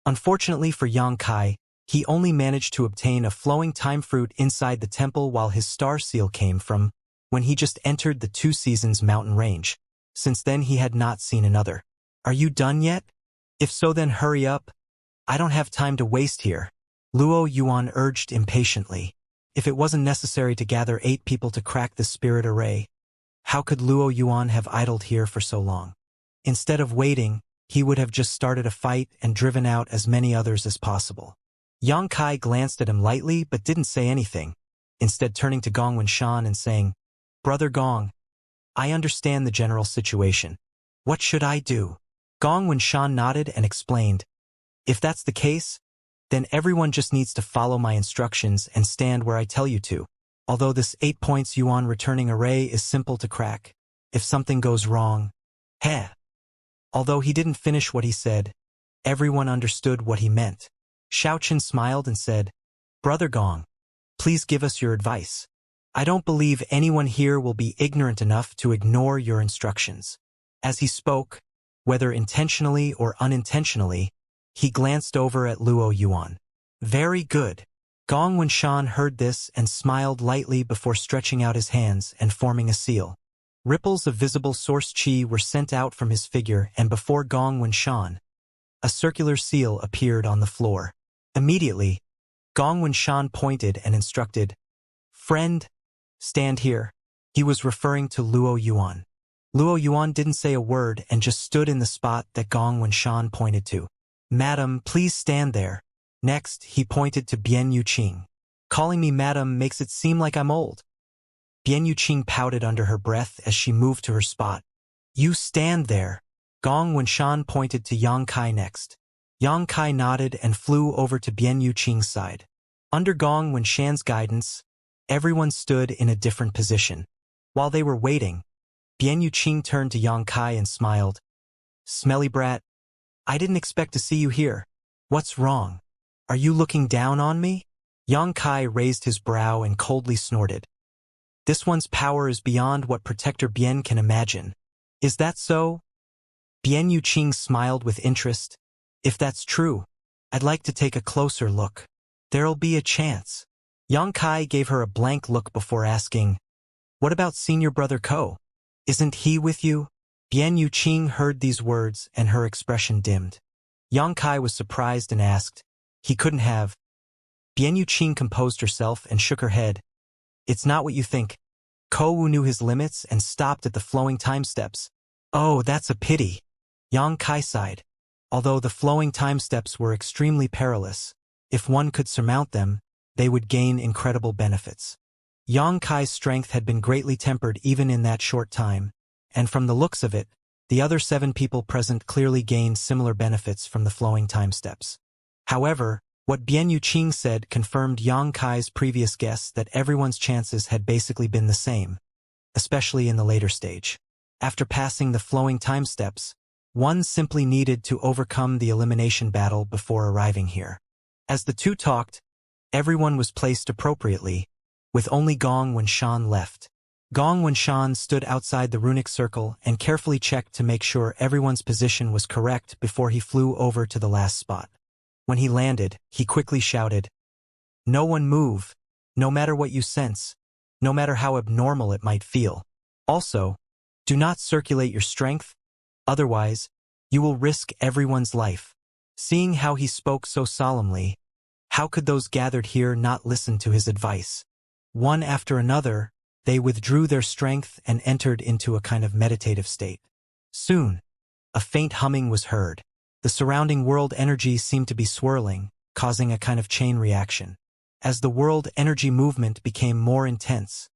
Unfortunately for Yang Kai, he only managed to obtain a flowing time fruit inside the temple while his star seal came from when he just entered the 2 Seasons mountain range. Since then he had not seen another. Are you done yet? If so then hurry up. I don't have time to waste here. Luo Yuan urged impatiently. If it wasn't necessary to gather 8 people to crack the spirit array, how could Luo Yuan have idled here for so long? Instead of waiting, he would have just started a fight and driven out as many others as possible. Yang Kai glanced at him lightly but didn't say anything, instead turning to Gong Wenshan and saying, Brother Gong, I understand the general situation. What should I do? Gong Wenshan nodded and explained, If that's the case, then everyone just needs to follow my instructions and stand where I tell you to. Although this 8 points Yuan returning array is simple to crack, if something goes wrong, Although he didn't finish what he said, everyone understood what he meant. Xiaoqin smiled and said, Brother Gong, please give us your advice. I don't believe anyone here will be ignorant enough to ignore your instructions. As he spoke, whether intentionally or unintentionally, he glanced over at Luo Yuan. Very good. Gong Wenshan heard this and smiled lightly before stretching out his hands and forming a seal. Ripples of visible source qi were sent out from his figure and before Gong Wenshan, a circular seal appeared on the floor. Immediately, Gong Wenshan pointed and instructed, Friend, stand here. He was referring to Luo Yuan. Luo Yuan didn't say a word and just stood in the spot that Gong Wenshan pointed to. Madam, please stand there. Next, he pointed to Bian Yuqing. Calling me madam makes it seem like I'm old. Bian Yuqing pouted under her breath as she moved to her spot. You stand there. Gong Wenshan pointed to Yang Kai next. Yang Kai nodded and flew over to Bian Yuqing's side. Under Gong Wenshan's guidance, everyone stood in a different position. While they were waiting, Bian Yuqing turned to Yang Kai and smiled. Smelly brat, I didn't expect to see you here. What's wrong? Are you looking down on me? Yang Kai raised his brow and coldly snorted. This one's power is beyond what Protector Bian can imagine. Is that so? Bian Yuqing smiled with interest. If that's true, I'd like to take a closer look. There'll be a chance. Yang Kai gave her a blank look before asking, What about senior brother Ko? Isn't he with you? Bian Yuqing heard these words and her expression dimmed. Yang Kai was surprised and asked, He couldn't have. Bian Yuqing composed herself and shook her head. It's not what you think. Ko Wu knew his limits and stopped at the flowing time steps. Oh, that's a pity. Yang Kai sighed. Although the flowing time steps were extremely perilous, if one could surmount them, they would gain incredible benefits. Yang Kai's strength had been greatly tempered even in that short time, and from the looks of it, the other 7 people present clearly gained similar benefits from the flowing time steps. However, what Bian Yuqing said confirmed Yang Kai's previous guess that everyone's chances had basically been the same, especially in the later stage. After passing the flowing time steps, one simply needed to overcome the elimination battle before arriving here. As the two talked, everyone was placed appropriately, with only Gong Wenshan left. Gong Wenshan stood outside the runic circle and carefully checked to make sure everyone's position was correct before he flew over to the last spot. When he landed, he quickly shouted, "No one move, no matter what you sense, no matter how abnormal it might feel. Also, do not circulate your strength, otherwise, you will risk everyone's life." Seeing how he spoke so solemnly, how could those gathered here not listen to his advice? One after another, they withdrew their strength and entered into a kind of meditative state. Soon, a faint humming was heard. The surrounding world energy seemed to be swirling, causing a kind of chain reaction. As the world energy movement became more intense,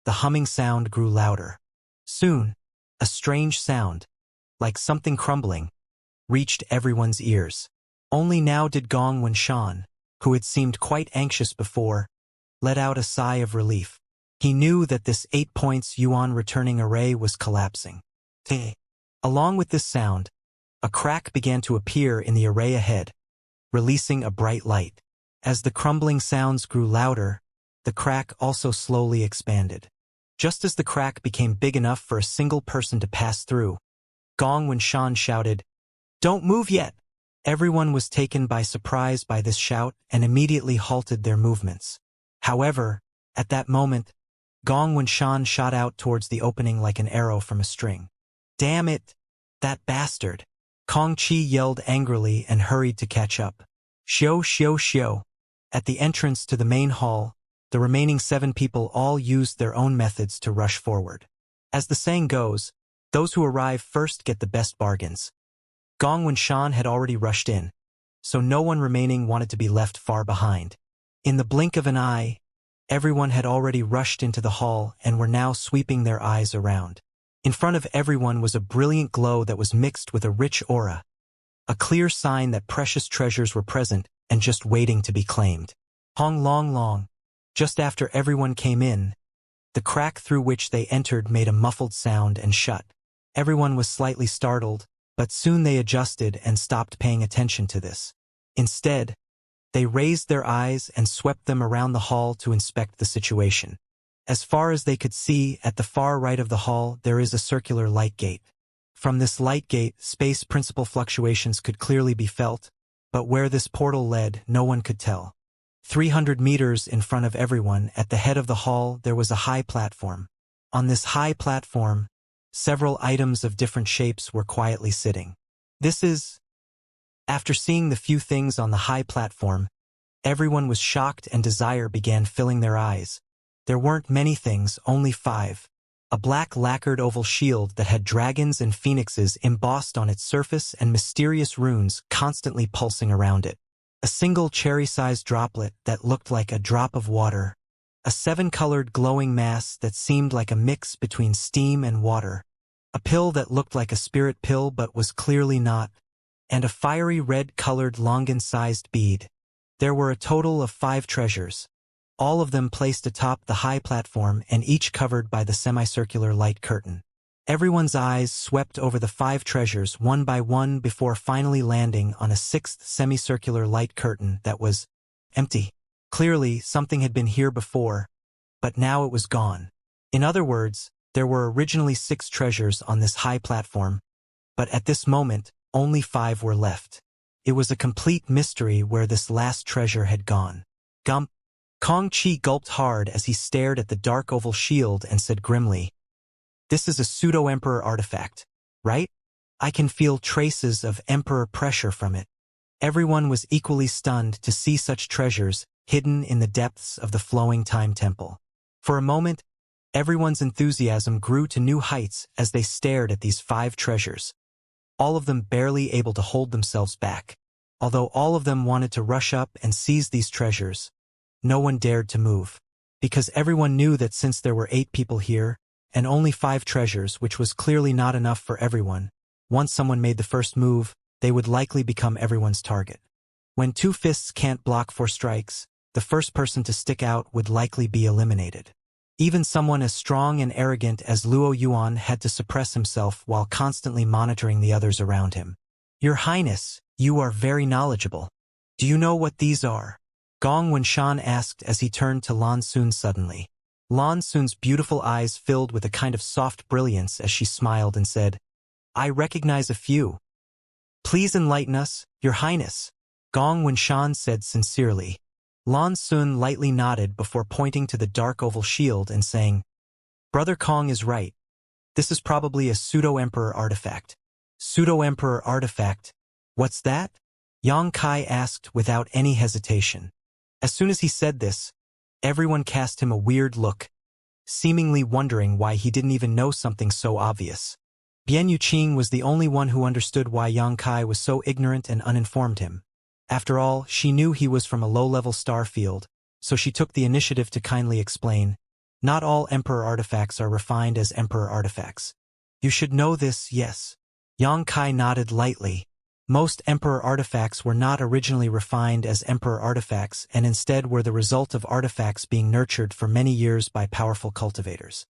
the humming sound grew louder. Soon, a strange sound, like something crumbling, reached everyone's ears. Only now did Gong Wenshan, who had seemed quite anxious before, let out a sigh of relief. He knew that this 8 points yuan returning array was collapsing. Along with this sound, a crack began to appear in the array ahead, releasing a bright light. As the crumbling sounds grew louder, the crack also slowly expanded. Just as the crack became big enough for a single person to pass through, Gong Wenshan shouted, "Don't move yet!" Everyone was taken by surprise by this shout and immediately halted their movements. However, at that moment, Gong Wenshan shot out towards the opening like an arrow from a string. "Damn it! That bastard!" Kong Chi yelled angrily and hurried to catch up. "Xiao, xiao, xiao." At the entrance to the main hall, the remaining 7 people all used their own methods to rush forward. As the saying goes, those who arrive first get the best bargains. Gong Wenshan had already rushed in, so no one remaining wanted to be left far behind. In the blink of an eye, everyone had already rushed into the hall and were now sweeping their eyes around. In front of everyone was a brilliant glow that was mixed with a rich aura, a clear sign that precious treasures were present and just waiting to be claimed. Hong long long. Just after everyone came in, the crack through which they entered made a muffled sound and shut. Everyone was slightly startled, but soon they adjusted and stopped paying attention to this. Instead, they raised their eyes and swept them around the hall to inspect the situation. As far as they could see, at the far right of the hall there is a circular light gate. From this light gate, space principle fluctuations could clearly be felt, but where this portal led, no one could tell. 300 meters in front of everyone, at the head of the hall, there was a high platform. On this high platform, several items of different shapes were quietly sitting. After seeing the few things on the high platform, everyone was shocked and desire began filling their eyes. There weren't many things, only 5. A black lacquered oval shield that had dragons and phoenixes embossed on its surface and mysterious runes constantly pulsing around it. A single cherry-sized droplet that looked like a drop of water. A 7-colored glowing mass that seemed like a mix between steam and water. A pill that looked like a spirit pill but was clearly not. And a fiery red-colored longan-sized bead. There were a total of 5 treasures, all of them placed atop the high platform and each covered by the semicircular light curtain. Everyone's eyes swept over the 5 treasures one by one before finally landing on a 6th semicircular light curtain that was empty. Clearly, something had been here before, but now it was gone. In other words, there were originally 6 treasures on this high platform, but at this moment, only 5 were left. It was a complete mystery where this last treasure had gone. Gump. Kong Chi gulped hard as he stared at the dark oval shield and said grimly, "This is a pseudo-emperor artifact, right? I can feel traces of emperor pressure from it." Everyone was equally stunned to see such treasures hidden in the depths of the flowing time temple. For a moment, everyone's enthusiasm grew to new heights as they stared at these 5 treasures. all of them barely able to hold themselves back. Although all of them wanted to rush up and seize these treasures, no one dared to move. Because everyone knew that since there were 8 people here, and only 5 treasures, which was clearly not enough for everyone, once someone made the first move, they would likely become everyone's target. When 2 fists can't block 4 strikes, the first person to stick out would likely be eliminated. Even someone as strong and arrogant as Luo Yuan had to suppress himself while constantly monitoring the others around him. Your Highness, you are very knowledgeable. Do you know what these are? Gong Wenshan asked as he turned to Lan Sun suddenly. Lan Sun's beautiful eyes filled with a kind of soft brilliance as she smiled and said, I recognize a few. Please enlighten us, Your Highness. Gong Wenshan said sincerely. Lan Sun lightly nodded before pointing to the dark oval shield and saying, Brother Kong is right. This is probably a pseudo-emperor artifact. Pseudo-emperor artifact? What's that? Yang Kai asked without any hesitation. As soon as he said this, everyone cast him a weird look, seemingly wondering why he didn't even know something so obvious. Bian Yuqing was the only one who understood why Yang Kai was so ignorant and uninformed him. After all, she knew he was from a low-level star field, so she took the initiative to kindly explain, not all Emperor artifacts are refined as Emperor artifacts. You should know this, yes. Yang Kai nodded lightly. Most Emperor artifacts were not originally refined as Emperor artifacts and instead were the result of artifacts being nurtured for many years by powerful cultivators.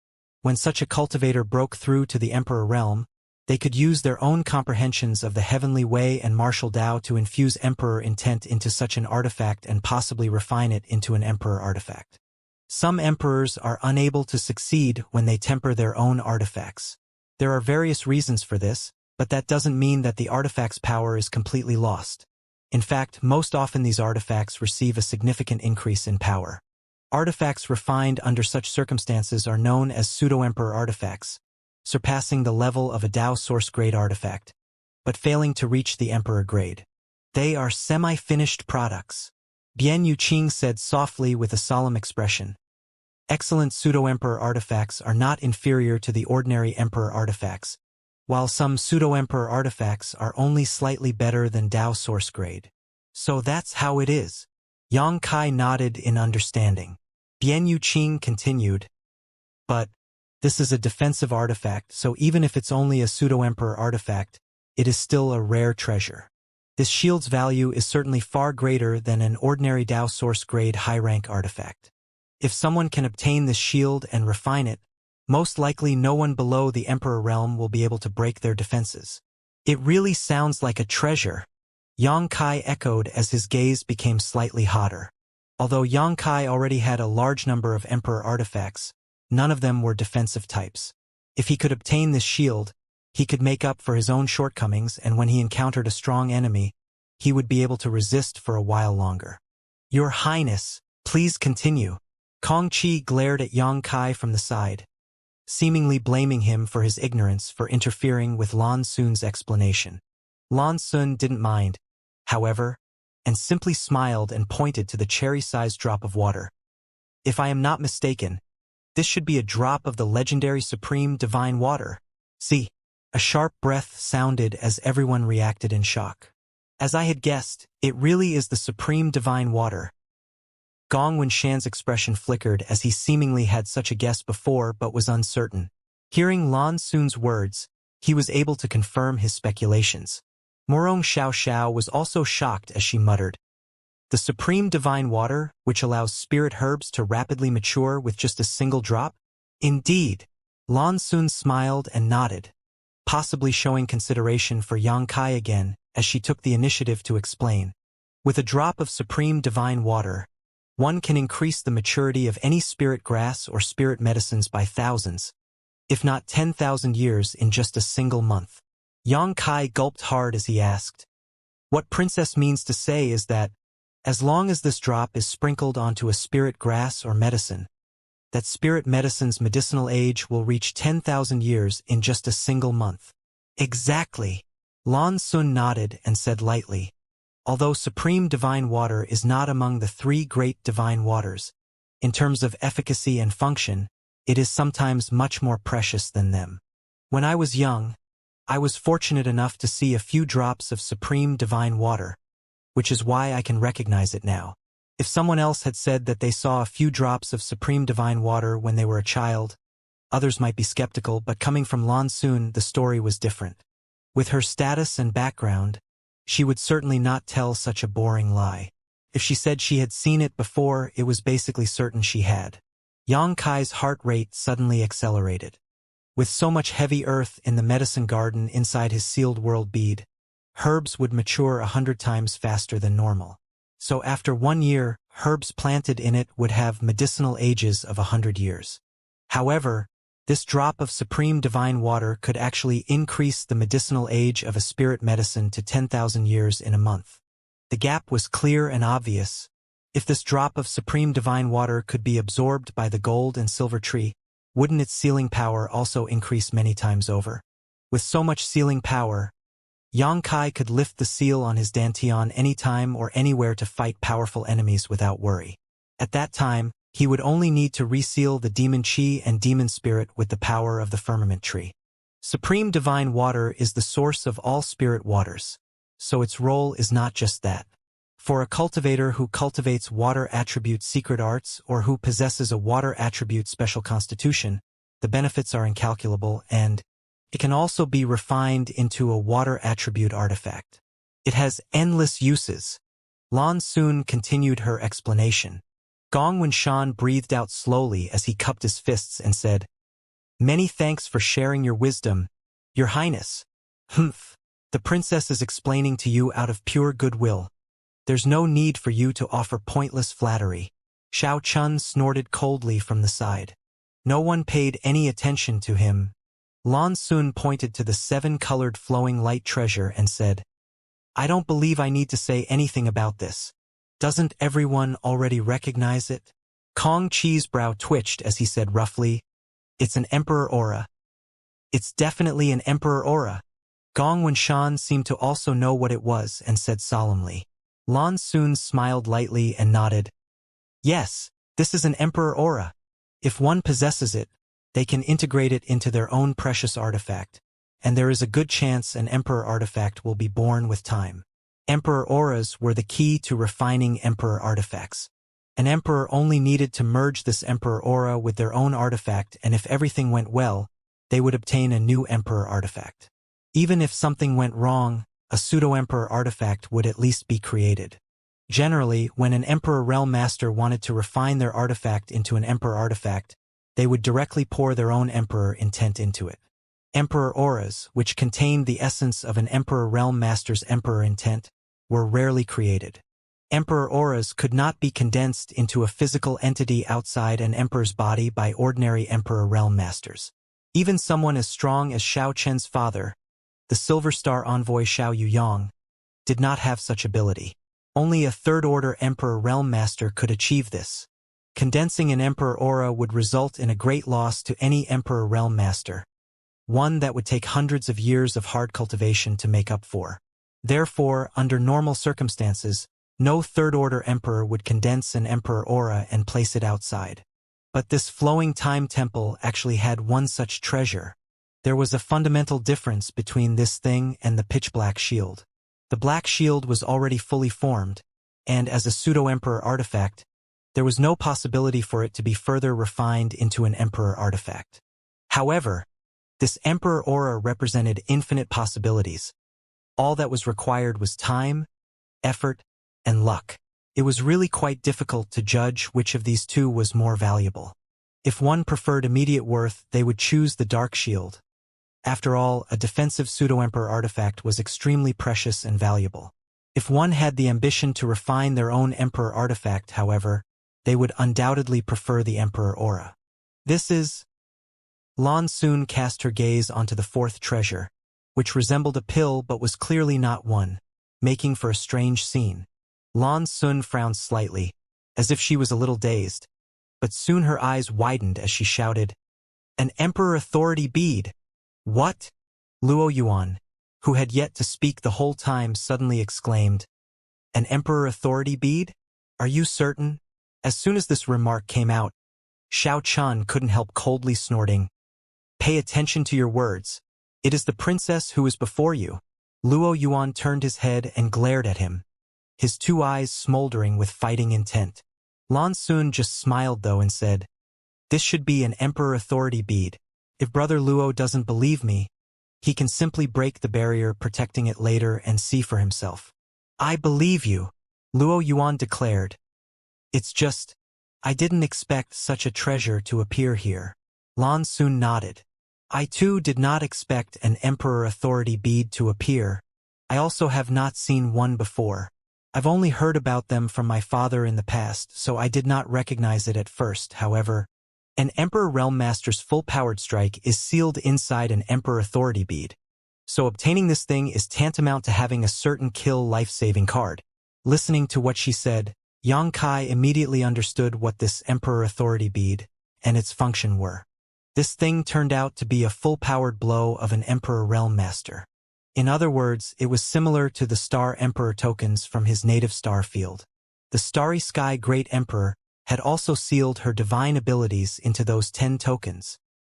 When such a cultivator broke through to the Emperor realm, they could use their own comprehensions of the heavenly way and martial Tao to infuse Emperor intent into such an artifact and possibly refine it into an Emperor artifact. Some Emperors are unable to succeed when they temper their own artifacts. There are various reasons for this, but that doesn't mean that the artifact's power is completely lost. In fact, most often these artifacts receive a significant increase in power. Artifacts refined under such circumstances are known as pseudo-emperor artifacts, surpassing the level of a Tao source grade artifact, but failing to reach the emperor grade. They are semi-finished products. Bian Yuqing said softly with a solemn expression. Excellent pseudo-emperor artifacts are not inferior to the ordinary emperor artifacts, while some pseudo-emperor artifacts are only slightly better than Tao source grade. So that's how it is. Yang Kai nodded in understanding. Bian Yuqing continued, but this is a defensive artifact, so even if it's only a pseudo-emperor artifact, it is still a rare treasure. This shield's value is certainly far greater than an ordinary Tao source grade high-rank artifact. If someone can obtain this shield and refine it, most likely no one below the Emperor realm will be able to break their defenses. It really sounds like a treasure, Yang Kai echoed as his gaze became slightly hotter. Although Yang Kai already had a large number of Emperor artifacts, none of them were defensive types. If he could obtain this shield, he could make up for his own shortcomings, and when he encountered a strong enemy, he would be able to resist for a while longer. Your Highness, please continue. Kong Qi glared at Yang Kai from the side, seemingly blaming him for his ignorance for interfering with Lan Sun's explanation. Lan Sun didn't mind, however, and simply smiled and pointed to the cherry-sized drop of water. If I am not mistaken, this should be a drop of the legendary supreme divine water. See, a sharp breath sounded as everyone reacted in shock. As I had guessed, it really is the supreme divine water. Gong Wenshan's expression flickered as he seemingly had such a guess before but was uncertain. Hearing Lan Sun's words, he was able to confirm his speculations. Morong Xiao was also shocked as she muttered, the supreme divine water, which allows spirit herbs to rapidly mature with just a single drop? Indeed. Lan Sun smiled and nodded, possibly showing consideration for Yang Kai again as she took the initiative to explain. With a drop of supreme divine water, one can increase the maturity of any spirit grass or spirit medicines by thousands, if not 10,000 years in just a single month. Yang Kai gulped hard as he asked. What Princess means to say is that, as long as this drop is sprinkled onto a spirit grass or medicine, that spirit medicine's medicinal age will reach 10,000 years in just a single month. Exactly. Lan Sun nodded and said lightly, although supreme divine water is not among the 3 great divine waters, in terms of efficacy and function, it is sometimes much more precious than them. When I was young, I was fortunate enough to see a few drops of supreme divine water, which is why I can recognize it now. If someone else had said that they saw a few drops of supreme divine water when they were a child, others might be skeptical, but coming from Lan Xun, the story was different. With her status and background, she would certainly not tell such a boring lie. If she said she had seen it before, it was basically certain she had. Yang Kai's heart rate suddenly accelerated. With so much heavy earth in the medicine garden inside his sealed world bead, herbs would mature 100 times faster than normal. So after 1 year, herbs planted in it would have medicinal ages of 100 years. However, this drop of supreme divine water could actually increase the medicinal age of a spirit medicine to 10,000 years in a month. The gap was clear and obvious. If this drop of supreme divine water could be absorbed by the gold and silver tree, wouldn't its sealing power also increase many times over? With so much sealing power, Yang Kai could lift the seal on his dantian anytime or anywhere to fight powerful enemies without worry. At that time, he would only need to reseal the demon chi and demon spirit with the power of the firmament tree. Supreme divine water is the source of all spirit waters, so its role is not just that. For a cultivator who cultivates water attribute secret arts or who possesses a water attribute special constitution, the benefits are incalculable, and it can also be refined into a water attribute artifact. It has endless uses. Lan Xun continued her explanation. Gong Wenshan breathed out slowly as he cupped his fists and said, "Many thanks for sharing your wisdom, Your Highness." "Humph. The princess is explaining to you out of pure goodwill. There's no need for you to offer pointless flattery." Xiao Chun snorted coldly from the side. No one paid any attention to him. Lan Xun pointed to the 7-colored flowing light treasure and said, "I don't believe I need to say anything about this. Doesn't everyone already recognize it?" Kong Chi's brow twitched as he said roughly, "It's an emperor aura." "It's definitely an emperor aura." Gong Wenshan seemed to also know what it was and said solemnly. Lan Xun smiled lightly and nodded. "Yes, this is an emperor aura. If one possesses it, they can integrate it into their own precious artifact, and there is a good chance an emperor artifact will be born with time. Emperor auras were the key to refining emperor artifacts. An emperor only needed to merge this emperor aura with their own artifact, and if everything went well, they would obtain a new emperor artifact. Even if something went wrong, a pseudo-emperor artifact would at least be created. Generally, when an emperor realm master wanted to refine their artifact into an emperor artifact, they would directly pour their own emperor intent into it. Emperor auras, which contained the essence of an emperor realm master's emperor intent, were rarely created. Emperor auras could not be condensed into a physical entity outside an emperor's body by ordinary emperor realm masters. Even someone as strong as Xiao Chen's father, the Silver Star envoy Xiao Yuyang, did not have such ability. Only a third-order Emperor Realm Master could achieve this. Condensing an Emperor aura would result in a great loss to any Emperor Realm Master, one that would take hundreds of years of hard cultivation to make up for. Therefore, under normal circumstances, no third-order Emperor would condense an Emperor aura and place it outside. But this flowing time temple actually had one such treasure. There was a fundamental difference between this thing and the pitch-black shield. The black shield was already fully formed, and as a pseudo-emperor artifact, there was no possibility for it to be further refined into an emperor artifact. However, this emperor aura represented infinite possibilities. All that was required was time, effort, and luck. It was really quite difficult to judge which of these two was more valuable. If one preferred immediate worth, they would choose the dark shield. After all, a defensive pseudo-emperor artifact was extremely precious and valuable. If one had the ambition to refine their own emperor artifact, however, they would undoubtedly prefer the emperor aura. This is... Lan Xun cast her gaze onto the fourth treasure, which resembled a pill but was clearly not one, making for a strange scene. Lan Xun frowned slightly, as if she was a little dazed, but soon her eyes widened as she shouted, "An emperor authority bead! What?" Luo Yuan, who had yet to speak the whole time, suddenly exclaimed, "An emperor authority bead? Are you certain?" As soon as this remark came out, Xiao Chun couldn't help coldly snorting, "Pay attention to your words. It is the princess who is before you. Luo Yuan turned his head and glared at him, his two eyes smoldering with fighting intent. Lan Xun just smiled though and said, "This should be an Emperor authority bead. If Brother Luo doesn't believe me, he can simply break the barrier protecting it later and see for himself." "I believe you," Luo Yuan declared. "It's just, I didn't expect such a treasure to appear here." Lan Xun nodded. "I too did not expect an Emperor authority bead to appear. I also have not seen one before. I've only heard about them from my father in the past, so I did not recognize it at first. However, an Emperor Realm Master's full-powered strike is sealed inside an Emperor authority bead. So obtaining this thing is tantamount to having a certain kill life-saving card." Listening to what she said, Yang Kai immediately understood what this Emperor authority bead and its function were. This thing turned out to be a full-powered blow of an Emperor Realm Master. In other words, it was similar to the Star Emperor tokens from his native star field. The Starry Sky Great Emperor had also sealed her divine abilities into those 10 tokens.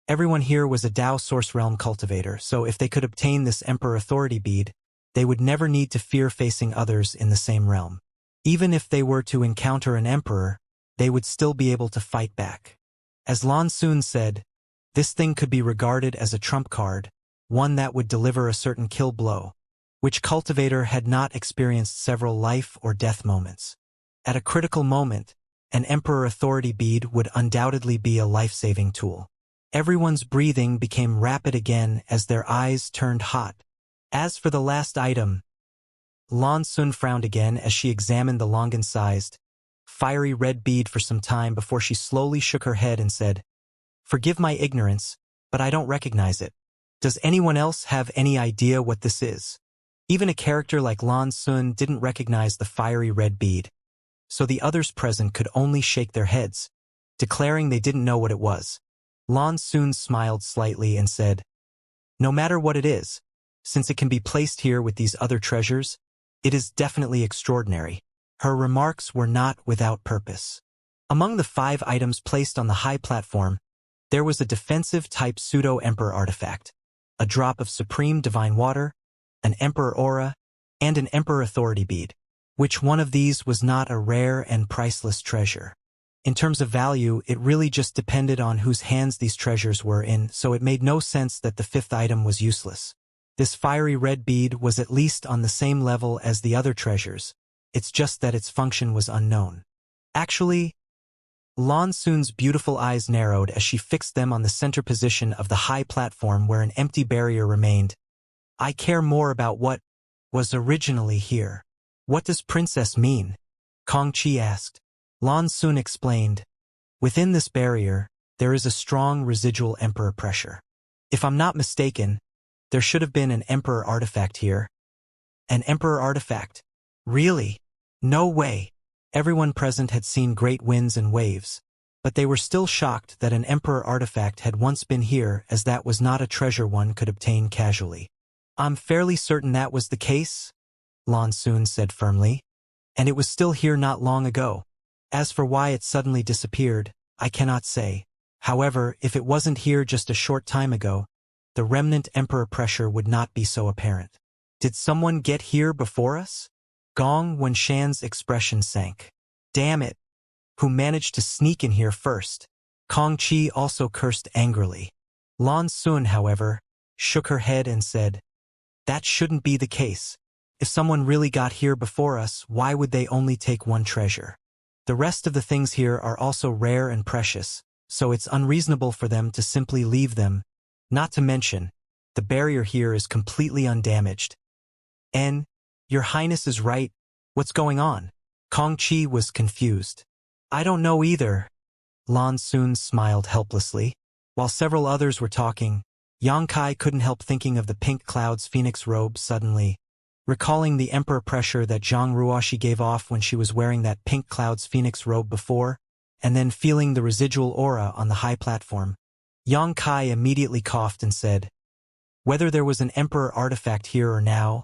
Everyone here was a Dao Source Realm cultivator, so if they could obtain this Emperor authority bead, they would never need to fear facing others in the same realm. Even if they were to encounter an Emperor, they would still be able to fight back. As Lan Xun said, this thing could be regarded as a trump card, one that would deliver a certain kill blow, which cultivator had not experienced several life or death moments. At a critical moment, an Emperor authority bead would undoubtedly be a life-saving tool. Everyone's breathing became rapid again as their eyes turned hot. As for the last item, Lan Xun frowned again as she examined the Longan-sized, fiery red bead for some time before she slowly shook her head and said, "Forgive my ignorance, but I don't recognize it. Does anyone else have any idea what this is?" Even a character like Lan Xun didn't recognize the fiery red bead, so the others present could only shake their heads, declaring they didn't know what it was. Lan Xun smiled slightly and said, "No matter what it is, since it can be placed here with these other treasures, it is definitely extraordinary." Her remarks were not without purpose. Among the 5 items placed on the high platform, there was a defensive-type pseudo-emperor artifact, a drop of supreme divine water, an emperor aura, and an emperor authority bead. Which one of these was not a rare and priceless treasure? In terms of value, it really just depended on whose hands these treasures were in, so it made no sense that the 5th item was useless. This fiery red bead was at least on the same level as the other treasures, it's just that its function was unknown. Actually, Lan Xun's beautiful eyes narrowed as she fixed them on the center position of the high platform where an empty barrier remained. "I care more about what was originally here." "What does princess mean?" Kong Qi asked. Lan Xun explained, "Within this barrier, there is a strong residual emperor pressure. If I'm not mistaken, there should have been an emperor artifact here." "An emperor artifact? Really? No way." Everyone present had seen great winds and waves, but they were still shocked that an emperor artifact had once been here, as that was not a treasure one could obtain casually. "I'm fairly certain that was the case," Lan Xun said firmly, "and it was still here not long ago. As for why it suddenly disappeared, I cannot say. However, if it wasn't here just a short time ago, the remnant emperor pressure would not be so apparent." "Did someone get here before us?" Gong Wenshan's expression sank. "Damn it! Who managed to sneak in here first?" Kong Qi also cursed angrily. Lan Xun, however, shook her head and said, "That shouldn't be the case. If someone really got here before us, why would they only take one treasure? The rest of the things here are also rare and precious, so it's unreasonable for them to simply leave them. Not to mention, the barrier here is completely undamaged." Your Highness is right. What's going on?" Kong Qi was confused. "I don't know either." Lan Xun smiled helplessly. While several others were talking, Yang Kai couldn't help thinking of the pink cloud's phoenix robe suddenly, recalling the emperor pressure that Zhang Ruoxi gave off when she was wearing that pink cloud's phoenix robe before, and then feeling the residual aura on the high platform. Yang Kai immediately coughed and said, "Whether there was an emperor artifact here or now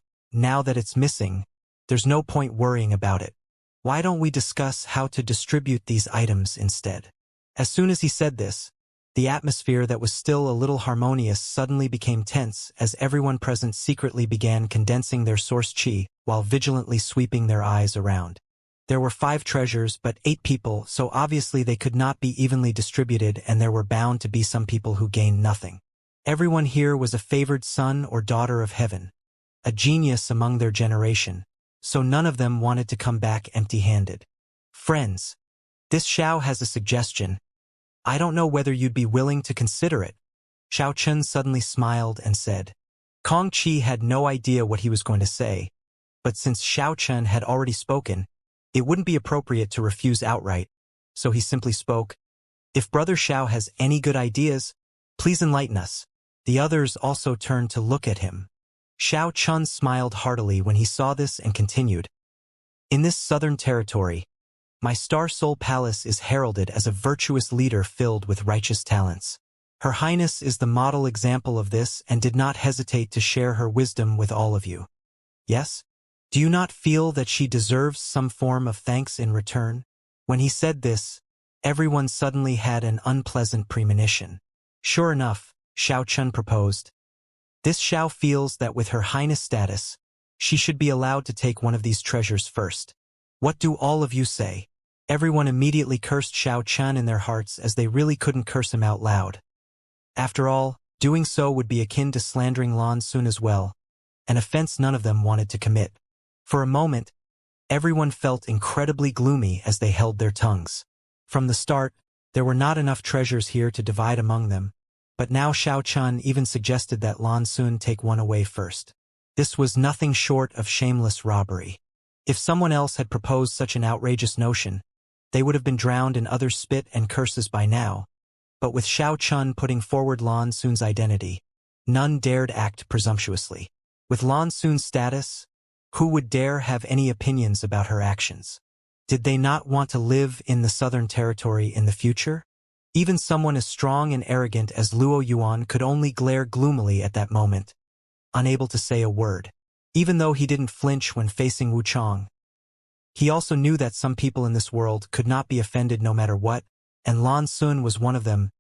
that it's missing, there's no point worrying about it. Why don't we discuss how to distribute these items instead?" As soon as he said this, The atmosphere that was still a little harmonious suddenly became tense as everyone present secretly began condensing their source chi while vigilantly sweeping their eyes around. There were 5 treasures but 8 people, so obviously they could not be evenly distributed, and there were bound to be some people who gained nothing. Everyone here was a favored son or daughter of heaven, a genius among their generation, so none of them wanted to come back empty-handed. Friends, this Xiao has a suggestion. I don't know whether you'd be willing to consider it. Xiao Chun suddenly smiled and said. Kong Qi had no idea what he was going to say, but since Xiao Chun had already spoken, it wouldn't be appropriate to refuse outright, so he simply spoke. If Brother Xiao has any good ideas, please enlighten us. The others also turned to look at him. Xiao Chun smiled heartily when he saw this and continued. In this southern territory, my Star Soul Palace is heralded as a virtuous leader filled with righteous talents. Her Highness is the model example of this and did not hesitate to share her wisdom with all of you. Yes? Do you not feel that she deserves some form of thanks in return? When he said this, everyone suddenly had an unpleasant premonition. Sure enough, Xiao Chun proposed. This Xiao feels that with her Highness status, she should be allowed to take one of these treasures first. What do all of you say? Everyone immediately cursed Xiao Chun in their hearts as they really couldn't curse him out loud. After all, doing so would be akin to slandering Lan Xun as well, an offense none of them wanted to commit. For a moment, everyone felt incredibly gloomy as they held their tongues. From the start, there were not enough treasures here to divide among them, but now Xiao Chun even suggested that Lan Xun take one away first. This was nothing short of shameless robbery. If someone else had proposed such an outrageous notion, they would have been drowned in other spit and curses by now. But with Xiao Chun putting forward Lan Xun's identity, none dared act presumptuously. With Lan Xun's status, who would dare have any opinions about her actions? Did they not want to live in the Southern Territory in the future? Even someone as strong and arrogant as Luo Yuan could only glare gloomily at that moment, unable to say a word. Even though he didn't flinch when facing Wu Chong, he also knew that some people in this world could not be offended no matter what, and Lan Xun was one of them.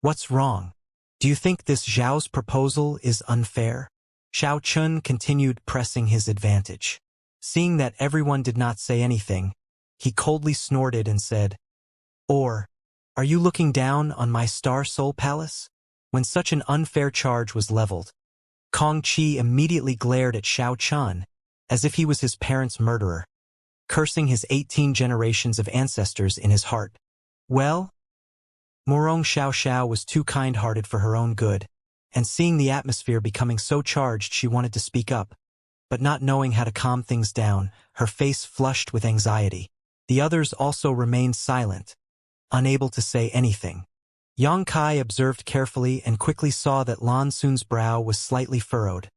What's wrong? Do you think this Zhao's proposal is unfair? Xiao Chun continued pressing his advantage. Seeing that everyone did not say anything, he coldly snorted and said, Or, are you looking down on my Star Soul Palace? When such an unfair charge was leveled, Kong Qi immediately glared at Xiao Chun, as if he was his parents' murderer, cursing his 18 generations of ancestors in his heart. Well, Morong Xiao Xiao was too kind-hearted for her own good, and seeing the atmosphere becoming so charged she wanted to speak up, but not knowing how to calm things down, her face flushed with anxiety. The others also remained silent, unable to say anything. Yang Kai observed carefully and quickly saw that Lan Xun's brow was slightly furrowed,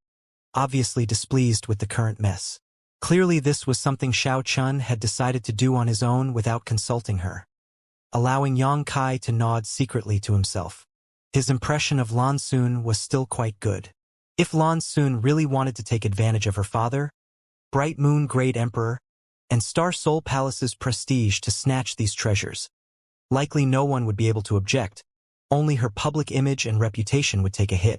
obviously displeased with the current mess. Clearly this was something Xiao Chun had decided to do on his own without consulting her, allowing Yang Kai to nod secretly to himself. His impression of Lan Xun was still quite good. If Lan Xun really wanted to take advantage of her father, Bright Moon Great Emperor, and Star Soul Palace's prestige to snatch these treasures, likely no one would be able to object. Only her public image and reputation would take a hit.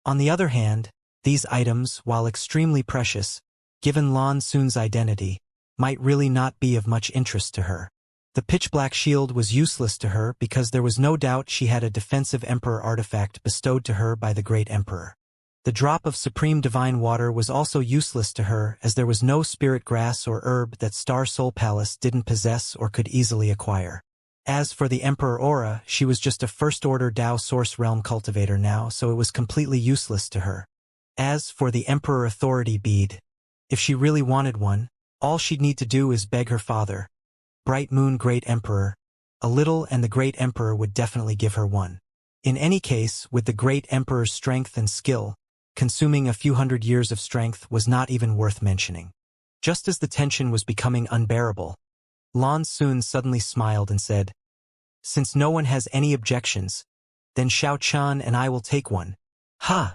On the other hand, these items, while extremely precious, given Lan Xun's identity, might really not be of much interest to her. The pitch-black shield was useless to her because there was no doubt she had a defensive emperor artifact bestowed to her by the great emperor. The drop of supreme divine water was also useless to her as there was no spirit grass or herb that Star Soul Palace didn't possess or could easily acquire. As for the Emperor Aura, she was just a first-order Dao Source Realm cultivator now, so it was completely useless to her. As for the Emperor Authority bead, if she really wanted one, all she'd need to do is beg her father, Bright Moon Great Emperor, a little, and the Great Emperor would definitely give her one. In any case, with the Great Emperor's strength and skill, consuming a few hundred years of strength was not even worth mentioning. Just as the tension was becoming unbearable, Lan Xun suddenly smiled and said, Since no one has any objections, then Xiao Chun and I will take one. Ha!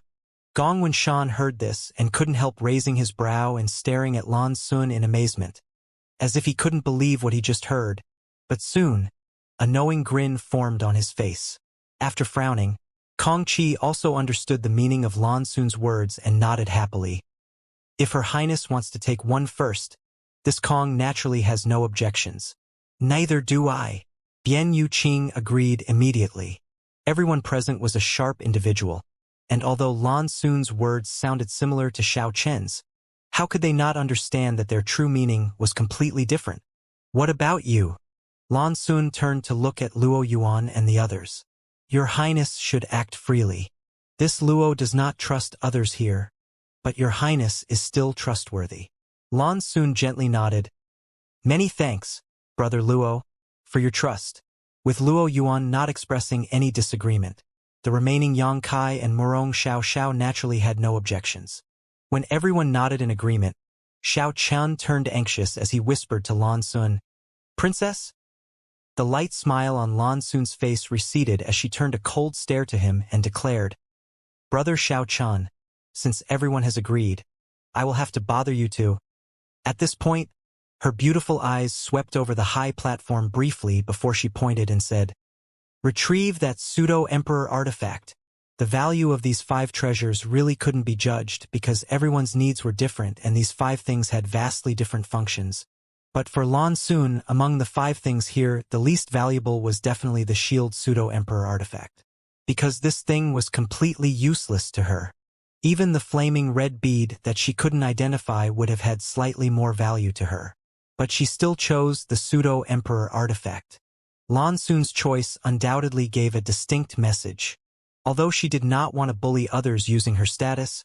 Gong Wenshan heard this and couldn't help raising his brow and staring at Lan Xun in amazement, as if he couldn't believe what he just heard. But soon, a knowing grin formed on his face. After frowning, Kong Qi also understood the meaning of Lan Xun's words and nodded happily. If Her Highness wants to take one first, this Kong naturally has no objections. Neither do I. Bian Yuqing agreed immediately. Everyone present was a sharp individual, and although Lan Xun's words sounded similar to Xiao Chen's, how could they not understand that their true meaning was completely different? What about you? Lan Xun turned to look at Luo Yuan and the others. Your Highness should act freely. This Luo does not trust others here, but Your Highness is still trustworthy. Lan Xun gently nodded. Many thanks, Brother Luo, for your trust. With Luo Yuan not expressing any disagreement, the remaining Yang Kai and Murong Xiao Xiao naturally had no objections. When everyone nodded in agreement, Xiao Qian turned anxious as he whispered to Lan Xun, Princess? The light smile on Lan Xun's face receded as she turned a cold stare to him and declared, Brother Xiao Qian, since everyone has agreed, I will have to bother you to. At this point, her beautiful eyes swept over the high platform briefly before she pointed and said, Retrieve that pseudo-emperor artifact. The value of these 5 treasures really couldn't be judged because everyone's needs were different and these 5 things had vastly different functions. But for Lan Xun, among the 5 things here, the least valuable was definitely the shield pseudo-emperor artifact. Because this thing was completely useless to her. Even the flaming red bead that she couldn't identify would have had slightly more value to her. But she still chose the pseudo-emperor artifact. Lan Xun's choice undoubtedly gave a distinct message. Although she did not want to bully others using her status,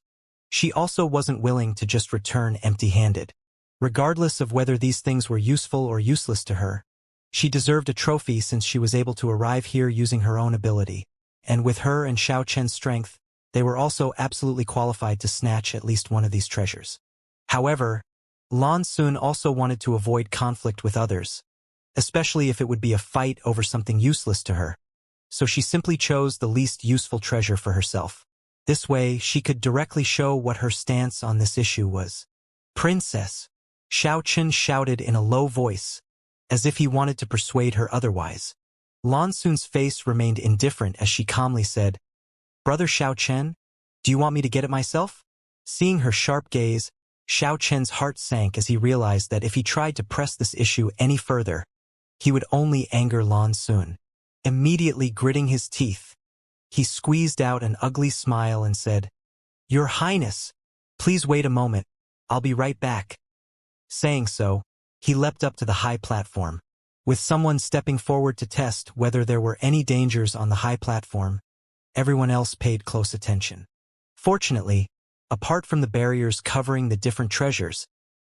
she also wasn't willing to just return empty-handed. Regardless of whether these things were useful or useless to her, she deserved a trophy since she was able to arrive here using her own ability. And with her and Xiao Chen's strength, they were also absolutely qualified to snatch at least one of these treasures. However, Lan Xun also wanted to avoid conflict with others, especially if it would be a fight over something useless to her. So she simply chose the least useful treasure for herself. This way, she could directly show what her stance on this issue was. Princess, Xiao Chen shouted in a low voice, as if he wanted to persuade her otherwise. Lan Xun's face remained indifferent as she calmly said, Brother Xiao Chen, do you want me to get it myself? Seeing her sharp gaze, Xiao Chen's heart sank as he realized that if he tried to press this issue any further, he would only anger Lan Xun. Immediately gritting his teeth, he squeezed out an ugly smile and said, Your Highness, please wait a moment, I'll be right back. Saying so, he leapt up to the high platform. With someone stepping forward to test whether there were any dangers on the high platform, everyone else paid close attention. Fortunately, apart from the barriers covering the different treasures,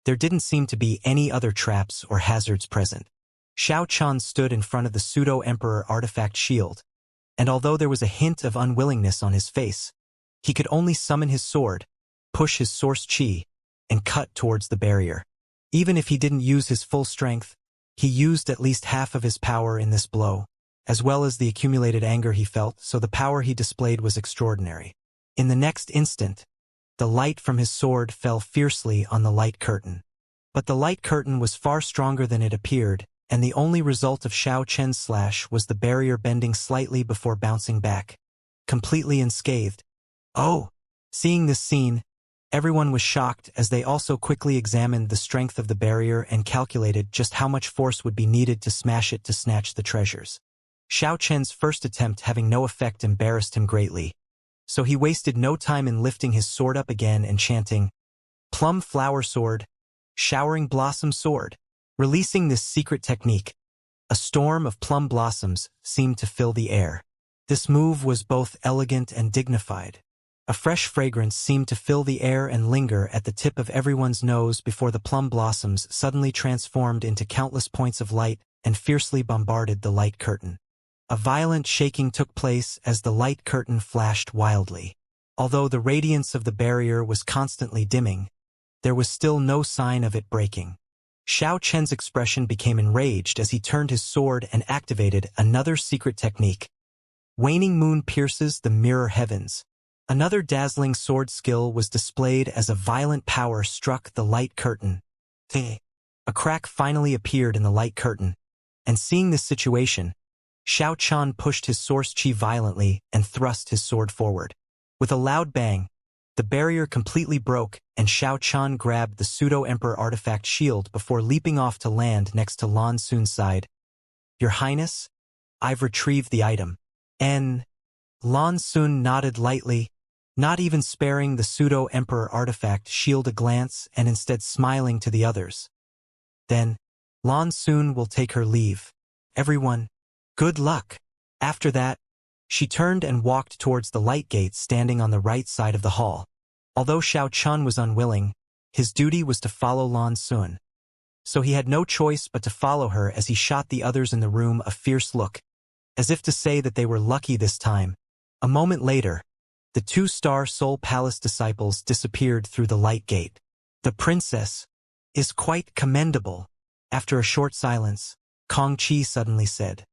there didn't seem to be any other traps or hazards present. Xiao Qian stood in front of the pseudo-emperor artifact shield, and although there was a hint of unwillingness on his face, he could only summon his sword, push his source chi, and cut towards the barrier. Even if he didn't use his full strength, he used at least half of his power in this blow, as well as the accumulated anger he felt, so the power he displayed was extraordinary. In the next instant, the light from his sword fell fiercely on the light curtain. But the light curtain was far stronger than it appeared, and the only result of Xiao Chen's slash was the barrier bending slightly before bouncing back, completely unscathed. Oh! Seeing this scene, everyone was shocked as they also quickly examined the strength of the barrier and calculated just how much force would be needed to smash it to snatch the treasures. Xiao Chen's first attempt having no effect embarrassed him greatly, so he wasted no time in lifting his sword up again and chanting, Plum Flower Sword, Showering Blossom Sword. Releasing this secret technique, a storm of plum blossoms seemed to fill the air. This move was both elegant and dignified. A fresh fragrance seemed to fill the air and linger at the tip of everyone's nose before the plum blossoms suddenly transformed into countless points of light and fiercely bombarded the light curtain. A violent shaking took place as the light curtain flashed wildly. Although the radiance of the barrier was constantly dimming, there was still no sign of it breaking. Xiao Chen's expression became enraged as he turned his sword and activated another secret technique. Waning Moon pierces the mirror heavens. Another dazzling sword skill was displayed as a violent power struck the light curtain. A crack finally appeared in the light curtain, and seeing this situation, Xiao Chun pushed his source chi violently and thrust his sword forward. With a loud bang, the barrier completely broke and Xiao Chun grabbed the pseudo-emperor artifact shield before leaping off to land next to Lan Sun's side. "Your Highness, I've retrieved the item." Lan Sun nodded lightly, not even sparing the pseudo-emperor artifact shield a glance and instead smiling to the others. "Then, Lan Sun will take her leave. Everyone, good luck." After that, she turned and walked towards the light gate standing on the right side of the hall. Although Xiao Chun was unwilling, his duty was to follow Lan Sun. So he had no choice but to follow her as he shot the others in the room a fierce look, as if to say that they were lucky this time. A moment later, the two-star Soul Palace disciples disappeared through the light gate. "The princess is quite commendable." After a short silence, Kong Chi suddenly said.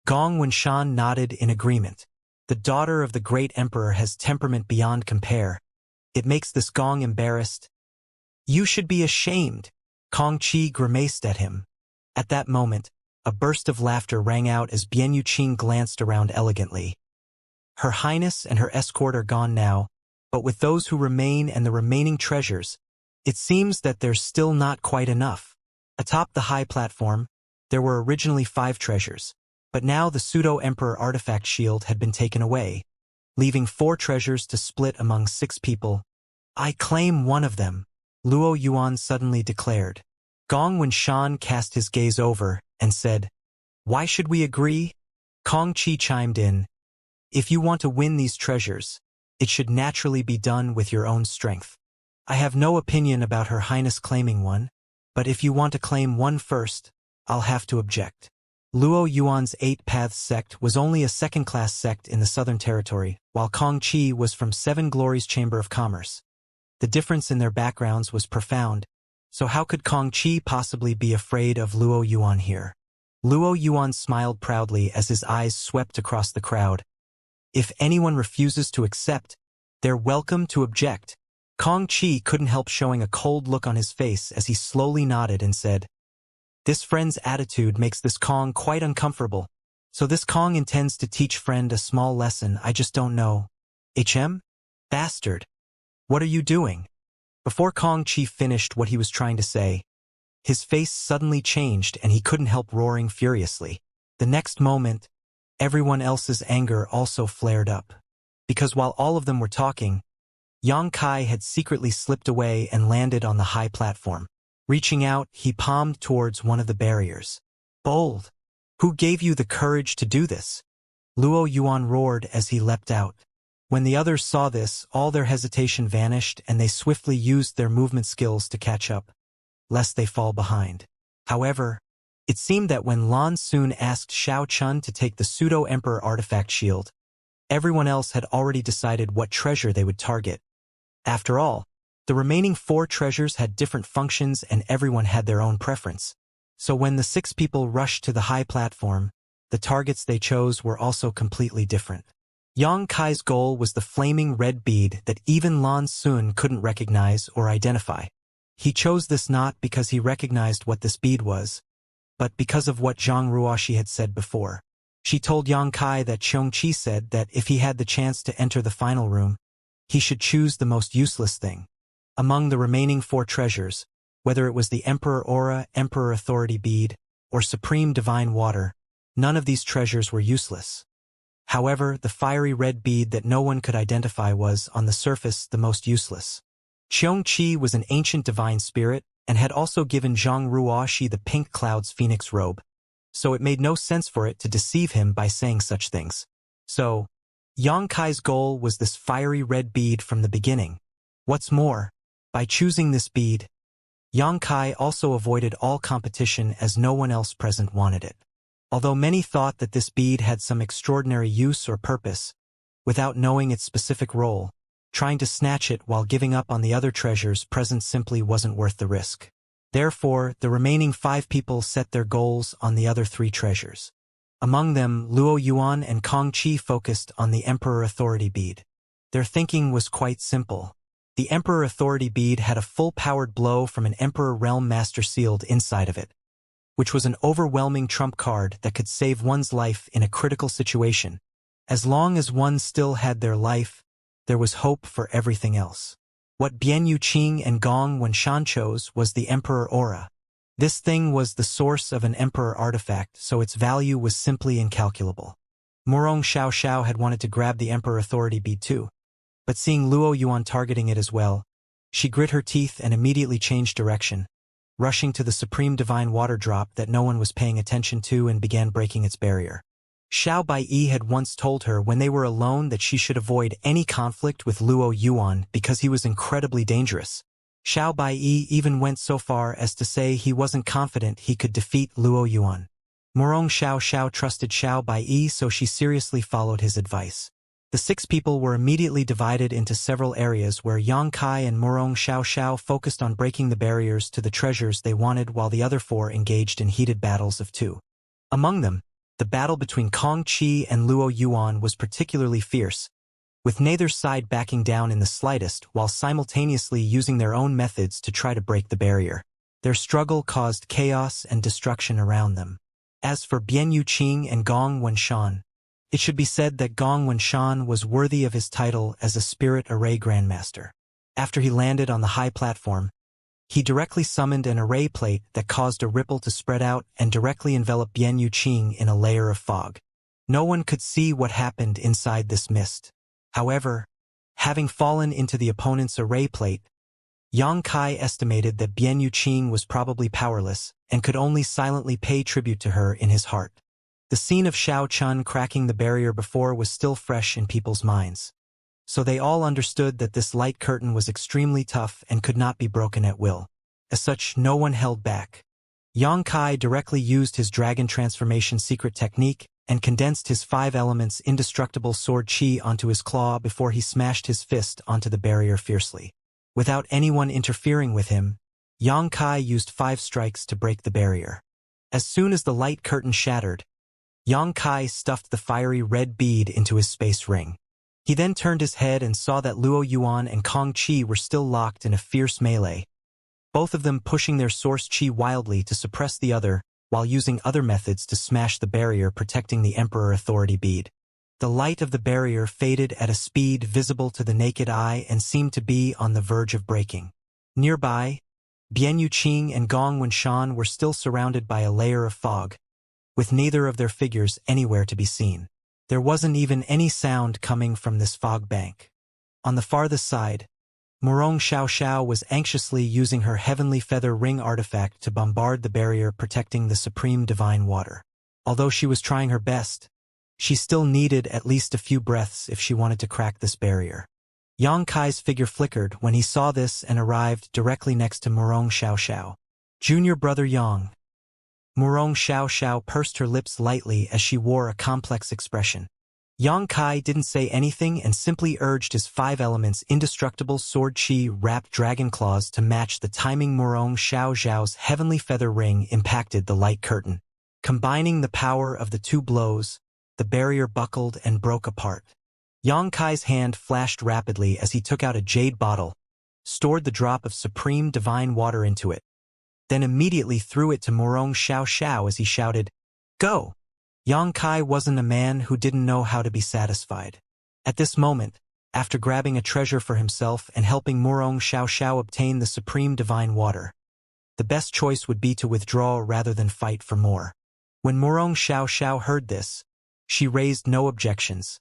Gong Wenshan nodded in agreement. "The daughter of the great emperor has temperament beyond compare. It makes this Gong embarrassed." "You should be ashamed." Kong Chi grimaced at him. At that moment, a burst of laughter rang out as Bian Yuqing glanced around elegantly. "Her Highness and her escort are gone now, but with those who remain and the remaining treasures, it seems that there's still not quite enough." Atop the high platform, there were originally 5 treasures, but now the pseudo-emperor artifact shield had been taken away, leaving 4 treasures to split among 6 people. "I claim one of them," Luo Yuan suddenly declared. Gong Wenshan cast his gaze over and said, "Why should we agree?" Kong Chi chimed in, "If you want to win these treasures, it should naturally be done with your own strength. I have no opinion about Her Highness claiming one, but if you want to claim one first, I'll have to object." Luo Yuan's 8 Paths sect was only a second-class sect in the Southern Territory, while Kong Chi was from 7 Glories Chamber of Commerce. The difference in their backgrounds was profound, so how could Kong Chi possibly be afraid of Luo Yuan here? Luo Yuan smiled proudly as his eyes swept across the crowd. "If anyone refuses to accept, they're welcome to object." Kong Chi couldn't help showing a cold look on his face as he slowly nodded and said, "This friend's attitude makes this Kong quite uncomfortable. So this Kong intends to teach friend a small lesson I just don't know. Bastard. What are you doing?" Before Kong Chi finished what he was trying to say, his face suddenly changed and he couldn't help roaring furiously. The next moment, everyone else's anger also flared up. Because while all of them were talking, Yang Kai had secretly slipped away and landed on the high platform. Reaching out, he palmed towards one of the barriers. "Bold! Who gave you the courage to do this?" Luo Yuan roared as he leapt out. When the others saw this, all their hesitation vanished and they swiftly used their movement skills to catch up, lest they fall behind. However, it seemed that when Lan Sun asked Xiao Chun to take the pseudo-emperor artifact shield, everyone else had already decided what treasure they would target. After all, the remaining 4 treasures had different functions and everyone had their own preference. So when the 6 people rushed to the high platform, the targets they chose were also completely different. Yang Kai's goal was the flaming red bead that even Lan Sun couldn't recognize or identify. He chose this not because he recognized what this bead was, but because of what Zhang Ruoxi had said before. She told Yang Kai that Xianxia said that if he had the chance to enter the final room, he should choose the most useless thing. Among the remaining 4 treasures, whether it was the Emperor Aura, Emperor Authority Bead, or Supreme Divine Water, none of these treasures were useless. However, the fiery red bead that no one could identify was, on the surface, the most useless. Xianxia was an ancient divine spirit and had also given Zhang Ruoxi the Pink Cloud's phoenix robe, so it made no sense for it to deceive him by saying such things. So, Yang Kai's goal was this fiery red bead from the beginning. What's more, by choosing this bead, Yang Kai also avoided all competition as no one else present wanted it. Although many thought that this bead had some extraordinary use or purpose, without knowing its specific role, trying to snatch it while giving up on the other treasures present simply wasn't worth the risk. Therefore, the remaining 5 people set their goals on the other 3 treasures. Among them, Luo Yuan and Kong Chi focused on the Emperor Authority Bead. Their thinking was quite simple. The Emperor Authority Bead had a full-powered blow from an Emperor Realm Master sealed inside of it, which was an overwhelming trump card that could save one's life in a critical situation. As long as one still had their life, there was hope for everything else. What Bianyu Qing and Gong Wenshan chose was the Emperor Aura. This thing was the source of an Emperor artifact, so its value was simply incalculable. Murong Xiao had wanted to grab the Emperor Authority bead too, but seeing Luo Yuan targeting it as well, she grit her teeth and immediately changed direction, rushing to the supreme divine water drop that no one was paying attention to and began breaking its barrier. Xiao Baiyi had once told her when they were alone that she should avoid any conflict with Luo Yuan because he was incredibly dangerous. Xiao Baiyi even went so far as to say he wasn't confident he could defeat Luo Yuan. Murong Xiao trusted Xiao Baiyi, so she seriously followed his advice. The 6 people were immediately divided into several areas where Yang Kai and Murong Xiao focused on breaking the barriers to the treasures they wanted while the other 4 engaged in heated battles of 2. Among them, the battle between Kong Qi and Luo Yuan was particularly fierce, with neither side backing down in the slightest while simultaneously using their own methods to try to break the barrier. Their struggle caused chaos and destruction around them. As for Bianyu Qing and Gong Wenshan, it should be said that Gong Wenshan was worthy of his title as a spirit array grandmaster. After he landed on the high platform, he directly summoned an array plate that caused a ripple to spread out and directly envelop Bianyu Qing in a layer of fog. No one could see what happened inside this mist. However, having fallen into the opponent's array plate, Yang Kai estimated that Bianyu Qing was probably powerless and could only silently pay tribute to her in his heart. The scene of Xiao Chun cracking the barrier before was still fresh in people's minds, so they all understood that this light curtain was extremely tough and could not be broken at will. As such, no one held back. Yang Kai directly used his dragon transformation secret technique and condensed his 5 elements indestructible sword chi onto his claw before he smashed his fist onto the barrier fiercely. Without anyone interfering with him, Yang Kai used 5 strikes to break the barrier. As soon as the light curtain shattered, Yang Kai stuffed the fiery red bead into his space ring. He then turned his head and saw that Luo Yuan and Kong Qi were still locked in a fierce melee, both of them pushing their source chi wildly to suppress the other while using other methods to smash the barrier protecting the Emperor Authority bead. The light of the barrier faded at a speed visible to the naked eye and seemed to be on the verge of breaking. Nearby, Bianyu Qing and Gong Wenshan were still surrounded by a layer of fog, with neither of their figures anywhere to be seen. There wasn't even any sound coming from this fog bank. On the farthest side, Murong Xiao was anxiously using her heavenly feather ring artifact to bombard the barrier protecting the supreme divine water. Although she was trying her best, she still needed at least a few breaths if she wanted to crack this barrier. Yang Kai's figure flickered when he saw this and arrived directly next to Murong Xiao. Junior brother Yang. Murong Xiao pursed her lips lightly as she wore a complex expression. Yang Kai didn't say anything and simply urged his 5 elements indestructible sword chi wrapped dragon claws to match the timing. Murong Xiao's heavenly feather ring impacted the light curtain. Combining the power of the 2 blows, the barrier buckled and broke apart. Yang Kai's hand flashed rapidly as he took out a jade bottle, stored the drop of supreme divine water into it, then immediately threw it to Murong Xiao as he shouted, "Go!" Yang Kai wasn't a man who didn't know how to be satisfied. At this moment, after grabbing a treasure for himself and helping Murong Xiao obtain the supreme divine water, the best choice would be to withdraw rather than fight for more. When Murong Xiao heard this, she raised no objections,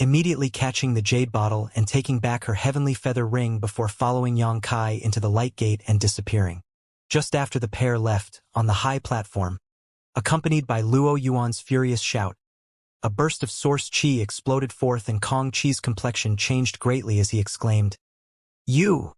immediately catching the jade bottle and taking back her heavenly feather ring before following Yang Kai into the light gate and disappearing. Just after the pair left, on the high platform, accompanied by Luo Yuan's furious shout, a burst of source chi exploded forth and Kong Qi's complexion changed greatly as he exclaimed, "You!"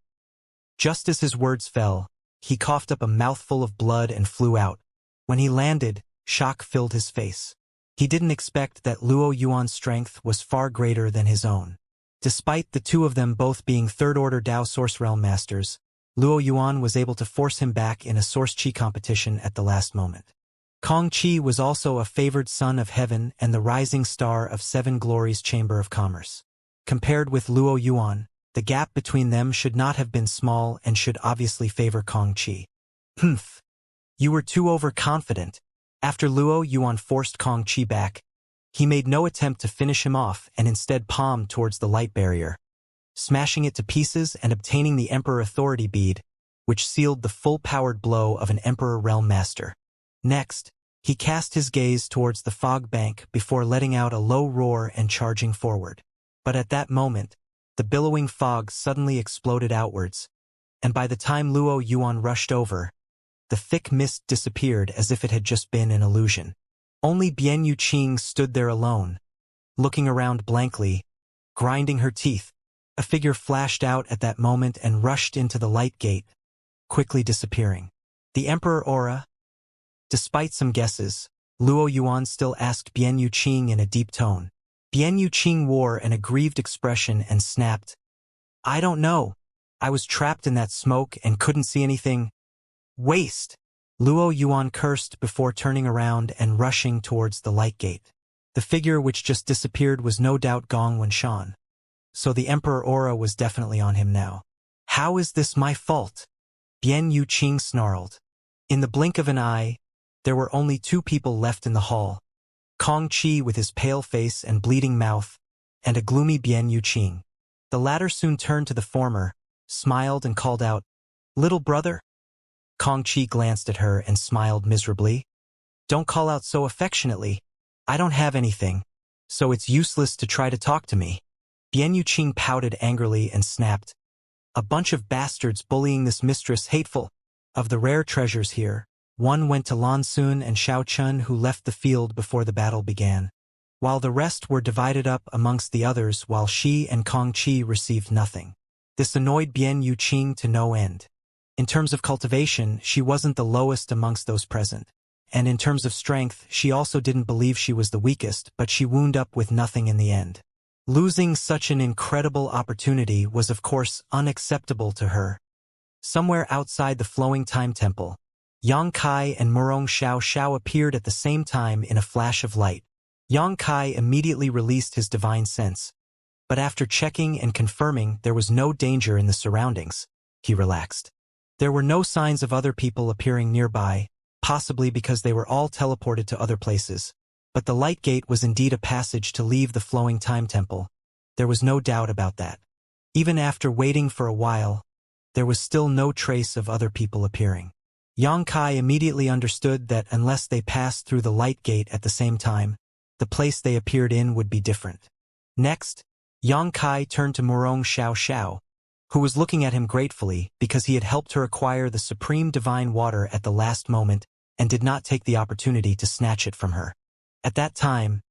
Just as his words fell, he coughed up a mouthful of blood and flew out. When he landed, shock filled his face. He didn't expect that Luo Yuan's strength was far greater than his own. Despite the 2 of them both being 3rd-order Dao Source Realm Masters, Luo Yuan was able to force him back in a Source Chi competition at the last moment. Kong Qi was also a favored son of heaven and the rising star of 7 Glories Chamber of Commerce. Compared with Luo Yuan, the gap between them should not have been small and should obviously favor Kong Qi. Humph. You were too overconfident. After Luo Yuan forced Kong Qi back, he made no attempt to finish him off and instead palmed towards the light barrier, smashing it to pieces and obtaining the Emperor Authority Bead, which sealed the full-powered blow of an Emperor Realm Master. Next, he cast his gaze towards the fog bank before letting out a low roar and charging forward. But at that moment, the billowing fog suddenly exploded outwards, and by the time Luo Yuan rushed over, the thick mist disappeared as if it had just been an illusion. Only Bian Yuqing stood there alone, looking around blankly, grinding her teeth. A figure flashed out at that moment and rushed into the light gate, quickly disappearing. The Emperor Aura. Despite some guesses, Luo Yuan still asked Bian Yuqing in a deep tone. Bian Yuqing wore an aggrieved expression and snapped, "I don't know. I was trapped in that smoke and couldn't see anything." "Waste!" Luo Yuan cursed before turning around and rushing towards the light gate. The figure which just disappeared was no doubt Gong Wenshan. So the Emperor Aura was definitely on him now. "How is this my fault?" Bian Yuqing snarled. In the blink of an eye, there were only two people left in the hall. Kong Qi with his pale face and bleeding mouth, and a gloomy Bian Yuqing. The latter soon turned to the former, smiled and called out, "Little brother?" Kong Qi glanced at her and smiled miserably. "Don't call out so affectionately. I don't have anything, so it's useless to try to talk to me." Bian Yuqing pouted angrily and snapped, "A bunch of bastards bullying this mistress hateful. Of the rare treasures here, one went to Lan Sun and Xiao Chun, who left the field before the battle began, while the rest were divided up amongst the others, while she and Kong Qi received nothing." This annoyed Bian Yuqing to no end. In terms of cultivation, she wasn't the lowest amongst those present, and in terms of strength, she also didn't believe she was the weakest, but she wound up with nothing in the end. Losing such an incredible opportunity was of course unacceptable to her. Somewhere outside the flowing time temple, Yang Kai and Murong Xiao Xiao appeared at the same time in a flash of light. Yang Kai immediately released his divine sense, but after checking and confirming there was no danger in the surroundings, he relaxed. There were no signs of other people appearing nearby, possibly because they were all teleported to other places. But the light gate was indeed a passage to leave the flowing time temple. There was no doubt about that. Even after waiting for a while, there was still no trace of other people appearing. Yang Kai immediately understood that unless they passed through the light gate at the same time, the place they appeared in would be different. Next, Yang Kai turned to Murong Xiao Xiao, who was looking at him gratefully because he had helped her acquire the supreme divine water at the last moment and did not take the opportunity to snatch it from her. At that time,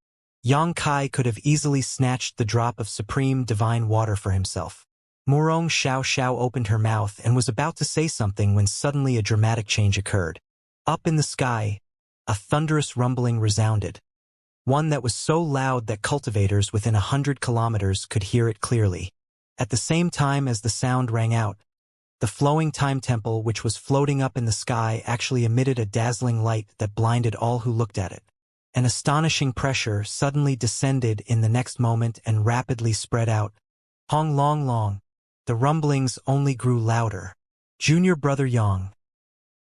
Yang Kai could have easily snatched the drop of supreme divine water for himself. Murong Xiao Xiao opened her mouth and was about to say something when suddenly a dramatic change occurred. Up in the sky, a thunderous rumbling resounded, one that was so loud that cultivators within 100 kilometers could hear it clearly. At the same time as the sound rang out, the flowing time temple which was floating up in the sky actually emitted a dazzling light that blinded all who looked at it. An astonishing pressure suddenly descended in the next moment and rapidly spread out. Hong long long. The rumblings only grew louder. "Junior brother Yang."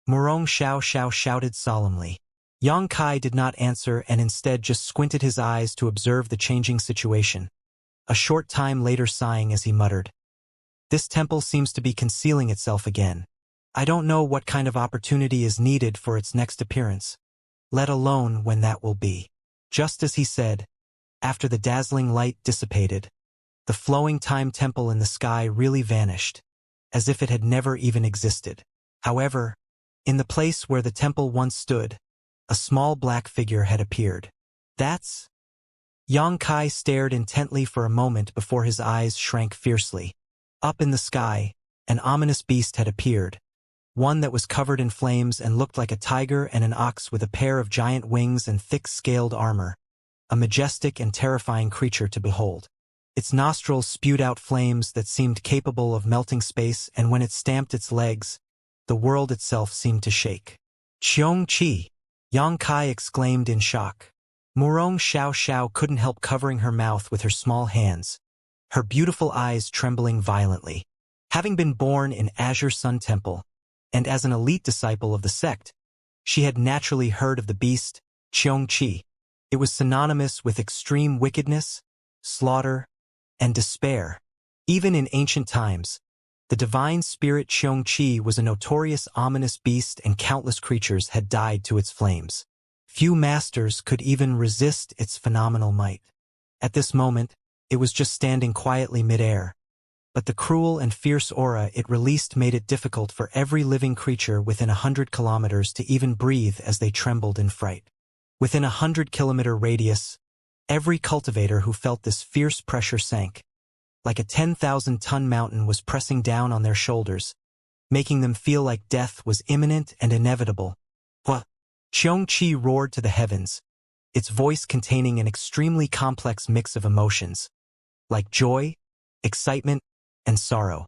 Murong Xiao Xiao shouted solemnly. Yang Kai did not answer and instead just squinted his eyes to observe the changing situation, a short time later sighing as he muttered, "This temple seems to be concealing itself again. I don't know what kind of opportunity is needed for its next appearance, let alone when that will be." Just as he said, after the dazzling light dissipated, the flowing time temple in the sky really vanished, as if it had never even existed. However, in the place where the temple once stood, a small black figure had appeared. "That's..." Yang Kai stared intently for a moment before his eyes shrank fiercely. Up in the sky, an ominous beast had appeared, one that was covered in flames and looked like a tiger and an ox with a pair of giant wings and thick-scaled armor, a majestic and terrifying creature to behold. Its nostrils spewed out flames that seemed capable of melting space, and when it stamped its legs, the world itself seemed to shake. "Qiong Qi!" Yang Kai exclaimed in shock. Murong Xiao Xiao couldn't help covering her mouth with her small hands, her beautiful eyes trembling violently. Having been born in Azure Sun Temple, and as an elite disciple of the sect, She had naturally heard of the beast, Xianxia. It was synonymous with extreme wickedness, slaughter, and despair. Even in ancient times, the divine spirit Xianxia was a notorious ominous beast and countless creatures had died to its flames. Few masters could even resist its phenomenal might. At this moment, it was just standing quietly mid-air, but the cruel and fierce aura it released made it difficult for every living creature within 100 kilometers to even breathe as they trembled in fright. Within a 100-kilometer radius, every cultivator who felt this fierce pressure sank, like a 10,000-ton mountain was pressing down on their shoulders, making them feel like death was imminent and inevitable. Hua! Xianxia roared to the heavens, its voice containing an extremely complex mix of emotions, like joy, excitement, and sorrow.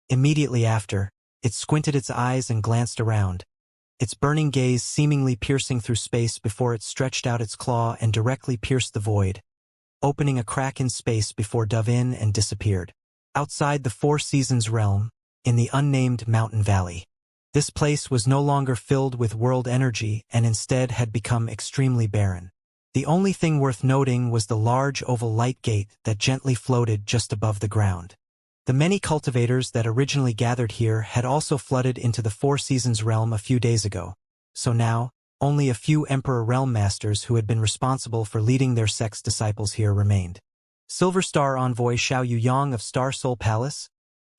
Immediately after, it squinted its eyes and glanced around, its burning gaze seemingly piercing through space before it stretched out its claw and directly pierced the void, opening a crack in space before dove in and disappeared. Outside the Four Seasons realm, in the unnamed mountain valley, this place was no longer filled with world energy and instead had become extremely barren. The only thing worth noting was the large oval light gate that gently floated just above the ground. The many cultivators that originally gathered here had also flooded into the Four Seasons realm a few days ago, so now, only a few Emperor Realm Masters who had been responsible for leading their sect's disciples here remained. Silver Star Envoy Xiao Yuyang of Star Soul Palace,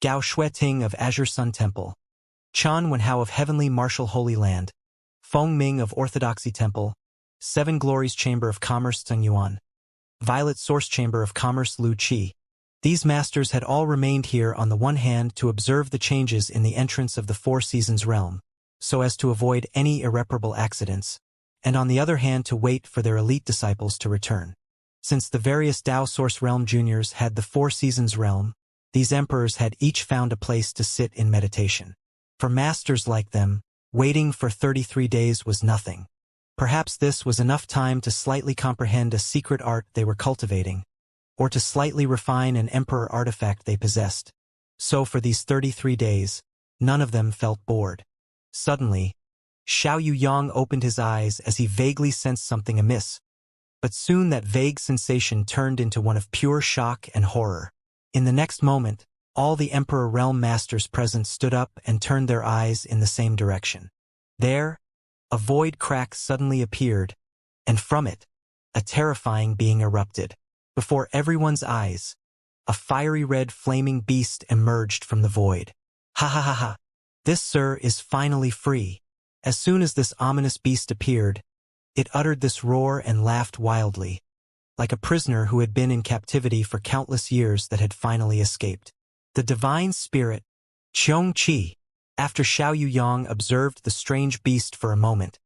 Gao Shueting of Azure Sun Temple, Chan Wenhao of Heavenly Martial Holy Land, Feng Ming of Orthodoxy Temple, Seven Glories Chamber of Commerce Tsengyuan, Violet Source Chamber of Commerce Lu Qi. These masters had all remained here on the one hand to observe the changes in the entrance of the Four Seasons realm, so as to avoid any irreparable accidents, and on the other hand to wait for their elite disciples to return. Since the various Dao Source Realm juniors had the Four Seasons realm, these emperors had each found a place to sit in meditation. For masters like them, waiting for 33 days was nothing. Perhaps this was enough time to slightly comprehend a secret art they were cultivating, or to slightly refine an emperor artifact they possessed. So for these 33 days, none of them felt bored. Suddenly, Xiao Yuyang opened his eyes as he vaguely sensed something amiss. But soon that vague sensation turned into one of pure shock and horror. In the next moment, all the Emperor Realm Masters present stood up and turned their eyes in the same direction. There, a void crack suddenly appeared, and from it, a terrifying being erupted. Before everyone's eyes, a fiery red flaming beast emerged from the void. Ha ha ha ha! This, sir, is finally free. As soon as this ominous beast appeared, it uttered this roar and laughed wildly, like a prisoner who had been in captivity for countless years that had finally escaped. The divine spirit, Xianxia, after Xiao Yuyang observed the strange beast for a moment,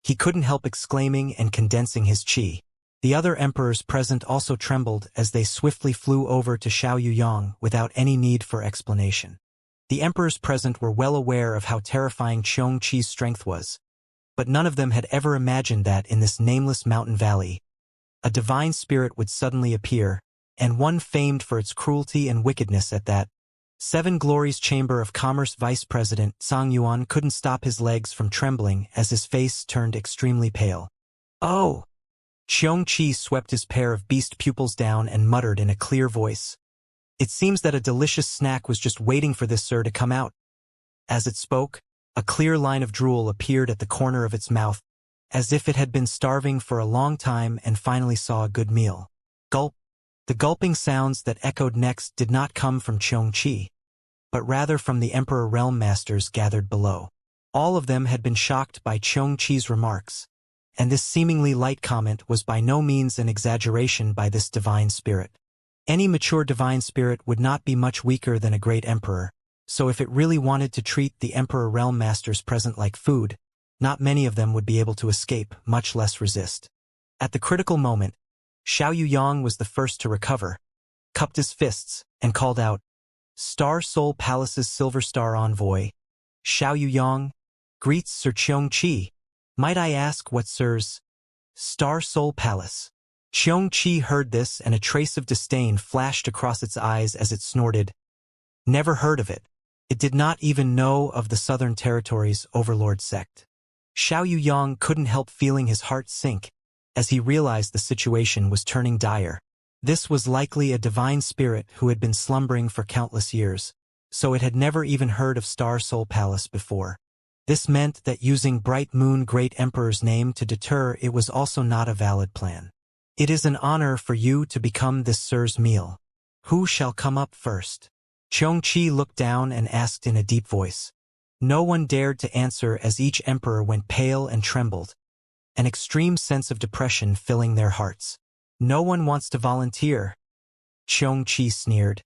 he couldn't help exclaiming and condensing his qi. The other emperors present also trembled as they swiftly flew over to Xiao Yuyang without any need for explanation. The emperors present were well aware of how terrifying Xianxia's strength was, but none of them had ever imagined that in this nameless mountain valley, a divine spirit would suddenly appear, and one famed for its cruelty and wickedness at that. Seven Glories Chamber of Commerce Vice President Zhang Yuan couldn't stop his legs from trembling as his face turned extremely pale. Oh! Xianxia swept his pair of beast pupils down and muttered in a clear voice. It seems that a delicious snack was just waiting for this sir to come out. As it spoke, a clear line of drool appeared at the corner of its mouth, as if it had been starving for a long time and finally saw a good meal. Gulp. The gulping sounds that echoed next did not come from Xianxia, but rather from the Emperor Realm Masters gathered below. All of them had been shocked by Xianxia's remarks, and this seemingly light comment was by no means an exaggeration by this divine spirit. Any mature divine spirit would not be much weaker than a great emperor, so if it really wanted to treat the Emperor Realm Masters present like food, not many of them would be able to escape, much less resist. At the critical moment, Xiao Yuyang was the first to recover, cupped his fists, and called out, "Star Soul Palace's Silver Star Envoy, Xiao Yuyang, greets Sir Xianxia. Might I ask what Sir's Star Soul Palace?" Xianxia heard this and a trace of disdain flashed across its eyes as it snorted. Never heard of it. It did not even know of the Southern Territories Overlord sect. Xiao Yang couldn't help feeling his heart sink as he realized the situation was turning dire. This was likely a divine spirit who had been slumbering for countless years, so it had never even heard of Star Soul Palace before. This meant that using Bright Moon Great Emperor's name to deter it was also not a valid plan. It is an honor for you to become this sir's meal. Who shall come up first? Xianxia looked down and asked in a deep voice. No one dared to answer as each emperor went pale and trembled, an extreme sense of depression filling their hearts. No one wants to volunteer, Xianxia sneered.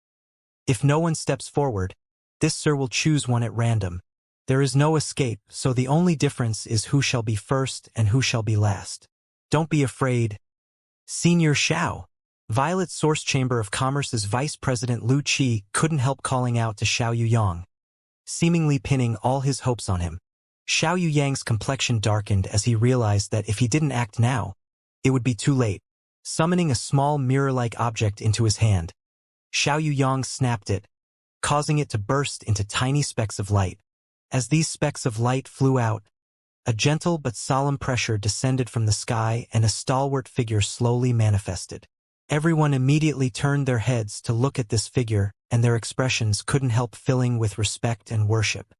If no one steps forward, this sir will choose one at random. There is no escape, so the only difference is who shall be first and who shall be last. Don't be afraid. Senior Xiao. Violet Source Chamber of Commerce's Vice President Lu Qi couldn't help calling out to Xiao Yang, seemingly pinning all his hopes on him. Xiao Yang's complexion darkened as he realized that if he didn't act now, it would be too late. Summoning a small mirror-like object into his hand, Xiao Yang snapped it, causing it to burst into tiny specks of light. As these specks of light flew out, a gentle but solemn pressure descended from the sky and a stalwart figure slowly manifested. Everyone immediately turned their heads to look at this figure, and their expressions couldn't help filling with respect and worship.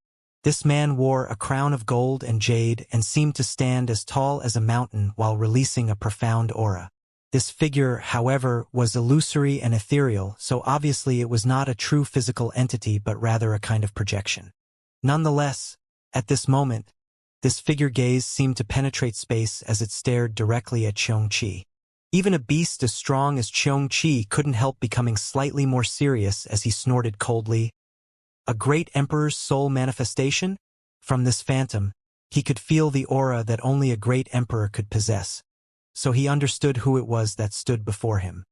This man wore a crown of gold and jade and seemed to stand as tall as a mountain while releasing a profound aura. This figure, however, was illusory and ethereal, so obviously it was not a true physical entity but rather a kind of projection. Nonetheless, at this moment, this figure gaze seemed to penetrate space as it stared directly at Xianxia. Even a beast as strong as Xianxia couldn't help becoming slightly more serious as he snorted coldly. A great emperor's soul manifestation? From this phantom, he could feel the aura that only a great emperor could possess, so he understood who it was that stood before him.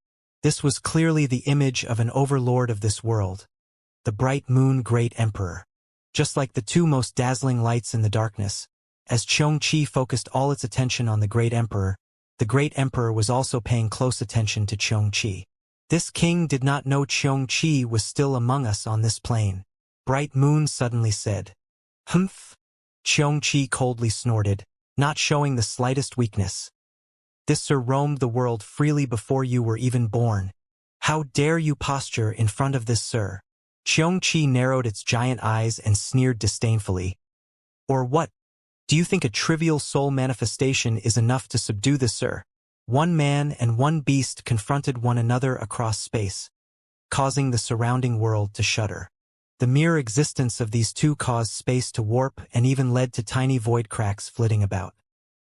This was clearly the image of an overlord of this world, the Bright Moon Great Emperor. Just like the two most dazzling lights in the darkness, as Xianxia focused all its attention on the Great Emperor, the Great Emperor was also paying close attention to Xianxia. This king did not know Xianxia was still among us on this plane. Bright Moon suddenly said. Humph! Xianxia coldly snorted, not showing the slightest weakness. This sir roamed the world freely before you were even born. How dare you posture in front of this sir? Xianxia narrowed its giant eyes and sneered disdainfully. Or what? Do you think a trivial soul manifestation is enough to subdue the sir? One man and one beast confronted one another across space, causing the surrounding world to shudder. The mere existence of these two caused space to warp and even led to tiny void cracks flitting about.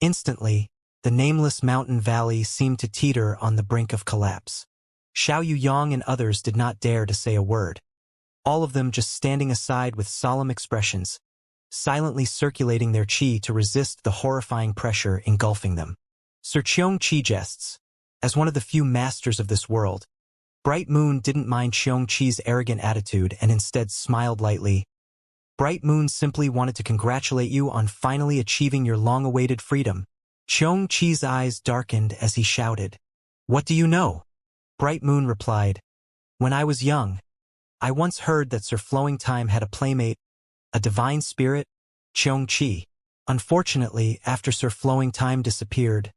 Instantly, the nameless mountain valley seemed to teeter on the brink of collapse. Xiao Yang and others did not dare to say a word, all of them just standing aside with solemn expressions, silently circulating their qi to resist the horrifying pressure engulfing them. Sir Xianxia jests. As one of the few masters of this world, Bright Moon didn't mind Xianxia's arrogant attitude and instead smiled lightly. Bright Moon simply wanted to congratulate you on finally achieving your long-awaited freedom. Xianxia's eyes darkened as he shouted. What do you know? Bright Moon replied. When I was young, I once heard that Sir Flowing Time had a playmate, a divine spirit, Xianxia. Unfortunately, after Sir Flowing Time disappeared,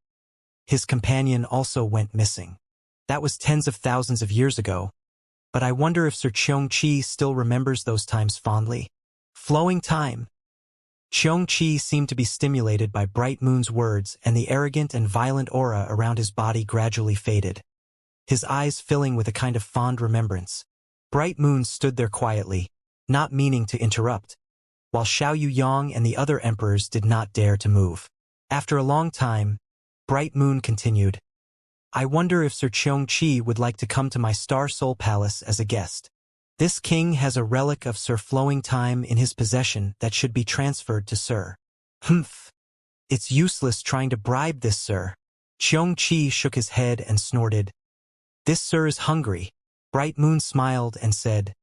his companion also went missing. That was tens of thousands of years ago, but I wonder if Sir Xianxia still remembers those times fondly. Flowing Time. Xianxia seemed to be stimulated by Bright Moon's words, and the arrogant and violent aura around his body gradually faded, his eyes filling with a kind of fond remembrance. Bright Moon stood there quietly, not meaning to interrupt, while Xiao Yang and the other emperors did not dare to move. After a long time, Bright Moon continued. I wonder if Sir Xianxia would like to come to my Star Soul Palace as a guest. This king has a relic of Sir Flowing Time in his possession that should be transferred to Sir. Humph! It's useless trying to bribe this sir. Xianxia shook his head and snorted. This sir is hungry. Bright Moon smiled and said,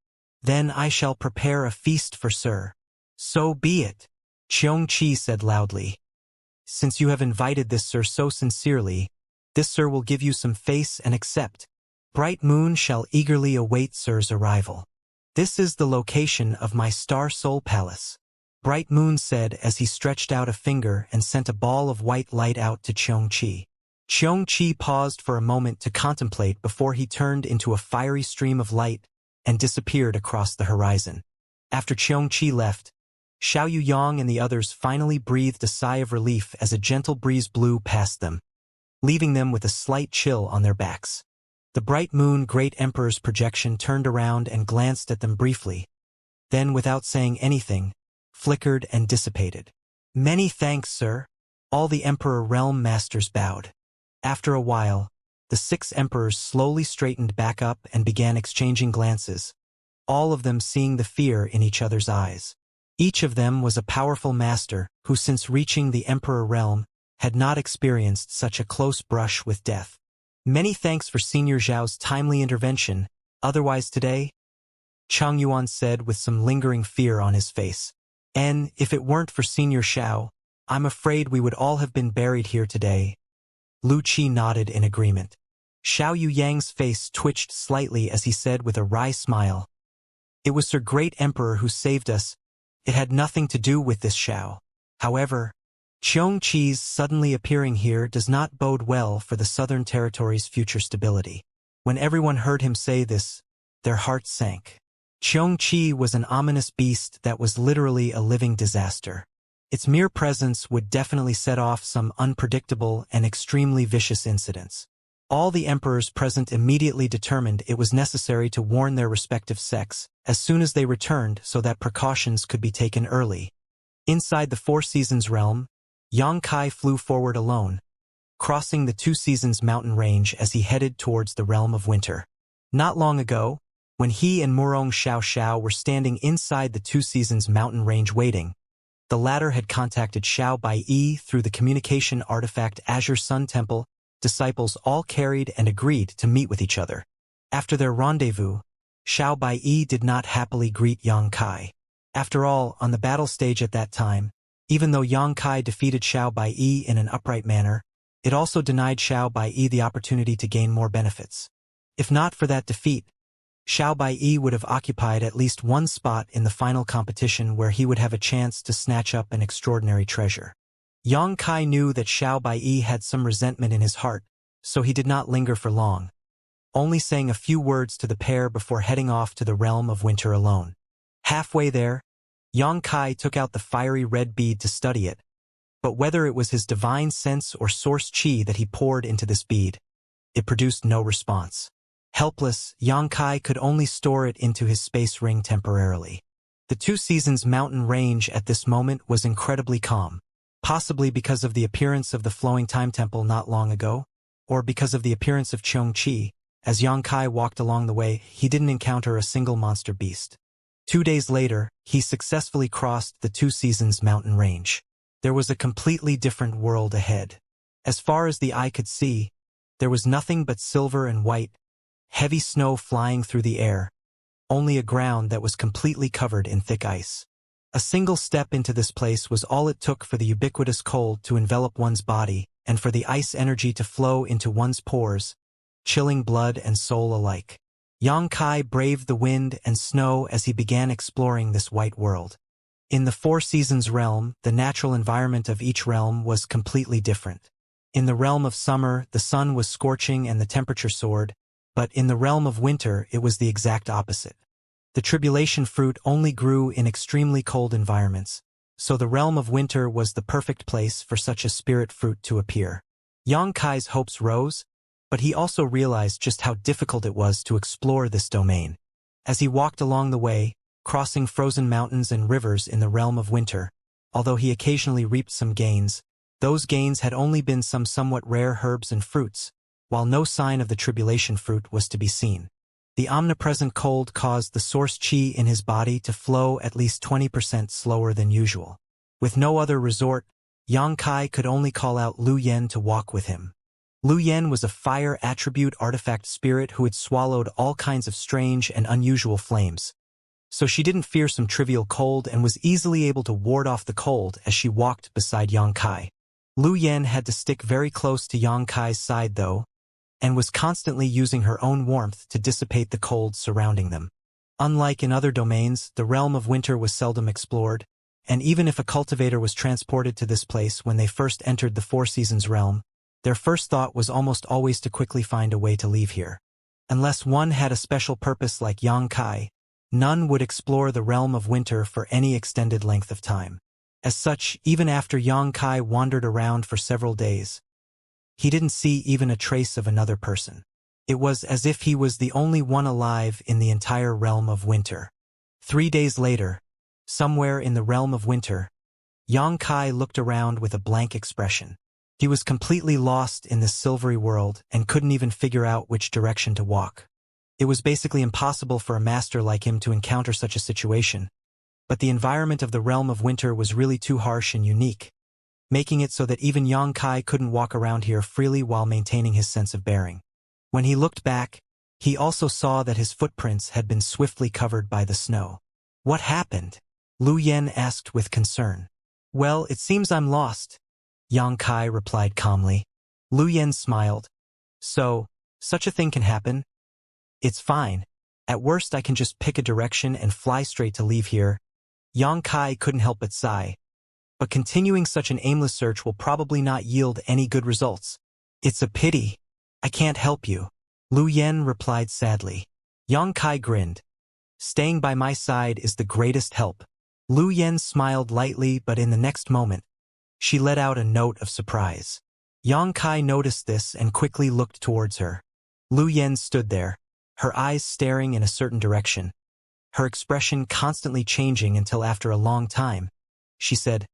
Then I shall prepare a feast for sir. So be it, Xianxia said loudly. Since you have invited this sir so sincerely, this sir will give you some face and accept. Bright Moon shall eagerly await sir's arrival. This is the location of my Star Soul Palace. Bright Moon said as he stretched out a finger and sent a ball of white light out to Xianxia. Xianxia paused for a moment to contemplate before he turned into a fiery stream of light and disappeared across the horizon. After Xianxia left, Xiao Yuyang and the others finally breathed a sigh of relief as a gentle breeze blew past them, leaving them with a slight chill on their backs. The Bright Moon Great Emperor's projection turned around and glanced at them briefly, then without saying anything, flickered and dissipated. "Many thanks, sir." All the Emperor Realm Masters bowed. After a while, the 6 emperors slowly straightened back up and began exchanging glances, all of them seeing the fear in each other's eyes. Each of them was a powerful master who, since reaching the Emperor realm, had not experienced such a close brush with death. "Many thanks for Senior Zhao's timely intervention, otherwise today," Chang Yuan said with some lingering fear on his face. "And if it weren't for Senior Zhao, I'm afraid we would all have been buried here today." Lu Qi nodded in agreement. Xiao Yuyang's face twitched slightly as he said with a wry smile, "It was Sir Great Emperor who saved us. It had nothing to do with this Xiao." However, Xianxia's suddenly appearing here does not bode well for the Southern Territory's future stability. When everyone heard him say this, their hearts sank. Xianxia was an ominous beast that was literally a living disaster. Its mere presence would definitely set off some unpredictable and extremely vicious incidents. All the emperors present immediately determined it was necessary to warn their respective sects as soon as they returned so that precautions could be taken early. Inside the 4 Seasons realm, Yang Kai flew forward alone, crossing the 2 Seasons mountain range as he headed towards the realm of winter. Not long ago, when he and Murong Xiao were standing inside the 2 Seasons mountain range waiting, the latter had contacted Xiao Baiyi through the communication artifact Azure Sun Temple. Disciples all carried and agreed to meet with each other. After their rendezvous, Xiao Baiyi did not happily greet Yang Kai. After all, on the battle stage at that time, even though Yang Kai defeated Xiao Baiyi in an upright manner, it also denied Xiao Baiyi the opportunity to gain more benefits. If not for that defeat, Xiao Baiyi would have occupied at least one spot in the final competition where he would have a chance to snatch up an extraordinary treasure. Yang Kai knew that Xiao Baiyi had some resentment in his heart, so he did not linger for long, only saying a few words to the pair before heading off to the realm of winter alone. Halfway there, Yang Kai took out the fiery red bead to study it, but whether it was his divine sense or source qi that he poured into this bead, it produced no response. Helpless, Yang Kai could only store it into his space ring temporarily. The 2 Seasons mountain range at this moment was incredibly calm, possibly because of the appearance of the flowing time temple not long ago, or because of the appearance of Xianxia. As Yang Kai walked along the way, he didn't encounter a single monster beast. 2 days later, he successfully crossed the 2 Seasons mountain range. There was a completely different world ahead. As far as the eye could see, there was nothing but silver and white, heavy snow flying through the air, only a ground that was completely covered in thick ice. A single step into this place was all it took for the ubiquitous cold to envelop one's body and for the ice energy to flow into one's pores, chilling blood and soul alike. Yang Kai braved the wind and snow as he began exploring this white world. In the 4 Seasons realm, the natural environment of each realm was completely different. In the realm of summer, the sun was scorching and the temperature soared, but in the realm of winter, it was the exact opposite. The tribulation fruit only grew in extremely cold environments, so the realm of winter was the perfect place for such a spirit fruit to appear. Yang Kai's hopes rose, but he also realized just how difficult it was to explore this domain. As he walked along the way, crossing frozen mountains and rivers in the realm of winter, although he occasionally reaped some gains, those gains had only been some somewhat rare herbs and fruits, while no sign of the tribulation fruit was to be seen. The omnipresent cold caused the source qi in his body to flow at least 20% slower than usual. With no other resort, Yang Kai could only call out Lu Yen to walk with him. Lu Yen was a fire attribute artifact spirit who had swallowed all kinds of strange and unusual flames, so she didn't fear some trivial cold and was easily able to ward off the cold as she walked beside Yang Kai. Lu Yen had to stick very close to Yang Kai's side though, and was constantly using her own warmth to dissipate the cold surrounding them. Unlike in other domains, the realm of winter was seldom explored, And even if a cultivator was transported to this place when they first entered the Four Seasons realm, their first thought was almost always to quickly find a way to leave here. Unless one had a special purpose like Xianxia, none would explore the realm of winter for any extended length of time. As such, even after Xianxia wandered around for several days, he didn't see even a trace of another person. It was as if he was the only one alive in the entire realm of winter. 3 days later, somewhere in the realm of winter, Xianxia looked around with a blank expression. He was completely lost in this silvery world and couldn't even figure out which direction to walk. It was basically impossible for a master like him to encounter such a situation, but the environment of the realm of winter was really too harsh and unique, making it so that even Xianxia couldn't walk around here freely while maintaining his sense of bearing. When he looked back, he also saw that his footprints had been swiftly covered by the snow. What happened? Lu Yen asked with concern. Well, it seems I'm lost, Xianxia replied calmly. Lu Yen smiled. So, such a thing can happen? It's fine. At worst I can just pick a direction and fly straight to leave here. Xianxia couldn't help but sigh. But continuing such an aimless search will probably not yield any good results. It's a pity. I can't help you, Lu Yen replied sadly. Xianxia grinned. Staying by my side is the greatest help. Lu Yen smiled lightly, but in the next moment, she let out a note of surprise. Xianxia noticed this and quickly looked towards her. Lu Yen stood there, her eyes staring in a certain direction, her expression constantly changing until after a long time, she said,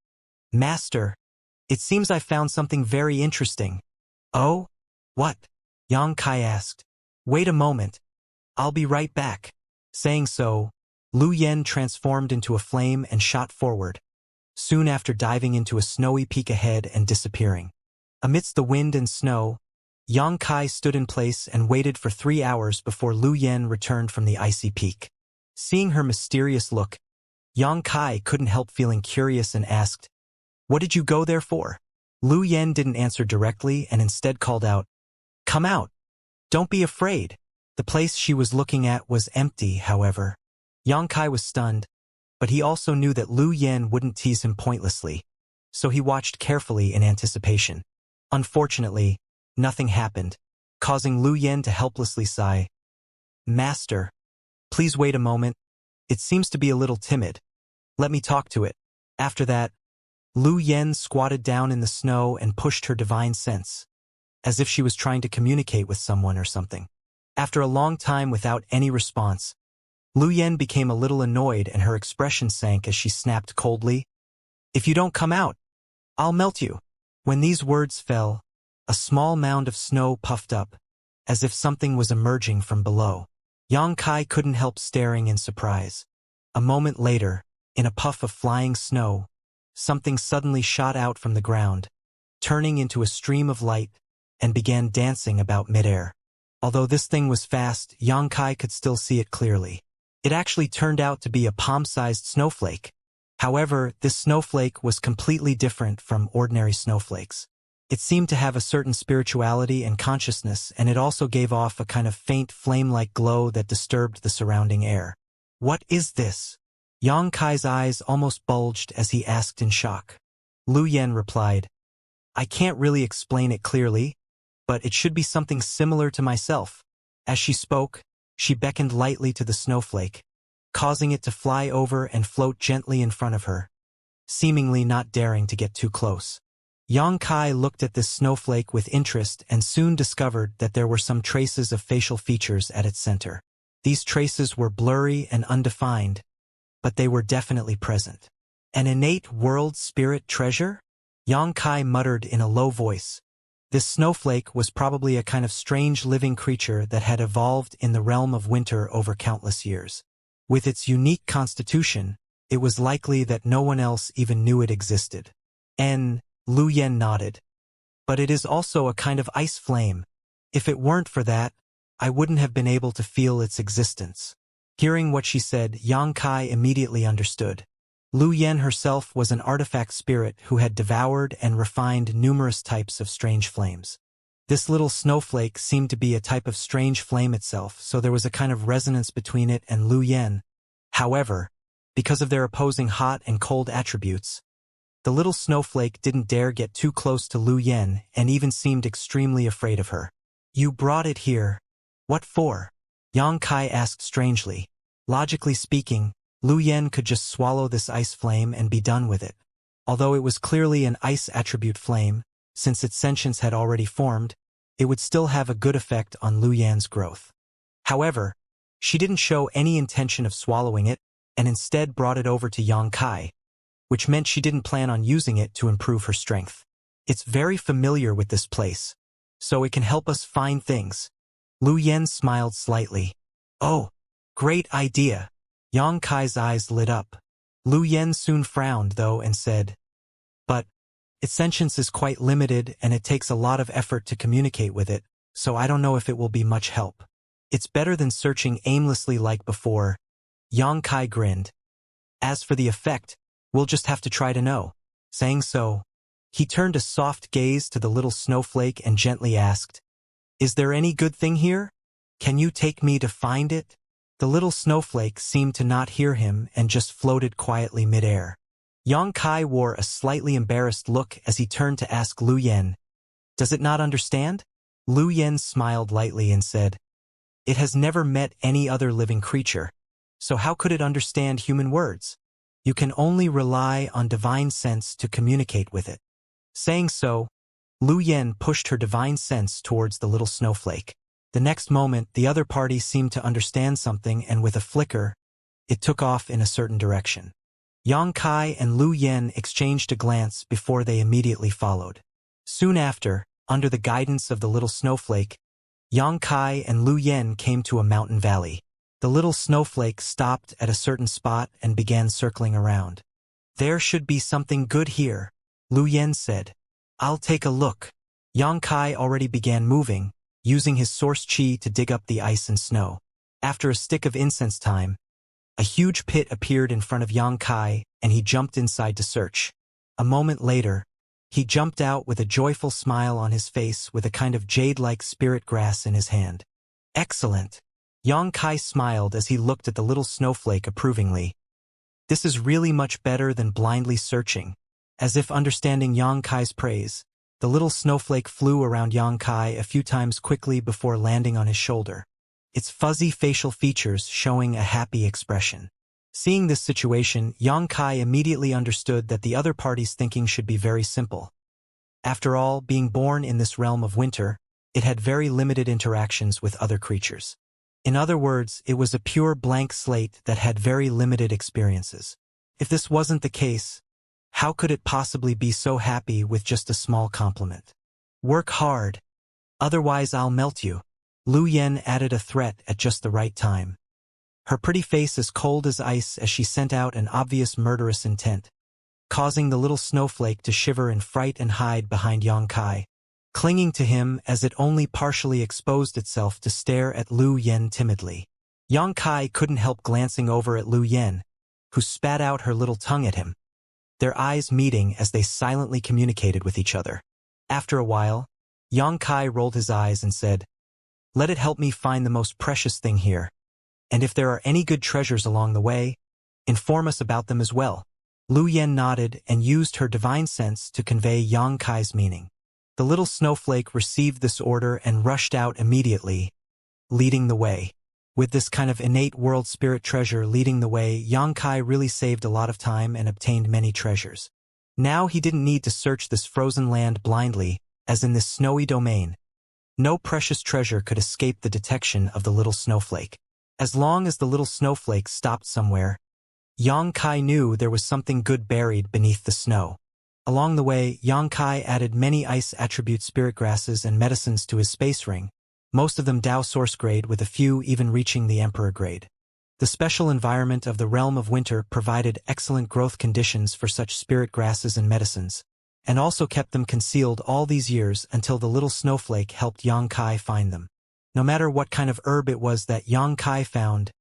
Master, it seems I found something very interesting. Oh? What? Xianxia asked. Wait a moment. I'll be right back. Saying so, Lu Yen transformed into a flame and shot forward, soon after diving into a snowy peak ahead and disappearing. Amidst the wind and snow, Xianxia stood in place and waited for 3 hours before Lu Yen returned from the icy peak. Seeing her mysterious look, Xianxia couldn't help feeling curious and asked, What did you go there for? Lu Yen didn't answer directly and instead called out, Come out. Don't be afraid. The place she was looking at was empty, however. Xianxia was stunned, but he also knew that Lu Yen wouldn't tease him pointlessly, so he watched carefully in anticipation. Unfortunately, nothing happened, causing Lu Yen to helplessly sigh. Master, please wait a moment. It seems to be a little timid. Let me talk to it. After that, Lu Yen squatted down in the snow and pushed her divine sense, as if she was trying to communicate with someone or something. After a long time without any response, Lu Yen became a little annoyed and her expression sank as she snapped coldly, If you don't come out, I'll melt you. When these words fell, a small mound of snow puffed up, as if something was emerging from below. Xianxia couldn't help staring in surprise. A moment later, in a puff of flying snow, something suddenly shot out from the ground, turning into a stream of light, and began dancing about midair. Although this thing was fast, Xianxia could still see it clearly. It actually turned out to be a palm-sized snowflake. However, this snowflake was completely different from ordinary snowflakes. It seemed to have a certain spirituality and consciousness, and it also gave off a kind of faint flame-like glow that disturbed the surrounding air. What is this? Xianxia's eyes almost bulged as he asked in shock. Lu Yen replied, I can't really explain it clearly, but it should be something similar to myself. As she spoke, she beckoned lightly to the snowflake, causing it to fly over and float gently in front of her, seemingly not daring to get too close. Xianxia looked at this snowflake with interest and soon discovered that there were some traces of facial features at its center. These traces were blurry and undefined, but they were definitely present. An innate world spirit treasure? Xianxia muttered in a low voice. This snowflake was probably a kind of strange living creature that had evolved in the realm of winter over countless years. With its unique constitution, it was likely that no one else even knew it existed. Lu Yen nodded. But it is also a kind of ice flame. If it weren't for that, I wouldn't have been able to feel its existence. Hearing what she said, Xianxia immediately understood. Lu Yen herself was an artifact spirit who had devoured and refined numerous types of strange flames. This little snowflake seemed to be a type of strange flame itself, so there was a kind of resonance between it and Lu Yen. However, Because of their opposing hot and cold attributes, the little snowflake didn't dare get too close to Lu Yen and even seemed extremely afraid of her. You brought it here. What for? Yang Kai asked strangely. Logically speaking, Lu Yen could just swallow this ice flame and be done with it. Although it was clearly an ice attribute flame, since its sentience had already formed, it would still have a good effect on Lu Yan's growth. However, she didn't show any intention of swallowing it, and instead brought it over to Yang Kai, which meant she didn't plan on using it to improve her strength. It's very familiar with this place, so it can help us find things. Lu Yen smiled slightly. Oh, great idea. Yang Kai's eyes lit up. Lu Yen soon frowned, though, and said, but its sentience is quite limited and it takes a lot of effort to communicate with it, so I don't know if it will be much help. It's better than searching aimlessly like before. Yang Kai grinned. As for the effect, we'll just have to try to know. Saying so, he turned a soft gaze to the little snowflake and gently asked, is there any good thing here? Can you take me to find it? The little snowflake seemed to not hear him and just floated quietly midair. Yang Kai wore a slightly embarrassed look as he turned to ask Lu Yen, does it not understand? Lu Yen smiled lightly and said, it has never met any other living creature, so how could it understand human words? You can only rely on divine sense to communicate with it. Saying so, Lu Yen pushed her divine sense towards the little snowflake. The next moment, the other party seemed to understand something, and with a flicker, it took off in a certain direction. Yang Kai and Lu Yen exchanged a glance before they immediately followed. Soon after, under the guidance of the little snowflake, Yang Kai and Lu Yen came to a mountain valley. The little snowflake stopped at a certain spot and began circling around. There should be something good here, Lu Yen said. I'll take a look. Yang Kai already began moving, using his source chi to dig up the ice and snow. After a stick of incense time, a huge pit appeared in front of Yang Kai, and he jumped inside to search. A moment later, he jumped out with a joyful smile on his face with a kind of jade-like spirit grass in his hand. Excellent. Yang Kai smiled as he looked at the little snowflake approvingly. This is really much better than blindly searching. As if understanding Yang Kai's praise, the little snowflake flew around Yang Kai a few times quickly before landing on his shoulder, its fuzzy facial features showing a happy expression. Seeing this situation, Yang Kai immediately understood that the other party's thinking should be very simple. After all, being born in this realm of winter, it had very limited interactions with other creatures. In other words, it was a pure blank slate that had very limited experiences. If this wasn't the case, how could it possibly be so happy with just a small compliment? Work hard. Otherwise I'll melt you. Lu Yen added a threat at just the right time. Her pretty face as cold as ice as she sent out an obvious murderous intent, causing the little snowflake to shiver in fright and hide behind Yang Kai, clinging to him as it only partially exposed itself to stare at Lu Yen timidly. Yang Kai couldn't help glancing over at Lu Yen, who spat out her little tongue at him, their eyes meeting as they silently communicated with each other. After a while, Yang Kai rolled his eyes and said, let it help me find the most precious thing here. And if there are any good treasures along the way, inform us about them as well. Lu Yen nodded and used her divine sense to convey Yang Kai's meaning. The little snowflake received this order and rushed out immediately, leading the way. With this kind of innate world spirit treasure leading the way, Yang Kai really saved a lot of time and obtained many treasures. Now he didn't need to search this frozen land blindly, as in this snowy domain. No precious treasure could escape the detection of the little snowflake. As long as the little snowflake stopped somewhere, Yang Kai knew there was something good buried beneath the snow. Along the way, Yang Kai added many ice attribute spirit grasses and medicines to his space ring, most of them Dao source grade with a few even reaching the Emperor grade. The special environment of the realm of winter provided excellent growth conditions for such spirit grasses and medicines, and also kept them concealed all these years until the little snowflake helped Yang Kai find them. No matter what kind of herb it was that Yang Kai found,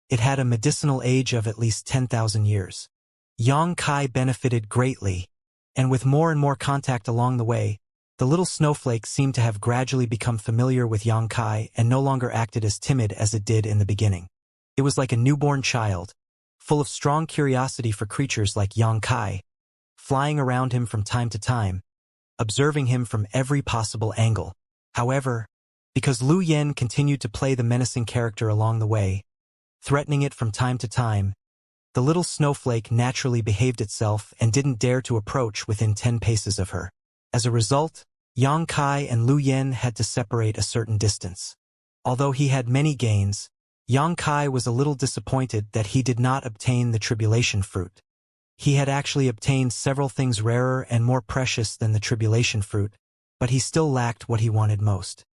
it had a medicinal age of at least 10,000 years. Yang Kai benefited greatly, and with more and more contact along the way, the little snowflake seemed to have gradually become familiar with Yang Kai and no longer acted as timid as it did in the beginning. It was like a newborn child, full of strong curiosity for creatures like Xianxia, flying around him from time to time, observing him from every possible angle. However, because Lu Yen continued to play the menacing character along the way, threatening it from time to time, the little snowflake naturally behaved itself and didn't dare to approach within 10 paces of her. As a result, Xianxia and Lu Yen had to separate a certain distance. Although he had many gains, Xianxia was a little disappointed that he did not obtain the tribulation fruit. He had actually obtained several things rarer and more precious than the tribulation fruit, but he still lacked what he wanted most.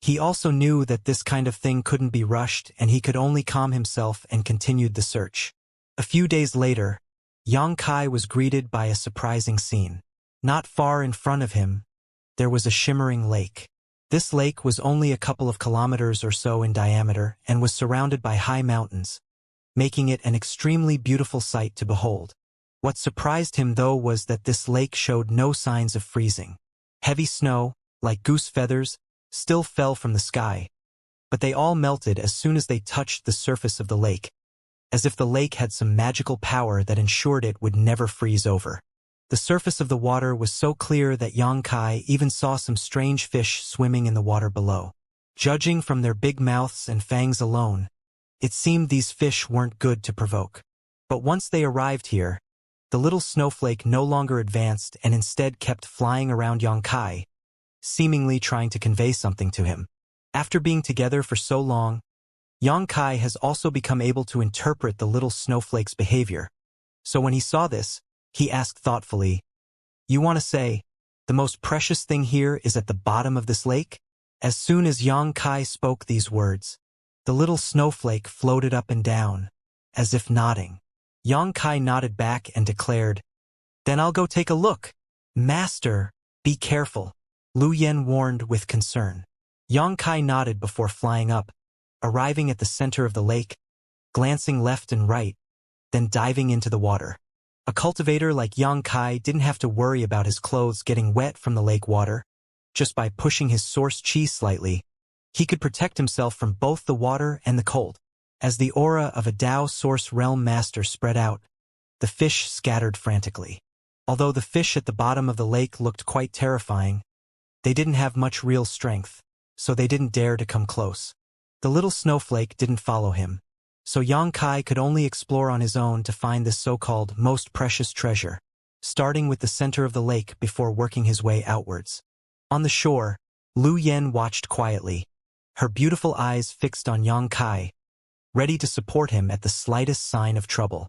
He also knew that this kind of thing couldn't be rushed and he could only calm himself and continued the search. A few days later, Xianxia was greeted by a surprising scene. Not far in front of him, there was a shimmering lake. This lake was only a couple of kilometers or so in diameter and was surrounded by high mountains, making it an extremely beautiful sight to behold. What surprised him though was that this lake showed no signs of freezing. Heavy snow, like goose feathers, still fell from the sky, but they all melted as soon as they touched the surface of the lake, as if the lake had some magical power that ensured it would never freeze over. The surface of the water was so clear that Xianxia even saw some strange fish swimming in the water below. Judging from their big mouths and fangs alone, it seemed these fish weren't good to provoke. But once they arrived here, the little snowflake no longer advanced and instead kept flying around Xianxia, seemingly trying to convey something to him. After being together for so long, Xianxia has also become able to interpret the little snowflake's behavior. So when he saw this, he asked thoughtfully, "You want to say, the most precious thing here is at the bottom of this lake?" As soon as Xianxia spoke these words, the little snowflake floated up and down, as if nodding. Xianxia nodded back and declared, "Then I'll go take a look." "Master, be careful," Lu Yen warned with concern. Xianxia nodded before flying up, arriving at the center of the lake, glancing left and right, then diving into the water. A cultivator like Xianxia didn't have to worry about his clothes getting wet from the lake water. Just by pushing his source chi slightly, he could protect himself from both the water and the cold. As the aura of a Dao Source Realm Master spread out, the fish scattered frantically. Although the fish at the bottom of the lake looked quite terrifying, they didn't have much real strength, so they didn't dare to come close. The little snowflake didn't follow him, so Xianxia could only explore on his own to find this so-called most precious treasure, starting with the center of the lake before working his way outwards. On the shore, Lu Yen watched quietly, her beautiful eyes fixed on Xianxia, ready to support him at the slightest sign of trouble.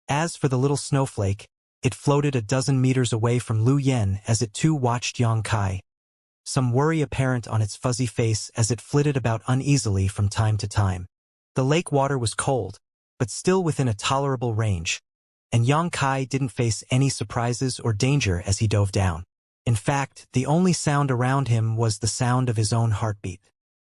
As for the little snowflake, it floated a dozen meters away from Lu Yen as it too watched Xianxia, some worry apparent on its fuzzy face as it flitted about uneasily from time to time. The lake water was cold, but still within a tolerable range, and Xianxia didn't face any surprises or danger as he dove down. In fact, the only sound around him was the sound of his own heartbeat.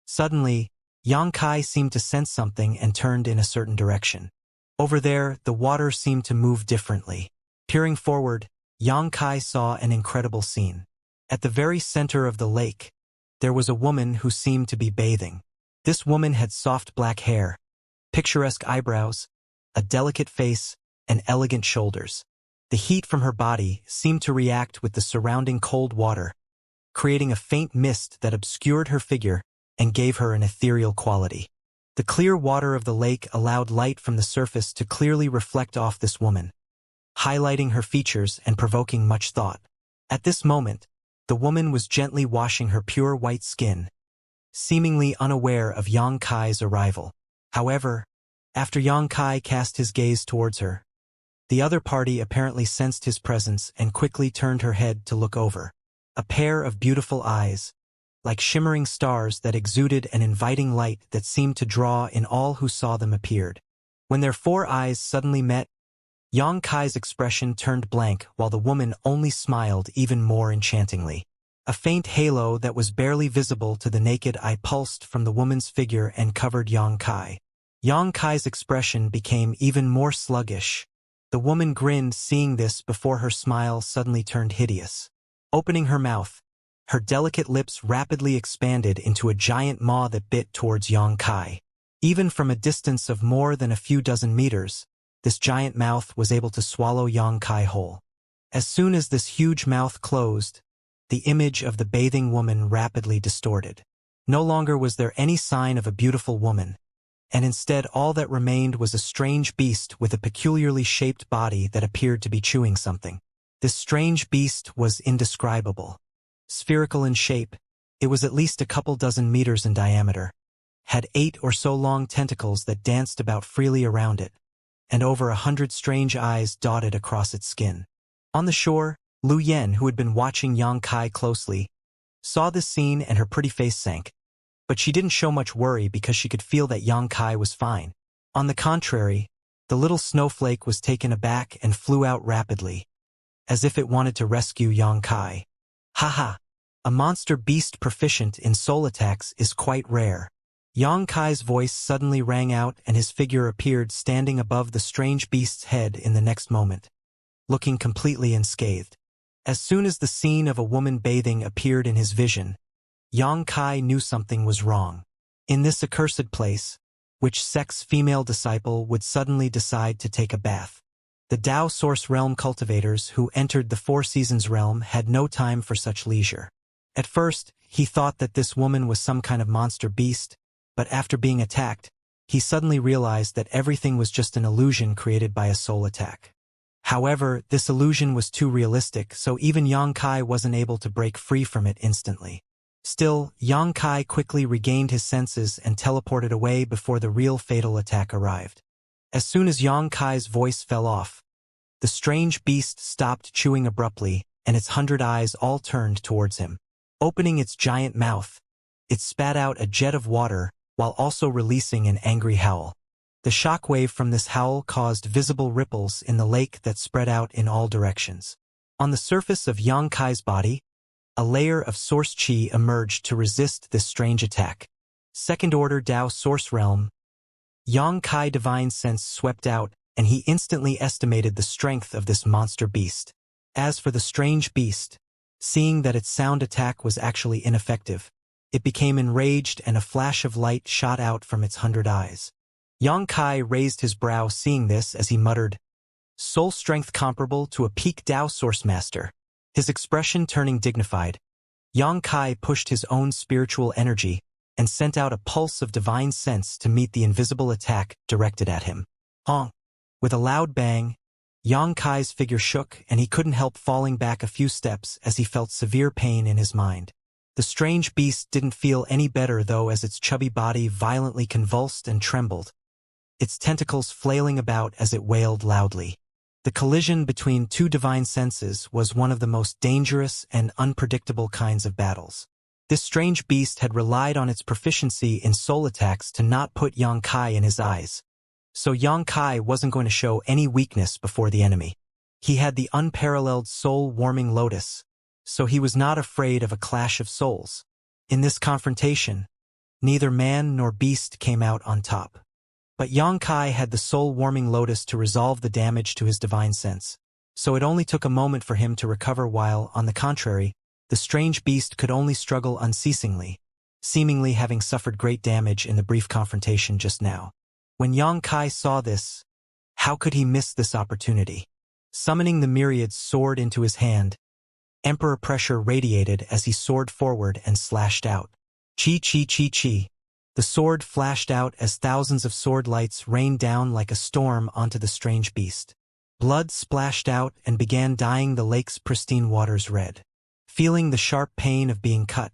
Suddenly, Xianxia seemed to sense something and turned in a certain direction. Over there, the water seemed to move differently. Peering forward, Xianxia saw an incredible scene. At the very center of the lake, there was a woman who seemed to be bathing. This woman had soft black hair, picturesque eyebrows, a delicate face, and elegant shoulders. The heat from her body seemed to react with the surrounding cold water, creating a faint mist that obscured her figure and gave her an ethereal quality. The clear water of the lake allowed light from the surface to clearly reflect off this woman, highlighting her features and provoking much thought. At this moment, the woman was gently washing her pure white skin, seemingly unaware of Xianxia's arrival. However, after Xianxia cast his gaze towards her, the other party apparently sensed his presence and quickly turned her head to look over. A pair of beautiful eyes, like shimmering stars that exuded an inviting light that seemed to draw in all who saw them, appeared. When their four eyes suddenly met, Xianxia's expression turned blank while the woman only smiled even more enchantingly. A faint halo that was barely visible to the naked eye pulsed from the woman's figure and covered Xianxia. Xianxia's expression became even more sluggish. The woman grinned seeing this before her smile suddenly turned hideous. Opening her mouth, her delicate lips rapidly expanded into a giant maw that bit towards Xianxia. Even from a distance of more than a few dozen meters, this giant mouth was able to swallow Yang Kai whole. As soon as this huge mouth closed, the image of the bathing woman rapidly distorted. No longer was there any sign of a beautiful woman, and instead all that remained was a strange beast with a peculiarly shaped body that appeared to be chewing something. This strange beast was indescribable. Spherical in shape, it was at least a couple dozen meters in diameter, had 8 or so long tentacles that danced about freely around it, and over 100 strange eyes dotted across its skin. On the shore, Lu Yen, who had been watching Yang Kai closely, saw this scene and her pretty face sank. But she didn't show much worry because she could feel that Yang Kai was fine. On the contrary, the little snowflake was taken aback and flew out rapidly, as if it wanted to rescue Yang Kai. Haha! A monster beast proficient in soul attacks is quite rare. Yang Kai's voice suddenly rang out and his figure appeared standing above the strange beast's head in the next moment, looking completely unscathed. As soon as the scene of a woman bathing appeared in his vision, Yang Kai knew something was wrong. In this accursed place, which sex female disciple would suddenly decide to take a bath? The Tao Source Realm cultivators who entered the Four Seasons realm had no time for such leisure. At first, he thought that this woman was some kind of monster beast, but after being attacked, he suddenly realized that everything was just an illusion created by a soul attack. However, this illusion was too realistic, so even Yang Kai wasn't able to break free from it instantly. Still, Yang Kai quickly regained his senses and teleported away before the real fatal attack arrived. As soon as Yang Kai's voice fell off, the strange beast stopped chewing abruptly, and its 100 eyes all turned towards him. Opening its giant mouth, it spat out a jet of water, while also releasing an angry howl. The shockwave from this howl caused visible ripples in the lake that spread out in all directions. On the surface of Yang Kai's body, a layer of source chi emerged to resist this strange attack. Second-order Tao Source Realm. Yang Kai divine sense swept out, and he instantly estimated the strength of this monster beast. As for the strange beast, seeing that its sound attack was actually ineffective, it became enraged and a flash of light shot out from its 100 eyes. Yang Kai raised his brow seeing this as he muttered, "Soul strength comparable to a peak Tao Source Master." His expression turning dignified, Yang Kai pushed his own spiritual energy and sent out a pulse of divine sense to meet the invisible attack directed at him. Honk! With a loud bang, Yang Kai's figure shook and he couldn't help falling back a few steps as he felt severe pain in his mind. The strange beast didn't feel any better though as its chubby body violently convulsed and trembled, its tentacles flailing about as it wailed loudly. The collision between two divine senses was one of the most dangerous and unpredictable kinds of battles. This strange beast had relied on its proficiency in soul attacks to not put Yang Kai in his eyes, so Yang Kai wasn't going to show any weakness before the enemy. He had the unparalleled soul-warming lotus, so he was not afraid of a clash of souls. In this confrontation, neither man nor beast came out on top. But Yang Kai had the soul-warming lotus to resolve the damage to his divine sense, so it only took a moment for him to recover while, on the contrary, the strange beast could only struggle unceasingly, seemingly having suffered great damage in the brief confrontation just now. When Yang Kai saw this, how could he miss this opportunity? Summoning the myriad's sword into his hand, Emperor pressure radiated as he soared forward and slashed out. Chi chi chi chi. The sword flashed out as thousands of sword lights rained down like a storm onto the strange beast. Blood splashed out and began dyeing the lake's pristine waters red. Feeling the sharp pain of being cut,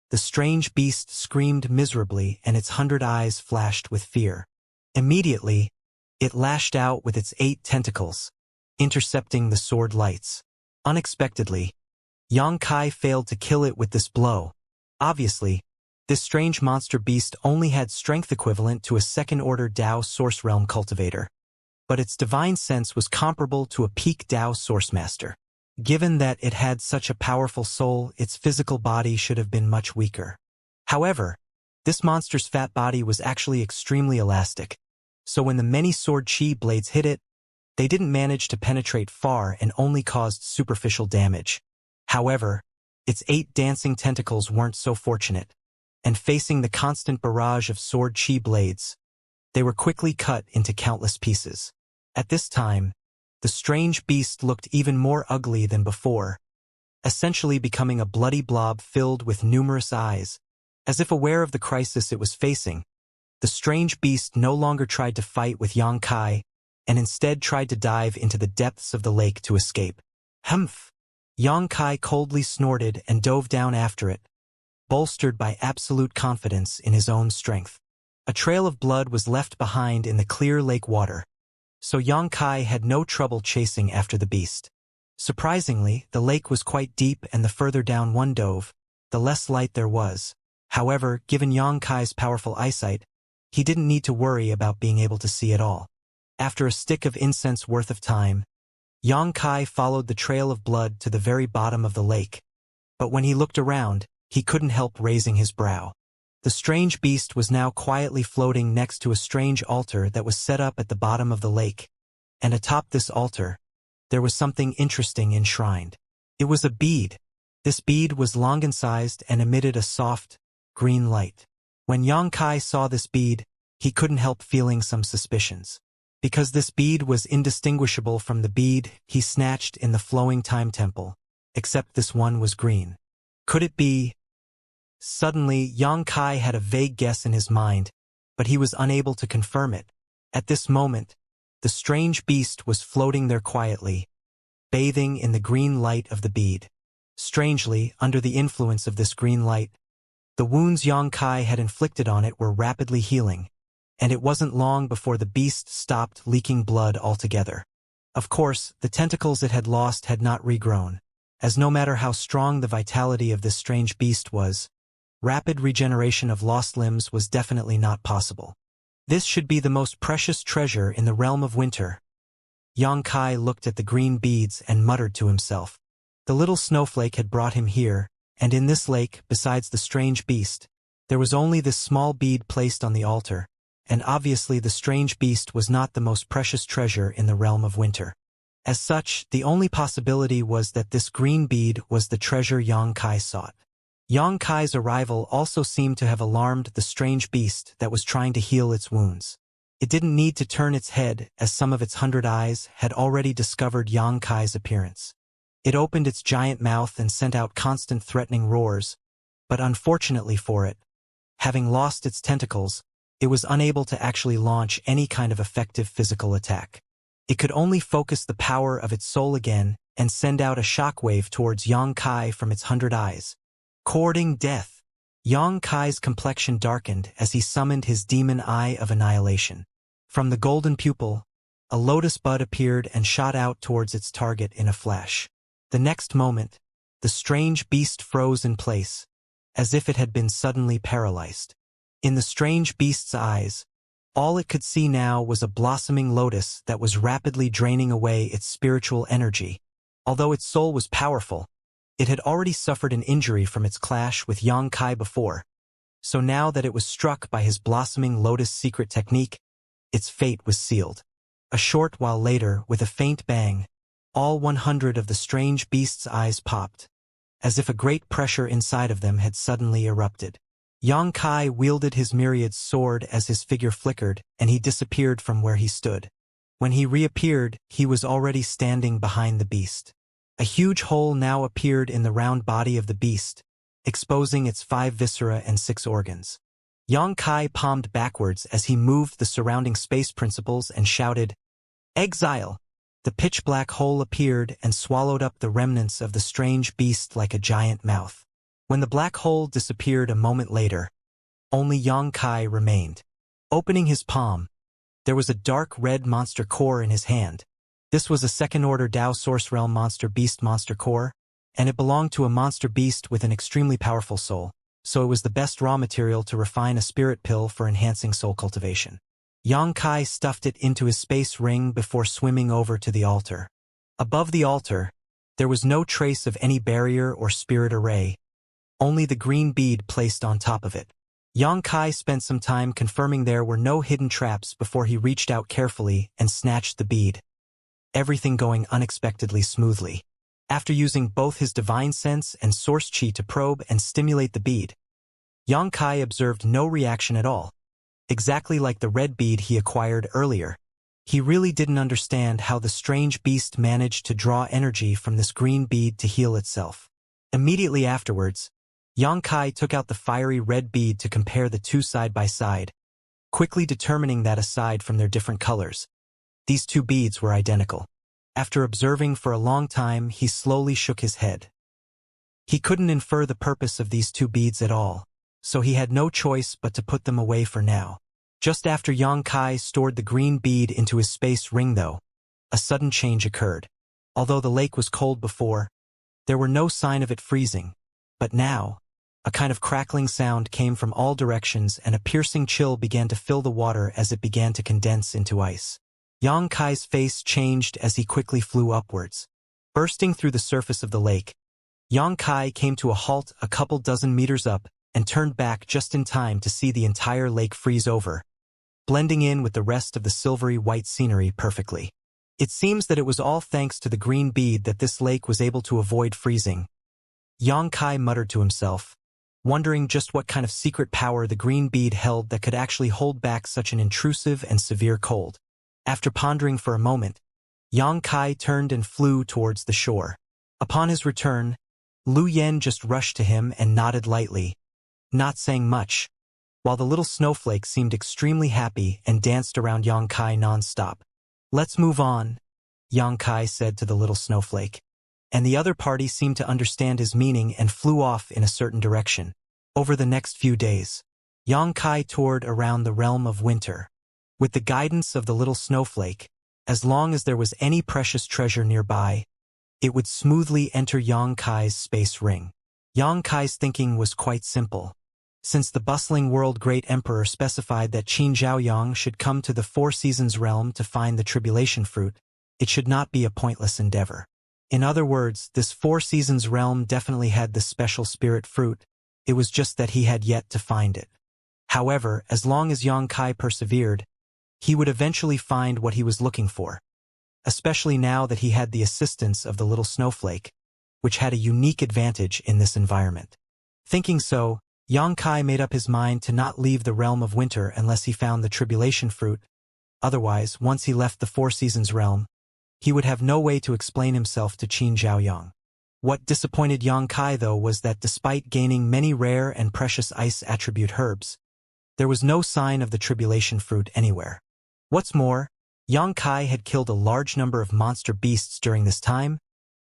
the strange beast screamed miserably and its 100 eyes flashed with fear. Immediately, it lashed out with its 8 tentacles, intercepting the sword lights. Unexpectedly, Yang Kai failed to kill it with this blow. Obviously, this strange monster beast only had strength equivalent to a second-order Tao Source Realm cultivator, but its divine sense was comparable to a peak Tao Source Master. Given that it had such a powerful soul, its physical body should have been much weaker. However, this monster's fat body was actually extremely elastic, so when the many sword chi blades hit it, they didn't manage to penetrate far and only caused superficial damage. However, its 8 dancing tentacles weren't so fortunate, and facing the constant barrage of sword chi blades, they were quickly cut into countless pieces. At this time, the strange beast looked even more ugly than before, essentially becoming a bloody blob filled with numerous eyes. As if aware of the crisis it was facing, the strange beast no longer tried to fight with Xianxia, and instead tried to dive into the depths of the lake to escape. Humph! Xianxia coldly snorted and dove down after it, bolstered by absolute confidence in his own strength. A trail of blood was left behind in the clear lake water, so Xianxia had no trouble chasing after the beast. Surprisingly, the lake was quite deep, and the further down one dove, the less light there was. However, given Xianxia's powerful eyesight, he didn't need to worry about being able to see at all. After a stick of incense worth of time, Xianxia followed the trail of blood to the very bottom of the lake. But when he looked around, he couldn't help raising his brow. The strange beast was now quietly floating next to a strange altar that was set up at the bottom of the lake, and atop this altar, there was something interesting enshrined. It was a bead. This bead was longan-sized and emitted a soft, green light. When Xianxia saw this bead, he couldn't help feeling some suspicions. Because this bead was indistinguishable from the bead he snatched in the flowing time temple, except this one was green. Could it be? Suddenly, Xianxia had a vague guess in his mind, but he was unable to confirm it. At this moment, the strange beast was floating there quietly, bathing in the green light of the bead. Strangely, under the influence of this green light, the wounds Xianxia had inflicted on it were rapidly healing, and it wasn't long before the beast stopped leaking blood altogether. Of course, the tentacles it had lost had not regrown, as no matter how strong the vitality of this strange beast was, rapid regeneration of lost limbs was definitely not possible. This should be the most precious treasure in the realm of winter. Xianxia looked at the green beads and muttered to himself. The little snowflake had brought him here, and in this lake, besides the strange beast, there was only this small bead placed on the altar, and obviously the strange beast was not the most precious treasure in the realm of winter. As such, the only possibility was that this green bead was the treasure Xianxia sought. Xianxia's arrival also seemed to have alarmed the strange beast that was trying to heal its wounds. It didn't need to turn its head, as some of its 100 eyes had already discovered Xianxia's appearance. It opened its giant mouth and sent out constant threatening roars, but unfortunately for it, having lost its tentacles, it was unable to actually launch any kind of effective physical attack. It could only focus the power of its soul again and send out a shockwave towards Xianxia from its 100 eyes. Courting death. Xianxia's complexion darkened as he summoned his demon eye of annihilation. From the golden pupil, a lotus bud appeared and shot out towards its target in a flash. The next moment, the strange beast froze in place, as if it had been suddenly paralyzed. In the strange beast's eyes, all it could see now was a blossoming lotus that was rapidly draining away its spiritual energy. Although its soul was powerful, it had already suffered an injury from its clash with Xianxia before, so now that it was struck by his blossoming lotus secret technique, its fate was sealed. A short while later, with a faint bang, all 100 of the strange beast's eyes popped, as if a great pressure inside of them had suddenly erupted. Xianxia wielded his myriad sword as his figure flickered, and he disappeared from where he stood. When he reappeared, he was already standing behind the beast. A huge hole now appeared in the round body of the beast, exposing its 5 viscera and 6 organs. Xianxia palmed backwards as he moved the surrounding space principles and shouted, "Exile!" The pitch-black hole appeared and swallowed up the remnants of the strange beast like a giant mouth. When the black hole disappeared a moment later, only Xianxia remained. Opening his palm, there was a dark red monster core in his hand. This was a second-order Dao Source Realm Monster Beast monster core, and it belonged to a monster beast with an extremely powerful soul, so it was the best raw material to refine a spirit pill for enhancing soul cultivation. Xianxia stuffed it into his space ring before swimming over to the altar. Above the altar, there was no trace of any barrier or spirit array, only the green bead placed on top of it. Xianxia spent some time confirming there were no hidden traps before he reached out carefully and snatched the bead, everything going unexpectedly smoothly. After using both his divine sense and source chi to probe and stimulate the bead, Xianxia observed no reaction at all, exactly like the red bead he acquired earlier. He really didn't understand how the strange beast managed to draw energy from this green bead to heal itself. Immediately afterwards, Xianxia took out the fiery red bead to compare the two side by side, quickly determining that aside from their different colors, these two beads were identical. After observing for a long time, he slowly shook his head. He couldn't infer the purpose of these two beads at all, so he had no choice but to put them away for now. Just after Xianxia stored the green bead into his space ring though, a sudden change occurred. Although the lake was cold before, there were no sign of it freezing. But now, a kind of crackling sound came from all directions and a piercing chill began to fill the water as it began to condense into ice. Xianxia's face changed as he quickly flew upwards. Bursting through the surface of the lake, Xianxia came to a halt a couple dozen meters up and turned back just in time to see the entire lake freeze over, blending in with the rest of the silvery white scenery perfectly. It seems that it was all thanks to the green bead that this lake was able to avoid freezing. Xianxia muttered to himself, wondering just what kind of secret power the green bead held that could actually hold back such an intrusive and severe cold. After pondering for a moment, Xianxia turned and flew towards the shore. Upon his return, Lu Yen just rushed to him and nodded lightly, not saying much, while the little snowflake seemed extremely happy and danced around Xianxia non-stop. "Let's move on," Xianxia said to the little snowflake, and the other party seemed to understand his meaning and flew off in a certain direction. Over the next few days, Xianxia toured around the realm of winter. With the guidance of the little snowflake, as long as there was any precious treasure nearby, it would smoothly enter Xianxia's space ring. Xianxia's thinking was quite simple. Since the bustling world great emperor specified that Qin Zhaoyang should come to the Four Seasons realm to find the tribulation fruit, it should not be a pointless endeavor. In other words, this Four Seasons realm definitely had the special spirit fruit, it was just that he had yet to find it. However, as long as Xianxia persevered, he would eventually find what he was looking for, especially now that he had the assistance of the little snowflake, which had a unique advantage in this environment. Thinking so, Xianxia made up his mind to not leave the realm of winter unless he found the tribulation fruit. Otherwise, once he left the Four Seasons realm, he would have no way to explain himself to Qin Zhaoyang. What disappointed Xianxia though was that despite gaining many rare and precious ice attribute herbs, there was no sign of the tribulation fruit anywhere. What's more, Xianxia had killed a large number of monster beasts during this time,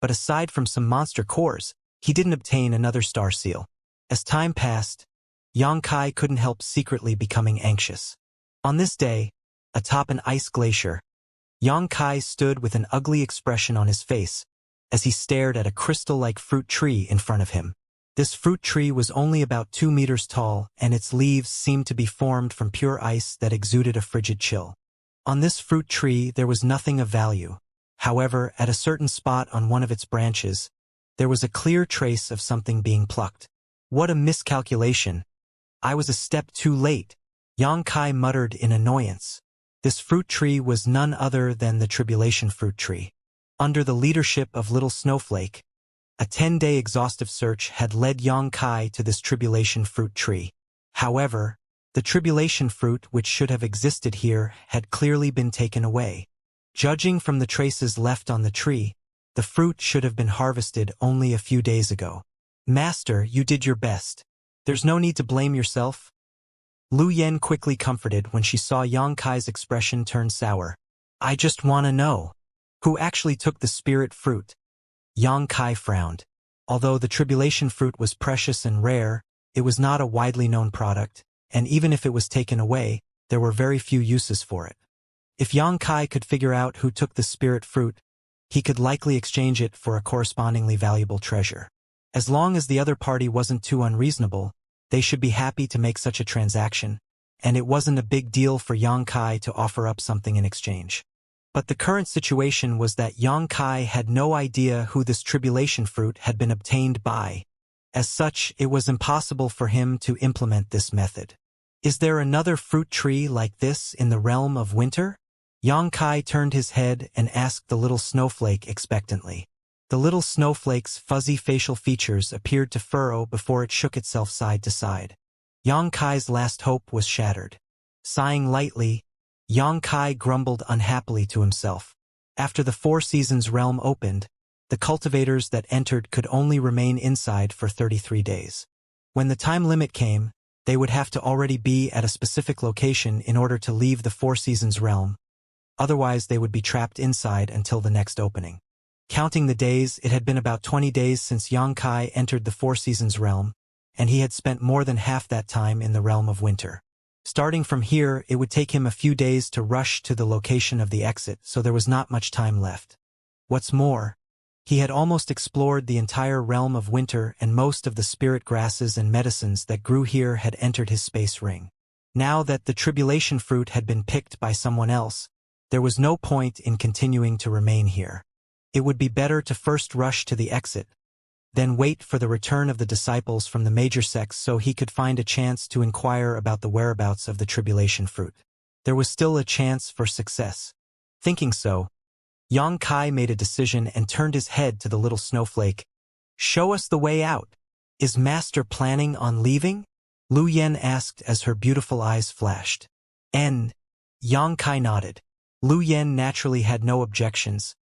but aside from some monster cores, he didn't obtain another star seal. As time passed, Xianxia couldn't help secretly becoming anxious. On this day, atop an ice glacier, Xianxia stood with an ugly expression on his face as he stared at a crystal-like fruit tree in front of him. This fruit tree was only about 2 meters tall, and its leaves seemed to be formed from pure ice that exuded a frigid chill. On this fruit tree there was nothing of value. However, at a certain spot on one of its branches, there was a clear trace of something being plucked. What a miscalculation! I was a step too late, Xianxia muttered in annoyance. This fruit tree was none other than the tribulation fruit tree. Under the leadership of Little Snowflake, a 10-day exhaustive search had led Xianxia to this tribulation fruit tree. However, the tribulation fruit which should have existed here had clearly been taken away. Judging from the traces left on the tree, the fruit should have been harvested only a few days ago. "Master, you did your best. There's no need to blame yourself." Lu Yen quickly comforted when she saw Xianxia's expression turn sour. "I just want to know, who actually took the spirit fruit?" Xianxia frowned. Although the tribulation fruit was precious and rare, it was not a widely known product, and even if it was taken away, there were very few uses for it. If Xianxia could figure out who took the spirit fruit, he could likely exchange it for a correspondingly valuable treasure. As long as the other party wasn't too unreasonable, they should be happy to make such a transaction, and it wasn't a big deal for Xianxia to offer up something in exchange. But the current situation was that Xianxia had no idea who this tribulation fruit had been obtained by. As such, it was impossible for him to implement this method. Is there another fruit tree like this in the realm of winter? Xianxia turned his head and asked the little snowflake expectantly. The little snowflake's fuzzy facial features appeared to furrow before it shook itself side to side. Xianxia's last hope was shattered. Sighing lightly, Kai grumbled unhappily to himself. After the Four Seasons realm opened, the cultivators that entered could only remain inside for 33 days. When the time limit came, they would have to already be at a specific location in order to leave the Four Seasons realm. Otherwise, they would be trapped inside until the next opening. Counting the days, it had been about 20 days since Kai entered the Four Seasons realm, and he had spent more than half that time in the realm of winter. Starting from here, it would take him a few days to rush to the location of the exit, so there was not much time left. What's more, he had almost explored the entire realm of winter, and most of the spirit grasses and medicines that grew here had entered his space ring. Now that the tribulation fruit had been picked by someone else, there was no point in continuing to remain here. It would be better to first rush to the exit, then wait for the return of the disciples from the major sects so he could find a chance to inquire about the whereabouts of the tribulation fruit. There was still a chance for success. Thinking so, Kai made a decision and turned his head to the little snowflake. "Show us the way out. Is Master planning on leaving?" Lu Yen asked as her beautiful eyes flashed. Kai nodded. Lu Yen naturally had no objections,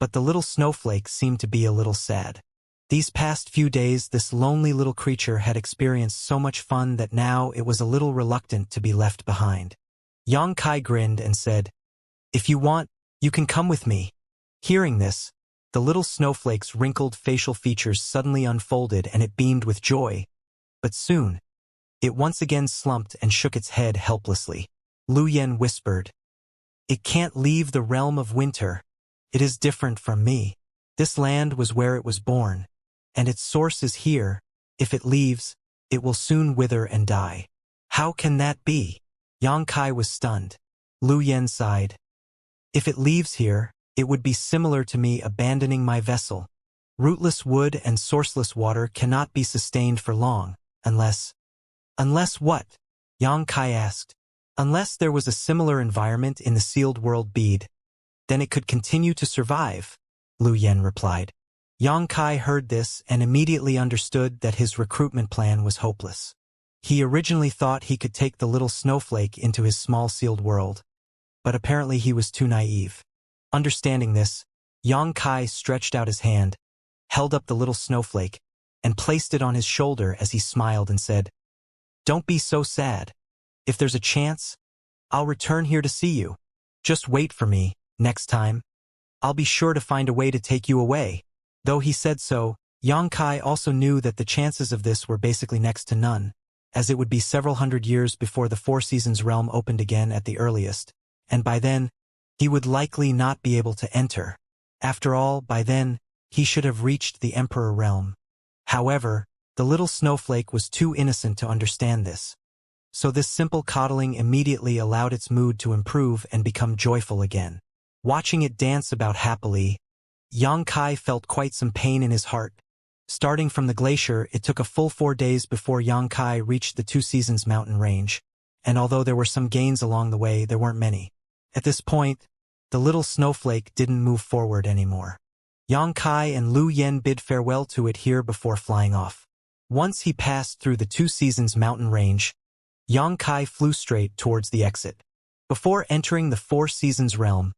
but the little snowflake seemed to be a little sad. These past few days, this lonely little creature had experienced so much fun that now it was a little reluctant to be left behind. Kai grinned and said, "If you want, you can come with me." Hearing this, the little snowflake's wrinkled facial features suddenly unfolded and it beamed with joy. But soon, it once again slumped and shook its head helplessly. Lu Yen whispered, "It can't leave the realm of winter. It is different from me. This land was where it was born, and its source is here. If it leaves, it will soon wither and die." "How can that be?" Kai was stunned. Lu Yen sighed. "If it leaves here, it would be similar to me abandoning my vessel. Rootless wood and sourceless water cannot be sustained for long, unless—" "Unless what?" Kai asked. "Unless there was a similar environment in the sealed world bead, then it could continue to survive," Lu Yen replied. Kai heard this and immediately understood that his recruitment plan was hopeless. He originally thought he could take the little snowflake into his small sealed world, but apparently he was too naive. Understanding this, Kai stretched out his hand, held up the little snowflake, and placed it on his shoulder as he smiled and said, "Don't be so sad. If there's a chance, I'll return here to see you. Just wait for me. Next time, I'll be sure to find a way to take you away." Though he said so, Kai also knew that the chances of this were basically next to none, as it would be several hundred years before the Four Seasons realm opened again at the earliest, and by then, he would likely not be able to enter. After all, by then, he should have reached the Emperor realm. However, the little snowflake was too innocent to understand this. So this simple coddling immediately allowed its mood to improve and become joyful again. Watching it dance about happily, Kai felt quite some pain in his heart. Starting from the glacier, it took a full 4 days before Kai reached the Two Seasons mountain range, and although there were some gains along the way, there weren't many. At this point, the little snowflake didn't move forward anymore. Kai and Lu Yen bid farewell to it here before flying off. Once he passed through the Two Seasons mountain range, Kai flew straight towards the exit. Before entering the Four Seasons realm,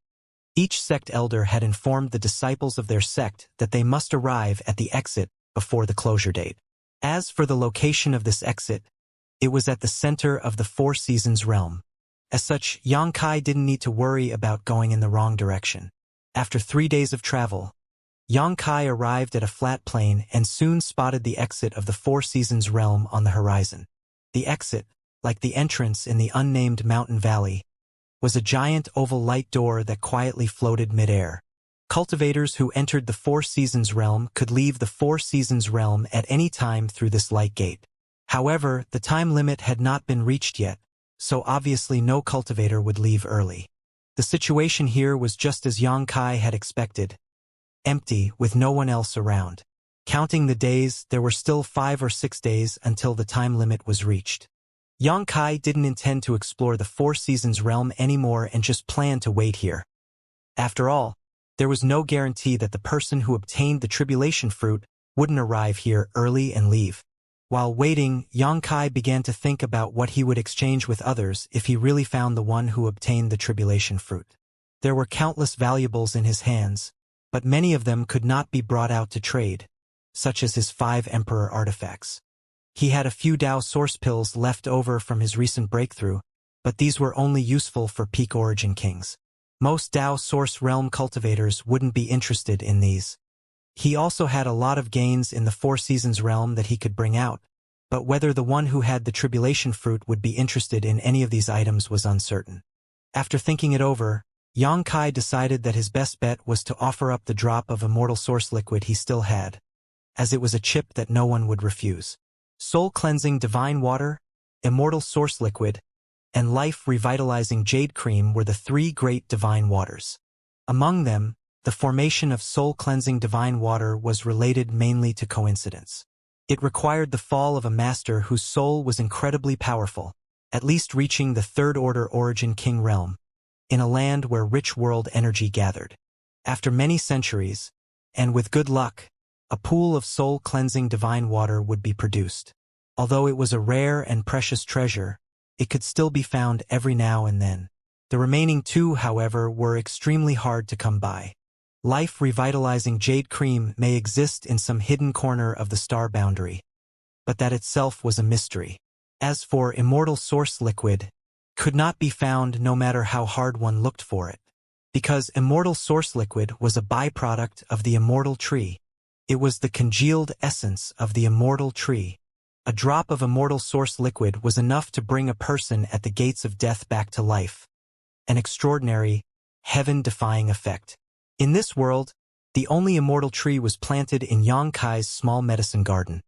each sect elder had informed the disciples of their sect that they must arrive at the exit before the closure date. As for the location of this exit, it was at the center of the Four Seasons realm. As such, Kai didn't need to worry about going in the wrong direction. After 3 days of travel, Kai arrived at a flat plain and soon spotted the exit of the Four Seasons realm on the horizon. The exit, like the entrance in the unnamed mountain valley, was a giant oval light door that quietly floated midair. Cultivators who entered the Four Seasons realm could leave the Four Seasons realm at any time through this light gate. However, the time limit had not been reached yet, so obviously no cultivator would leave early. The situation here was just as Kai had expected, empty with no one else around. Counting the days, there were still 5 or 6 days until the time limit was reached. Kai didn't intend to explore the Four Seasons realm anymore and just planned to wait here. After all, there was no guarantee that the person who obtained the tribulation fruit wouldn't arrive here early and leave. While waiting, Xianxia began to think about what he would exchange with others if he really found the one who obtained the tribulation fruit. There were countless valuables in his hands, but many of them could not be brought out to trade, such as his 5 Emperor artifacts. He had a few Dao source pills left over from his recent breakthrough, but these were only useful for peak origin kings. Most Dao source realm cultivators wouldn't be interested in these. He also had a lot of gains in the 4 Seasons realm that he could bring out, but whether the one who had the tribulation fruit would be interested in any of these items was uncertain. After thinking it over, Xianxia decided that his best bet was to offer up the drop of immortal source liquid he still had, as it was a chip that no one would refuse. Soul-cleansing divine water, immortal source liquid, and life-revitalizing jade cream were the 3 great divine waters. Among them, the formation of soul-cleansing divine water was related mainly to coincidence. It required the fall of a master whose soul was incredibly powerful, at least reaching the 3rd order origin king realm, in a land where rich world energy gathered. After many centuries, and with good luck, a pool of soul-cleansing divine water would be produced. Although it was a rare and precious treasure, it could still be found every now and then. The remaining 2, however, were extremely hard to come by. Life-revitalizing jade cream may exist in some hidden corner of the star boundary, but that itself was a mystery. As for immortal source liquid, could not be found no matter how hard one looked for it. Because immortal source liquid was a byproduct of the immortal tree. It was the congealed essence of the immortal tree. A drop of immortal source liquid was enough to bring a person at the gates of death back to life. An extraordinary, heaven-defying effect. In this world, the only immortal tree was planted in Xianxia's small medicine garden,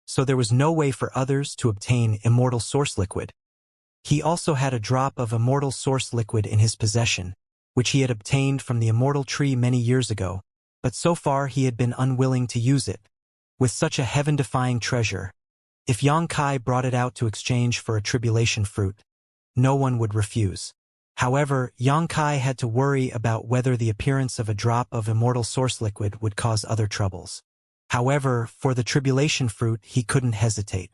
so there was no way for others to obtain immortal source liquid. He also had a drop of immortal source liquid in his possession, which he had obtained from the immortal tree many years ago, but so far he had been unwilling to use it. With such a heaven-defying treasure, if Xianxia brought it out to exchange for a tribulation fruit, no one would refuse. However, Xianxia had to worry about whether the appearance of a drop of immortal source liquid would cause other troubles. However, for the tribulation fruit he couldn't hesitate.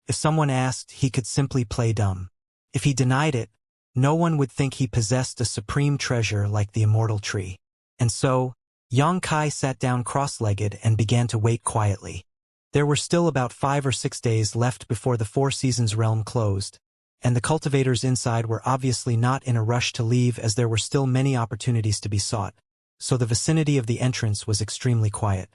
If someone asked, he could simply play dumb. If he denied it, no one would think he possessed a supreme treasure like the immortal tree. And so, Xianxia sat down cross-legged and began to wait quietly. There were still about 5 or 6 days left before the 4 Seasons realm closed, and the cultivators inside were obviously not in a rush to leave as there were still many opportunities to be sought, so the vicinity of the entrance was extremely quiet.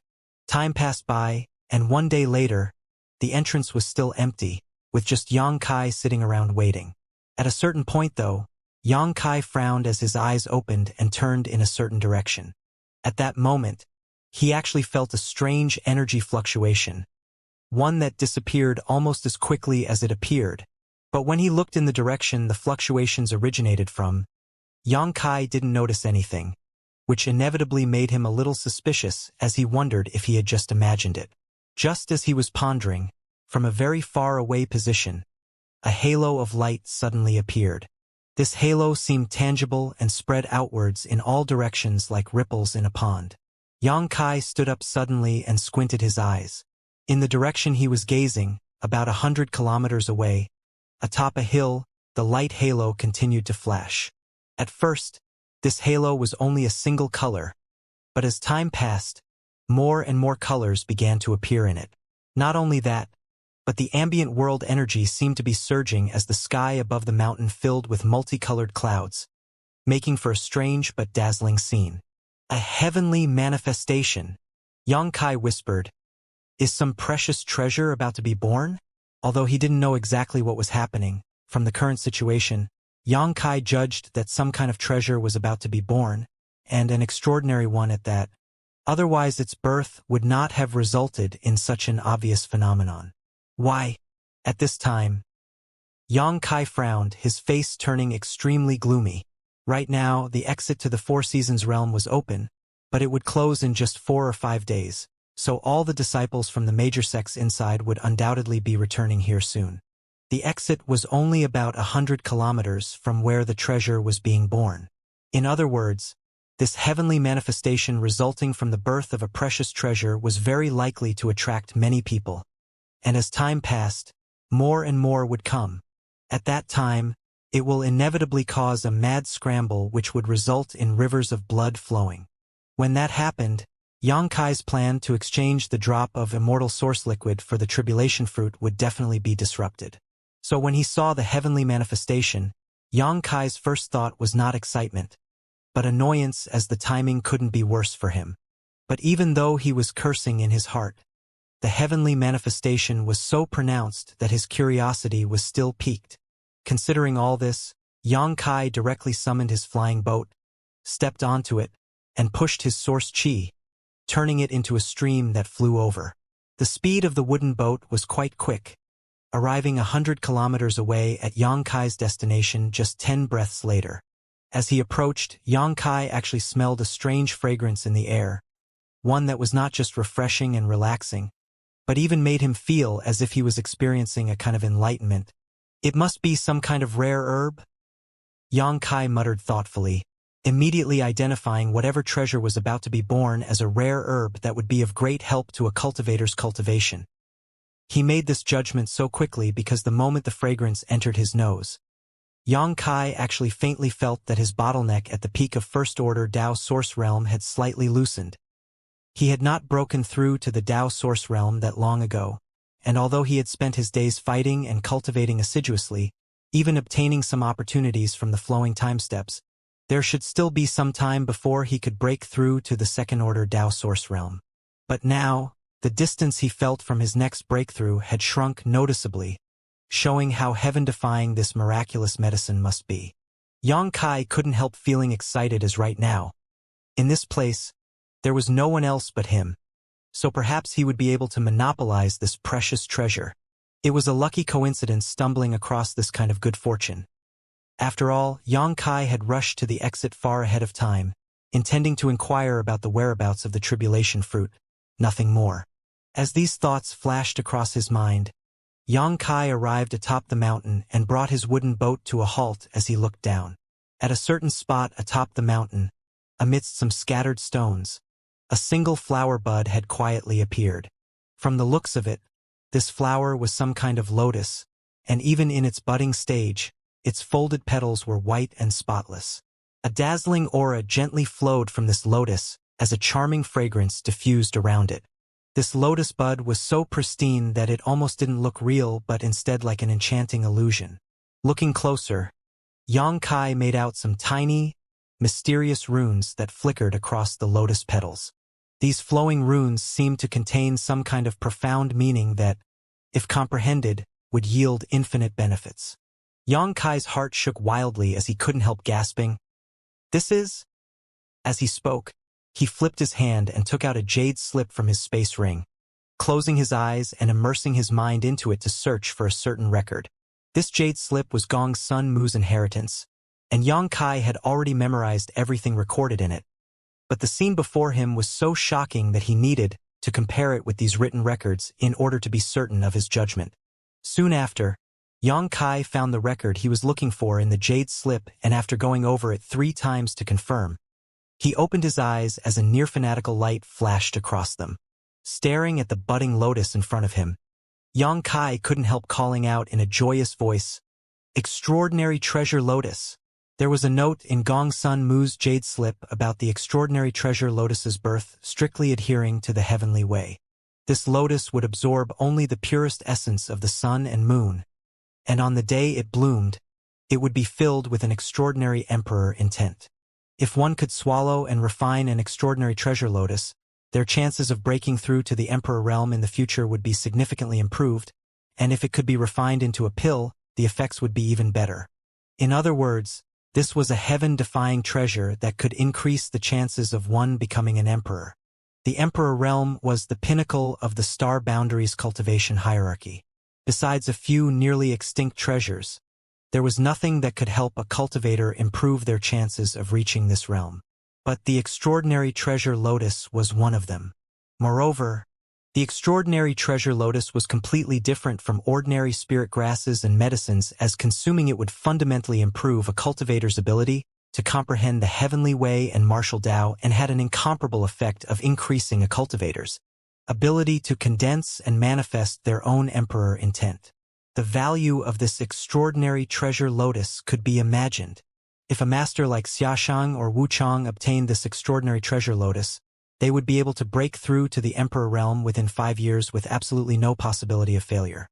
Time passed by, and 1 day later, the entrance was still empty, with just Xianxia sitting around waiting. At a certain point though, Xianxia frowned as his eyes opened and turned in a certain direction. At that moment, he actually felt a strange energy fluctuation, one that disappeared almost as quickly as it appeared. But when he looked in the direction the fluctuations originated from, Xianxia didn't notice anything, which inevitably made him a little suspicious as he wondered if he had just imagined it. Just as he was pondering, from a very far away position, a halo of light suddenly appeared. This halo seemed tangible and spread outwards in all directions like ripples in a pond. Xianxia stood up suddenly and squinted his eyes. In the direction he was gazing, about 100 kilometers away, atop a hill, the light halo continued to flash. At first, this halo was only a single color, but as time passed, more and more colors began to appear in it. Not only that, but the ambient world energy seemed to be surging as the sky above the mountain filled with multicolored clouds, making for a strange but dazzling scene. A heavenly manifestation, Xianxia whispered. Is some precious treasure about to be born? Although he didn't know exactly what was happening, from the current situation, Xianxia judged that some kind of treasure was about to be born, and an extraordinary one at that. Otherwise its birth would not have resulted in such an obvious phenomenon. Why? At this time, Xianxia frowned, his face turning extremely gloomy. Right now, the exit to the 4 Seasons realm was open, but it would close in just 4 or 5 days, so all the disciples from the major sects inside would undoubtedly be returning here soon. The exit was only about 100 kilometers from where the treasure was being born. In other words, this heavenly manifestation resulting from the birth of a precious treasure was very likely to attract many people. and as time passed, more and more would come. At that time, it will inevitably cause a mad scramble which would result in rivers of blood flowing. When that happened, Xianxia's plan to exchange the drop of immortal source liquid for the tribulation fruit would definitely be disrupted. So when he saw the heavenly manifestation, Xianxia's first thought was not excitement, but annoyance, as the timing couldn't be worse for him. But even though he was cursing in his heart, the heavenly manifestation was so pronounced that his curiosity was still piqued. Considering all this, Xianxia directly summoned his flying boat, stepped onto it, and pushed his source chi, turning it into a stream that flew over. The speed of the wooden boat was quite quick, arriving 100 kilometers away at Xianxia's destination just 10 breaths later. As he approached, Xianxia actually smelled a strange fragrance in the air, one that was not just refreshing and relaxing, but even made him feel as if he was experiencing a kind of enlightenment. It must be some kind of rare herb? Xianxia muttered thoughtfully, immediately identifying whatever treasure was about to be born as a rare herb that would be of great help to a cultivator's cultivation. He made this judgment so quickly because the moment the fragrance entered his nose, Xianxia actually faintly felt that his bottleneck at the peak of first-order Dao source realm had slightly loosened. He had not broken through to the Dao source realm that long ago, and although he had spent his days fighting and cultivating assiduously, even obtaining some opportunities from the flowing time steps, there should still be some time before he could break through to the second-order Dao source realm. But now, the distance he felt from his next breakthrough had shrunk noticeably, showing how heaven-defying this miraculous medicine must be. Xianxia couldn't help feeling excited as right now. In this place, there was no one else but him, so perhaps he would be able to monopolize this precious treasure. It was a lucky coincidence stumbling across this kind of good fortune. After all, Xianxia had rushed to the exit far ahead of time, intending to inquire about the whereabouts of the tribulation fruit, nothing more. As these thoughts flashed across his mind, Xianxia arrived atop the mountain and brought his wooden boat to a halt as he looked down. At a certain spot atop the mountain, amidst some scattered stones, a single flower bud had quietly appeared. From the looks of it, this flower was some kind of lotus, and even in its budding stage, its folded petals were white and spotless. A dazzling aura gently flowed from this lotus as a charming fragrance diffused around it. This lotus bud was so pristine that it almost didn't look real but instead like an enchanting illusion. Looking closer, Xianxia made out some tiny, mysterious runes that flickered across the lotus petals. These flowing runes seemed to contain some kind of profound meaning that, if comprehended, would yield infinite benefits. Xianxia's heart shook wildly as he couldn't help gasping, "This is..." As he spoke, he flipped his hand and took out a jade slip from his space ring, closing his eyes and immersing his mind into it to search for a certain record. This jade slip was Gong Sun Mu's inheritance, and Xianxia had already memorized everything recorded in it. But the scene before him was so shocking that he needed to compare it with these written records in order to be certain of his judgment. Soon after, Xianxia found the record he was looking for in the jade slip, and after going over it 3 times to confirm, he opened his eyes as a near-fanatical light flashed across them. Staring at the budding lotus in front of him, Xianxia couldn't help calling out in a joyous voice, "Extraordinary treasure lotus!" There was a note in Gong Sun Mu's jade slip about the extraordinary treasure lotus's birth strictly adhering to the heavenly way. This lotus would absorb only the purest essence of the sun and moon, and on the day it bloomed, it would be filled with an extraordinary emperor intent. If one could swallow and refine an extraordinary treasure lotus, their chances of breaking through to the emperor realm in the future would be significantly improved, and if it could be refined into a pill, the effects would be even better. In other words, this was a heaven-defying treasure that could increase the chances of one becoming an emperor. The emperor realm was the pinnacle of the star boundaries cultivation hierarchy. Besides a few nearly extinct treasures, there was nothing that could help a cultivator improve their chances of reaching this realm. But the extraordinary treasure lotus was one of them. Moreover, the extraordinary treasure lotus was completely different from ordinary spirit grasses and medicines, as consuming it would fundamentally improve a cultivator's ability to comprehend the heavenly way and martial Tao, and had an incomparable effect of increasing a cultivator's ability to condense and manifest their own emperor intent. The value of this extraordinary treasure lotus could be imagined. If a master like Xianxia or Wuxia obtained this extraordinary treasure lotus, they would be able to break through to the emperor realm within 5 years with absolutely no possibility of failure.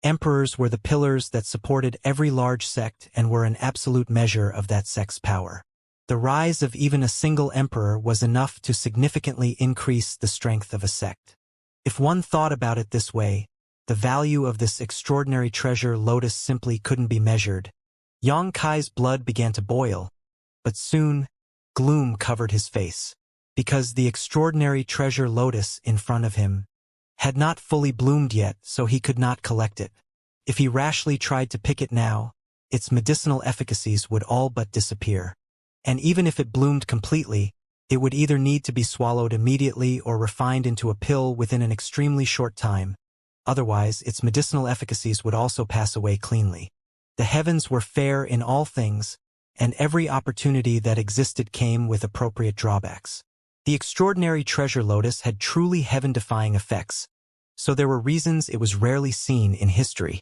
Emperors were the pillars that supported every large sect and were an absolute measure of that sect's power. The rise of even a single emperor was enough to significantly increase the strength of a sect. If one thought about it this way, the value of this extraordinary treasure lotus simply couldn't be measured. Yang Kai's blood began to boil, but soon, gloom covered his face, because the extraordinary treasure lotus in front of him had not fully bloomed yet, so he could not collect it. If he rashly tried to pick it now, its medicinal efficacies would all but disappear. And even if it bloomed completely, it would either need to be swallowed immediately or refined into a pill within an extremely short time. Otherwise, its medicinal efficacies would also pass away cleanly. The heavens were fair in all things, and every opportunity that existed came with appropriate drawbacks. The extraordinary treasure lotus had truly heaven-defying effects, so there were reasons it was rarely seen in history.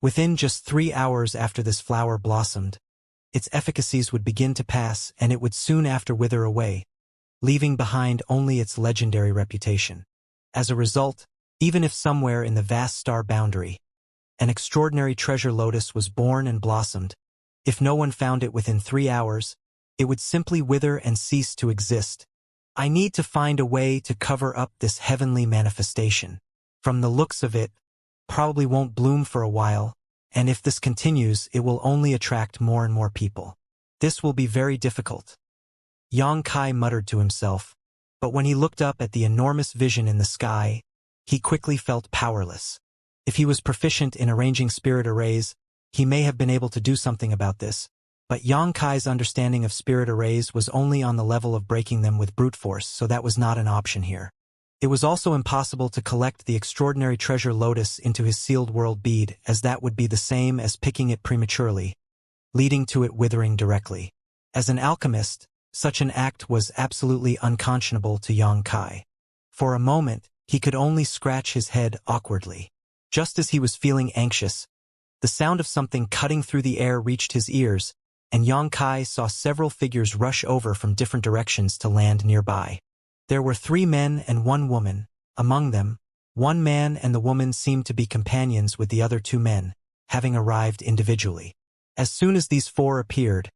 Within just 3 hours after this flower blossomed, its efficacies would begin to pass and it would soon after wither away, leaving behind only its legendary reputation. As a result, even if somewhere in the vast star boundary, an extraordinary treasure lotus was born and blossomed, if no one found it within 3 hours, it would simply wither and cease to exist. I need to find a way to cover up this heavenly manifestation. From the looks of it, probably won't bloom for a while, and if this continues, it will only attract more and more people. This will be very difficult. Yang Kai muttered to himself, but when he looked up at the enormous vision in the sky, he quickly felt powerless. If he was proficient in arranging spirit arrays, he may have been able to do something about this, but Yang Kai's understanding of spirit arrays was only on the level of breaking them with brute force, so that was not an option here. It was also impossible to collect the extraordinary treasure lotus into his sealed world bead, as that would be the same as picking it prematurely, leading to it withering directly. As an alchemist, such an act was absolutely unconscionable to Yang Kai. For a moment, he could only scratch his head awkwardly. Just as he was feeling anxious, the sound of something cutting through the air reached his ears, and Yang Kai saw several figures rush over from different directions to land nearby. There were 3 men and 1 woman. Among them, 1 man and the woman seemed to be companions with the other 2 men, having arrived individually. As soon as these 4 appeared,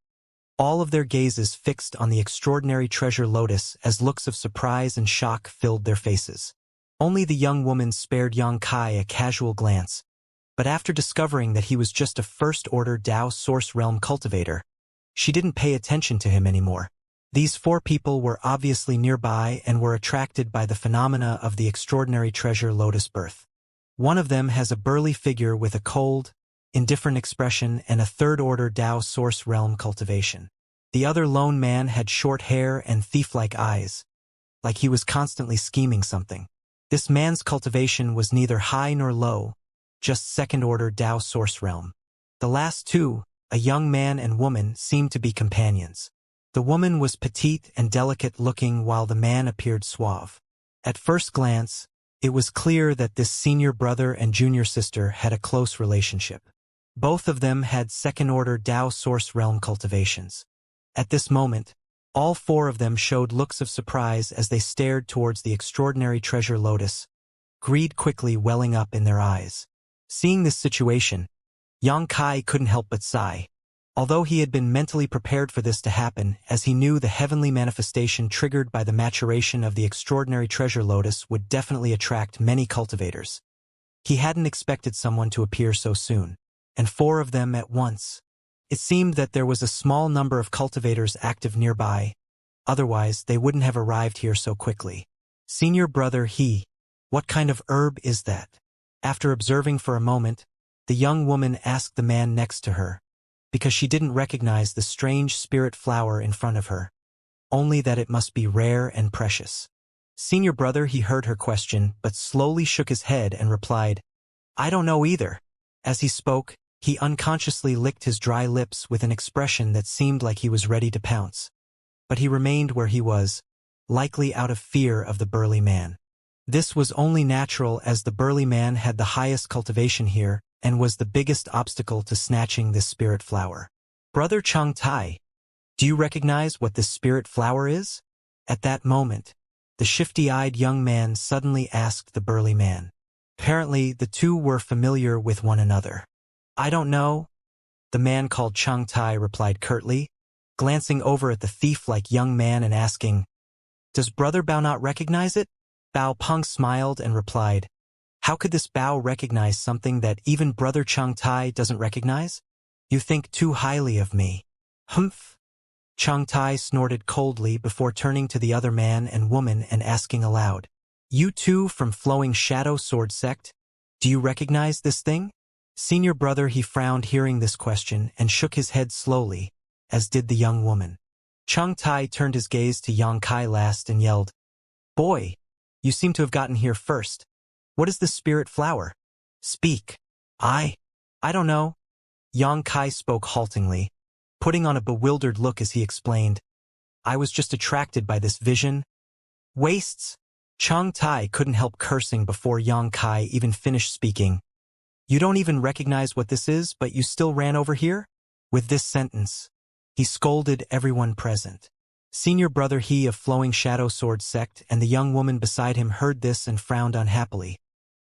all of their gazes fixed on the extraordinary treasure lotus as looks of surprise and shock filled their faces. Only the young woman spared Yang Kai a casual glance, but after discovering that he was just a first-order Dao Source Realm cultivator, she didn't pay attention to him anymore. These 4 people were obviously nearby and were attracted by the phenomena of the extraordinary treasure lotus birth. One of them has a burly figure with a cold, indifferent expression and a third-order Dao Source Realm cultivation. The other lone man had short hair and thief-like eyes, like he was constantly scheming something. This man's cultivation was neither high nor low, just second-order Dao Source Realm. The last 2, a young man and woman, seemed to be companions. The woman was petite and delicate-looking while the man appeared suave. At first glance, it was clear that this senior brother and junior sister had a close relationship. Both of them had second-order Dao Source Realm cultivations. At this moment, all 4 of them showed looks of surprise as they stared towards the extraordinary treasure lotus, greed quickly welling up in their eyes. Seeing this situation, Yang Kai couldn't help but sigh. Although he had been mentally prepared for this to happen, as he knew the heavenly manifestation triggered by the maturation of the extraordinary treasure lotus would definitely attract many cultivators. He hadn't expected someone to appear so soon, and 4 of them at once. It seemed that there was a small number of cultivators active nearby, otherwise they wouldn't have arrived here so quickly. Senior brother what kind of herb is that? After observing for a moment, the young woman asked the man next to her, because she didn't recognize the strange spirit flower in front of her, only that it must be rare and precious. Senior brother heard her question but slowly shook his head and replied, "I don't know either." As he spoke, he unconsciously licked his dry lips with an expression that seemed like he was ready to pounce. But he remained where he was, likely out of fear of the burly man. This was only natural as the burly man had the highest cultivation here and was the biggest obstacle to snatching this spirit flower. Brother Chang Tai, do you recognize what this spirit flower is? At that moment, the shifty-eyed young man suddenly asked the burly man. Apparently, the two were familiar with one another. I don't know, the man called Chang Tai replied curtly, glancing over at the thief-like young man and asking, Does Brother Bao not recognize it? Bao Peng smiled and replied, How could this Bao recognize something that even Brother Chang Tai doesn't recognize? You think too highly of me. Humph. Chang Tai snorted coldly before turning to the other man and woman and asking aloud, You two from Flowing Shadow Sword Sect? Do you recognize this thing? Senior brother he frowned hearing this question and shook his head slowly, as did the young woman. Chang Tai turned his gaze to Yang Kai last and yelled, Boy, you seem to have gotten here first. What is this spirit flower? Speak. I don't know. Yang Kai spoke haltingly, putting on a bewildered look as he explained, I was just attracted by this vision. Wastes. Chang Tai couldn't help cursing before Yang Kai even finished speaking. You don't even recognize what this is, but you still ran over here? With this sentence, he scolded everyone present. Senior brother he of Flowing Shadow Sword Sect and the young woman beside him heard this and frowned unhappily,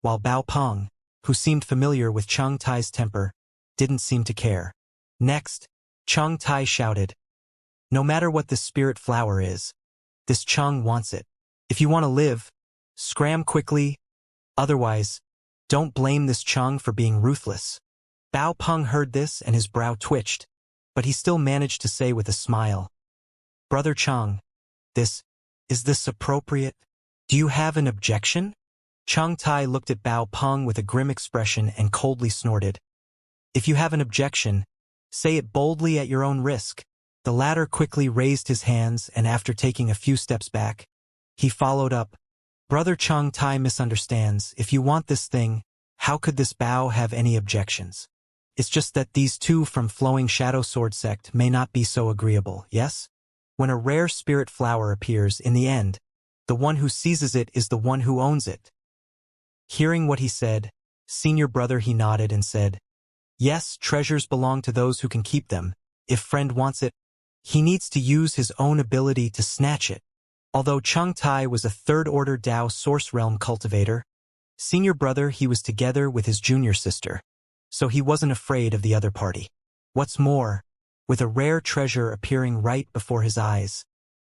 while Bao Peng, who seemed familiar with Chang Tai's temper, didn't seem to care. Next, Chang Tai shouted, No matter what this spirit flower is, this Chang wants it. If you want to live, scram quickly, otherwise, don't blame this Chang for being ruthless. Bao Peng heard this and his brow twitched, but he still managed to say with a smile, Brother Chang, is this appropriate? Do you have an objection? Chang Tai looked at Bao Peng with a grim expression and coldly snorted. If you have an objection, say it boldly at your own risk. The latter quickly raised his hands and after taking a few steps back, he followed up, Brother Chang Tai misunderstands. If you want this thing, how could this Bao have any objections? It's just that these two from Flowing Shadow Sword Sect may not be so agreeable, yes? When a rare spirit flower appears, in the end, the one who seizes it is the one who owns it. Hearing what he said, senior brother he nodded and said, Yes, treasures belong to those who can keep them. If friend wants it, he needs to use his own ability to snatch it. Although Chang Tai was a third-order Dao Source Realm cultivator, senior brother he was together with his junior sister, so he wasn't afraid of the other party. What's more, with a rare treasure appearing right before his eyes,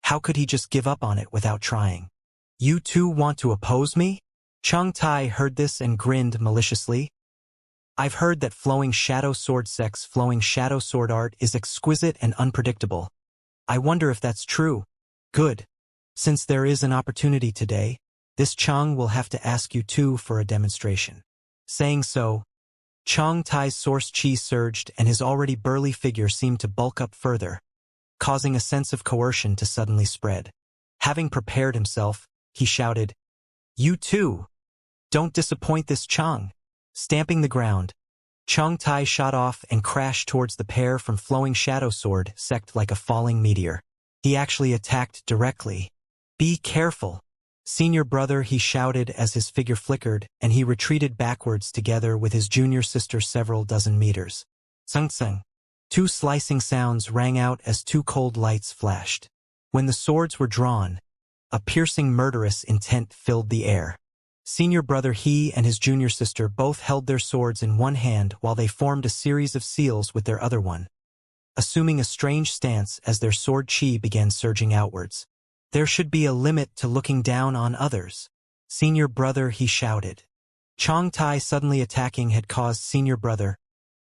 how could he just give up on it without trying? You two want to oppose me? Chang Tai heard this and grinned maliciously. I've heard that Flowing Shadow Sword Sect's Flowing Shadow Sword art is exquisite and unpredictable. I wonder if that's true. Good. Since there is an opportunity today, this Chang will have to ask you two for a demonstration. Saying so, Chang Tai's source chi surged and his already burly figure seemed to bulk up further, causing a sense of coercion to suddenly spread. Having prepared himself, he shouted, You two! Don't disappoint this Chang! Stamping the ground, Chang Tai shot off and crashed towards the pair from Flowing Shadow Sword Sect like a falling meteor. He actually attacked directly. Be careful! Senior brother he shouted as his figure flickered and he retreated backwards together with his junior sister several dozen meters. Tsung-tsung. Two slicing sounds rang out as two cold lights flashed. When the swords were drawn, a piercing murderous intent filled the air. Senior brother he and his junior sister both held their swords in one hand while they formed a series of seals with their other one, assuming a strange stance as their sword chi began surging outwards. There should be a limit to looking down on others. Senior brother he shouted. Chang Tai suddenly attacking had caused senior brother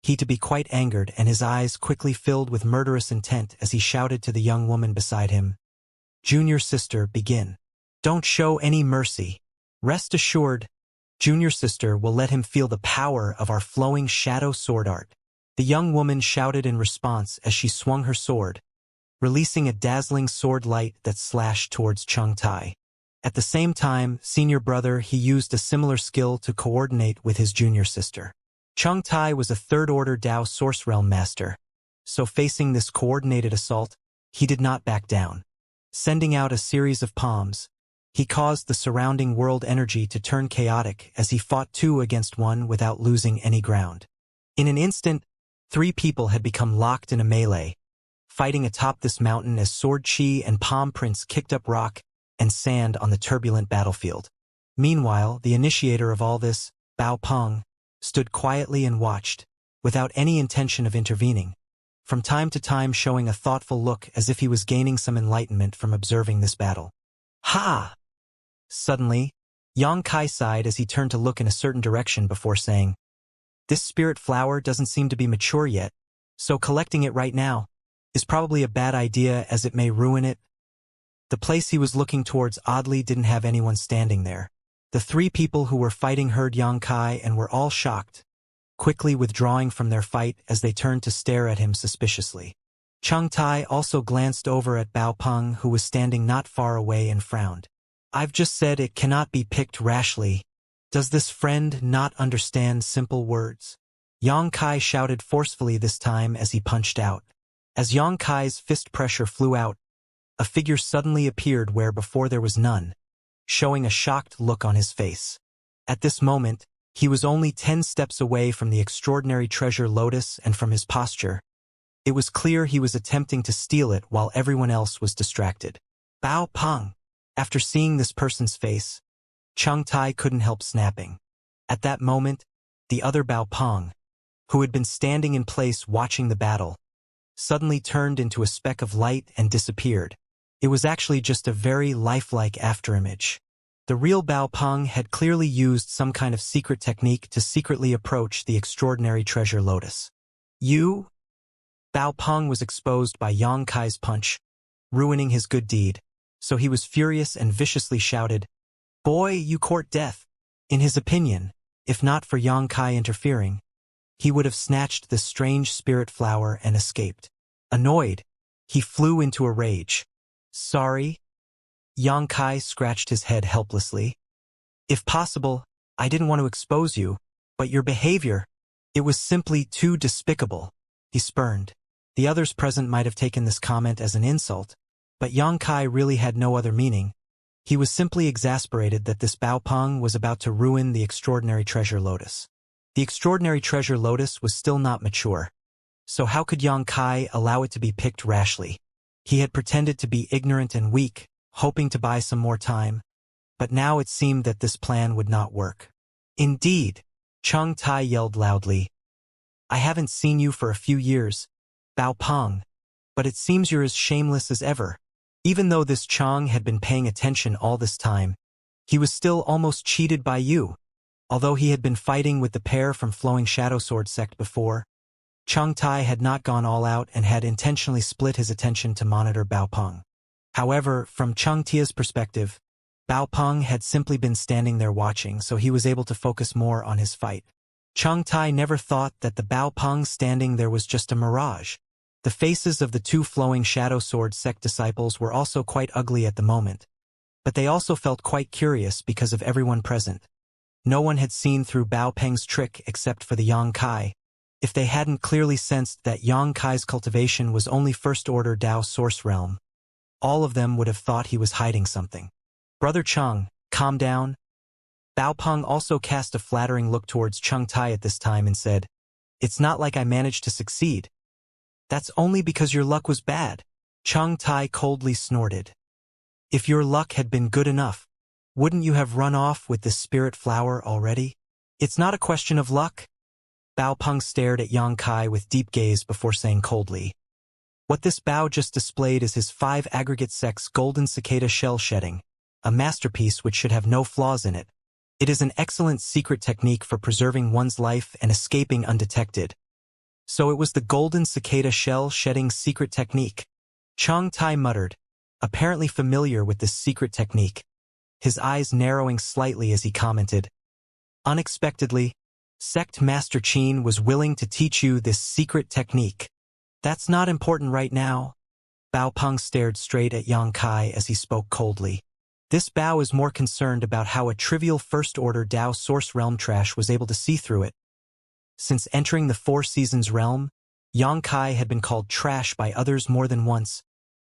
he to be quite angered and his eyes quickly filled with murderous intent as he shouted to the young woman beside him. Junior sister, begin. Don't show any mercy. Rest assured, junior sister will let him feel the power of our Flowing Shadow Sword art. The young woman shouted in response as she swung her sword, releasing a dazzling sword light that slashed towards Chang Tai. At the same time, senior brother he used a similar skill to coordinate with his junior sister. Chang Tai was a third-order Dao Source Realm master, so facing this coordinated assault, he did not back down. Sending out a series of palms, He caused the surrounding world energy to turn chaotic as he fought 2 against 1 without losing any ground. In an instant, 3 people had become locked in a melee, fighting atop this mountain as sword chi and palm prints kicked up rock and sand on the turbulent battlefield. Meanwhile, the initiator of all this, Bao Peng, stood quietly and watched, without any intention of intervening, from time to time showing a thoughtful look as if he was gaining some enlightenment from observing this battle. Ha! Suddenly, Yang Kai sighed as he turned to look in a certain direction before saying, "This spirit flower doesn't seem to be mature yet, so collecting it right now is probably a bad idea as it may ruin it." The place he was looking towards oddly didn't have anyone standing there. The 3 people who were fighting heard Yang Kai and were all shocked, quickly withdrawing from their fight as they turned to stare at him suspiciously. Cheng Tai also glanced over at Bao Peng, who was standing not far away, and frowned. "I've just said it cannot be picked rashly. Does this friend not understand simple words?" Yang Kai shouted forcefully this time as he punched out. As Yang Kai's fist pressure flew out, a figure suddenly appeared where before there was none, showing a shocked look on his face. At this moment, he was only 10 steps away from the extraordinary treasure lotus, and from his posture, it was clear he was attempting to steal it while everyone else was distracted. Bao Peng. After seeing this person's face, Cheng Tai couldn't help snapping. At that moment, the other Bao Peng, who had been standing in place watching the battle, suddenly turned into a speck of light and disappeared. It was actually just a very lifelike afterimage. The real Bao Peng had clearly used some kind of secret technique to secretly approach the extraordinary treasure lotus. "You?" Bao Peng was exposed by Yang Kai's punch, ruining his good deed, so he was furious and viciously shouted, "Boy, you court death." In his opinion, if not for Yang Kai interfering, he would have snatched this strange spirit flower and escaped. Annoyed, he flew into a rage. "Sorry?" Yang Kai scratched his head helplessly. "If possible, I didn't want to expose you, but your behavior, it was simply too despicable," he spurned. The others present might have taken this comment as an insult, but Yang Kai really had no other meaning. He was simply exasperated that this Bao Peng was about to ruin the extraordinary treasure lotus. The extraordinary treasure lotus was still not mature, so how could Yang Kai allow it to be picked rashly? He had pretended to be ignorant and weak, hoping to buy some more time, but now it seemed that this plan would not work. "Indeed," Cheng Tai yelled loudly. "I haven't seen you for a few years, Bao Peng, but it seems you're as shameless as ever." Even though this Cheng had been paying attention all this time, he was still almost cheated by you. Although he had been fighting with the pair from Flowing Shadow Sword sect before, Cheng Tai had not gone all out and had intentionally split his attention to monitor Bao Peng. However, from Cheng Tia's perspective, Bao Peng had simply been standing there watching, so he was able to focus more on his fight. Cheng Tai never thought that the Bao Peng standing there was just a mirage. The faces of the 2 Flowing Shadow Sword sect disciples were also quite ugly at the moment, but they also felt quite curious because of everyone present. No one had seen through Bao Peng's trick except for the Yang Kai. If they hadn't clearly sensed that Yang Kai's cultivation was only first-order Dao source realm, all of them would have thought he was hiding something. "Brother Cheng, calm down." Bao Peng also cast a flattering look towards Cheng Tai at this time and said, "It's not like I managed to succeed. That's only because your luck was bad." Cheng Tai coldly snorted. "If your luck had been good enough, wouldn't you have run off with this spirit flower already?" "It's not a question of luck." Bao Peng stared at Yang Kai with deep gaze before saying coldly, "What this Bao just displayed is his 5 aggregate sex golden cicada shell shedding, a masterpiece which should have no flaws in it. It is an excellent secret technique for preserving one's life and escaping undetected." So it was the golden cicada shell shedding secret technique. Cheng Tai muttered, apparently familiar with this secret technique, his eyes narrowing slightly as he commented, "Unexpectedly, Sect Master Qin was willing to teach you this secret technique. That's not important right now." Bao Peng stared straight at Yang Kai as he spoke coldly. This Bao is more concerned about how a trivial first-order Dao source realm trash was able to see through it. Since entering the 4 Seasons realm, Yang Kai had been called trash by others more than once,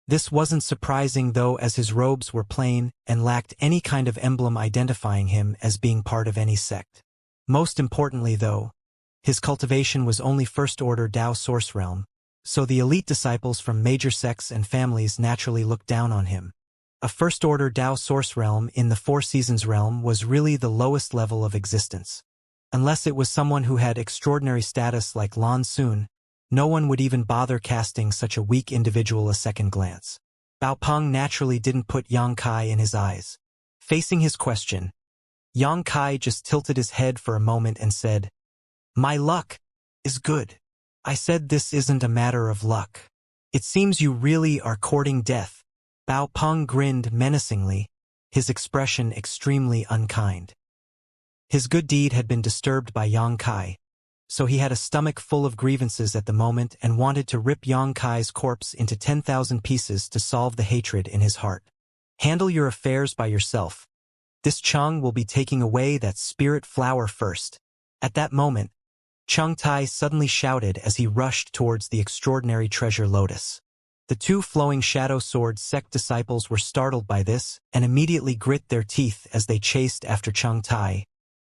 This wasn't surprising though, as his robes were plain and lacked any kind of emblem identifying him as being part of any sect. Most importantly though, his cultivation was only first-order Tao source realm, so the elite disciples from major sects and families naturally looked down on him. A first-order Tao source realm in the Four Seasons realm was really the lowest level of existence. Unless it was someone who had extraordinary status like Lan Xun, no one would even bother casting such a weak individual a second glance. Bao Peng naturally didn't put Yang Kai in his eyes. Facing his question, Yang Kai just tilted his head for a moment and said, "My luck is good." "I said this isn't a matter of luck. It seems you really are courting death." Bao Peng grinned menacingly, his expression extremely unkind. His good deed had been disturbed by Yang Kai, so he had a stomach full of grievances at the moment and wanted to rip Yang Kai's corpse into 10,000 pieces to solve the hatred in his heart. "Handle your affairs by yourself. This Cheng will be taking away that spirit flower first." At that moment, Cheng Tai suddenly shouted as he rushed towards the extraordinary treasure lotus. The two flowing shadow sword sect disciples were startled by this and immediately grit their teeth as they chased after Cheng Tai,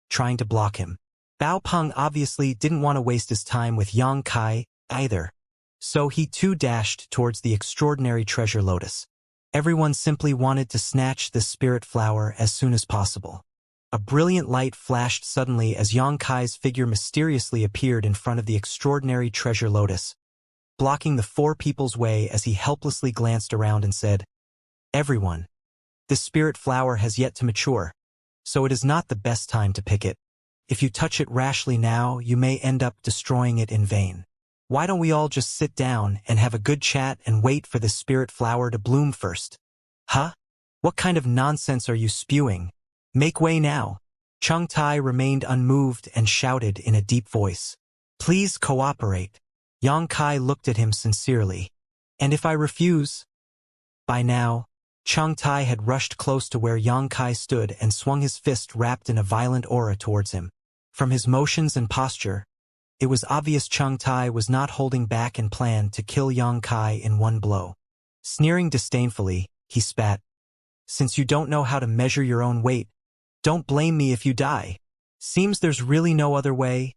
trying to block him. Bao Peng obviously didn't want to waste his time with Yang Kai either, so he too dashed towards the extraordinary treasure lotus. Everyone simply wanted to snatch this spirit flower as soon as possible. A brilliant light flashed suddenly as Yang Kai's figure mysteriously appeared in front of the extraordinary treasure lotus, blocking the four people's way as he helplessly glanced around and said, "Everyone, this spirit flower has yet to mature, so it is not the best time to pick it. If you touch it rashly now, you may end up destroying it in vain. Why don't we all just sit down and have a good chat and wait for this spirit flower to bloom first?" "Huh? What kind of nonsense are you spewing? Make way now." Cheng Tai remained unmoved and shouted in a deep voice, "Please cooperate." Yang Kai looked at him sincerely. "And if I refuse?" By now, Cheng Tai had rushed close to where Yang Kai stood and swung his fist wrapped in a violent aura towards him. From his motions and posture, it was obvious Cheng Tai was not holding back and planned to kill Yang Kai in one blow. Sneering disdainfully, he spat, "Since you don't know how to measure your own weight, don't blame me if you die. Seems there's really no other way."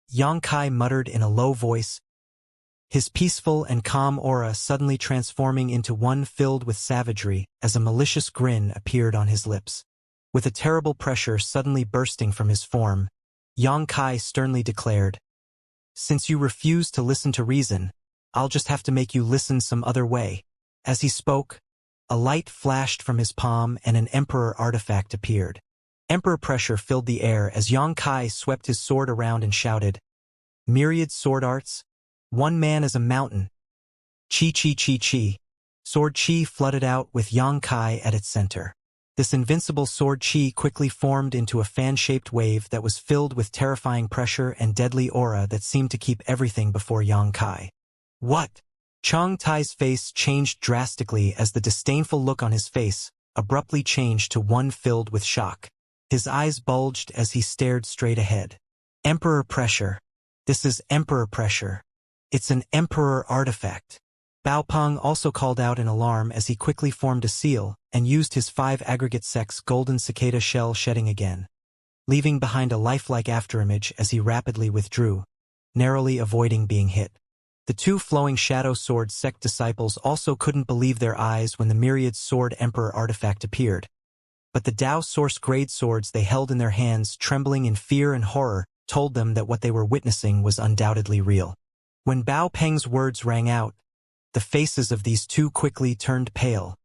Yang Kai muttered in a low voice, his peaceful and calm aura suddenly transforming into one filled with savagery as a malicious grin appeared on his lips. With a terrible pressure suddenly bursting from his form, Yang Kai sternly declared, "Since you refuse to listen to reason, I'll just have to make you listen some other way." As he spoke, a light flashed from his palm and an Emperor artifact appeared. Emperor pressure filled the air as Yang Kai swept his sword around and shouted, "Myriad sword arts? One man is a mountain. Chi chi chi chi." Sword chi flooded out with Yang Kai at its center. This invincible sword chi quickly formed into a fan-shaped wave that was filled with terrifying pressure and deadly aura that seemed to keep everything before Yang Kai. "What?" Cheng Tai's face changed drastically as the disdainful look on his face abruptly changed to one filled with shock. His eyes bulged as he stared straight ahead. "Emperor pressure. This is Emperor pressure. It's an Emperor artifact." Bao Peng also called out in alarm as he quickly formed a seal and used his 5 aggregate sex golden cicada shell shedding again, leaving behind a lifelike afterimage as he rapidly withdrew, narrowly avoiding being hit. The two flowing shadow sword sect disciples also couldn't believe their eyes when the myriad sword Emperor artifact appeared, but the Tao source grade swords they held in their hands, trembling in fear and horror, told them that what they were witnessing was undoubtedly real. When Bao Peng's words rang out, the faces of these two quickly turned pale.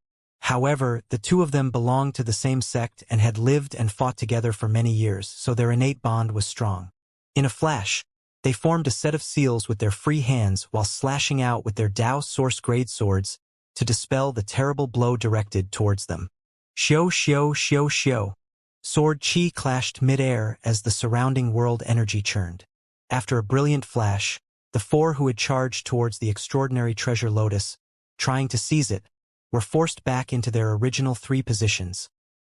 However, the two of them belonged to the same sect and had lived and fought together for many years, so their innate bond was strong. In a flash, they formed a set of seals with their free hands while slashing out with their Tao source grade swords to dispel the terrible blow directed towards them. Xiao xiao xiao xiao. Sword chi clashed mid-air as the surrounding world energy churned. After a brilliant flash, the four who had charged towards the extraordinary treasure lotus, trying to seize it, were forced back into their original 3 positions,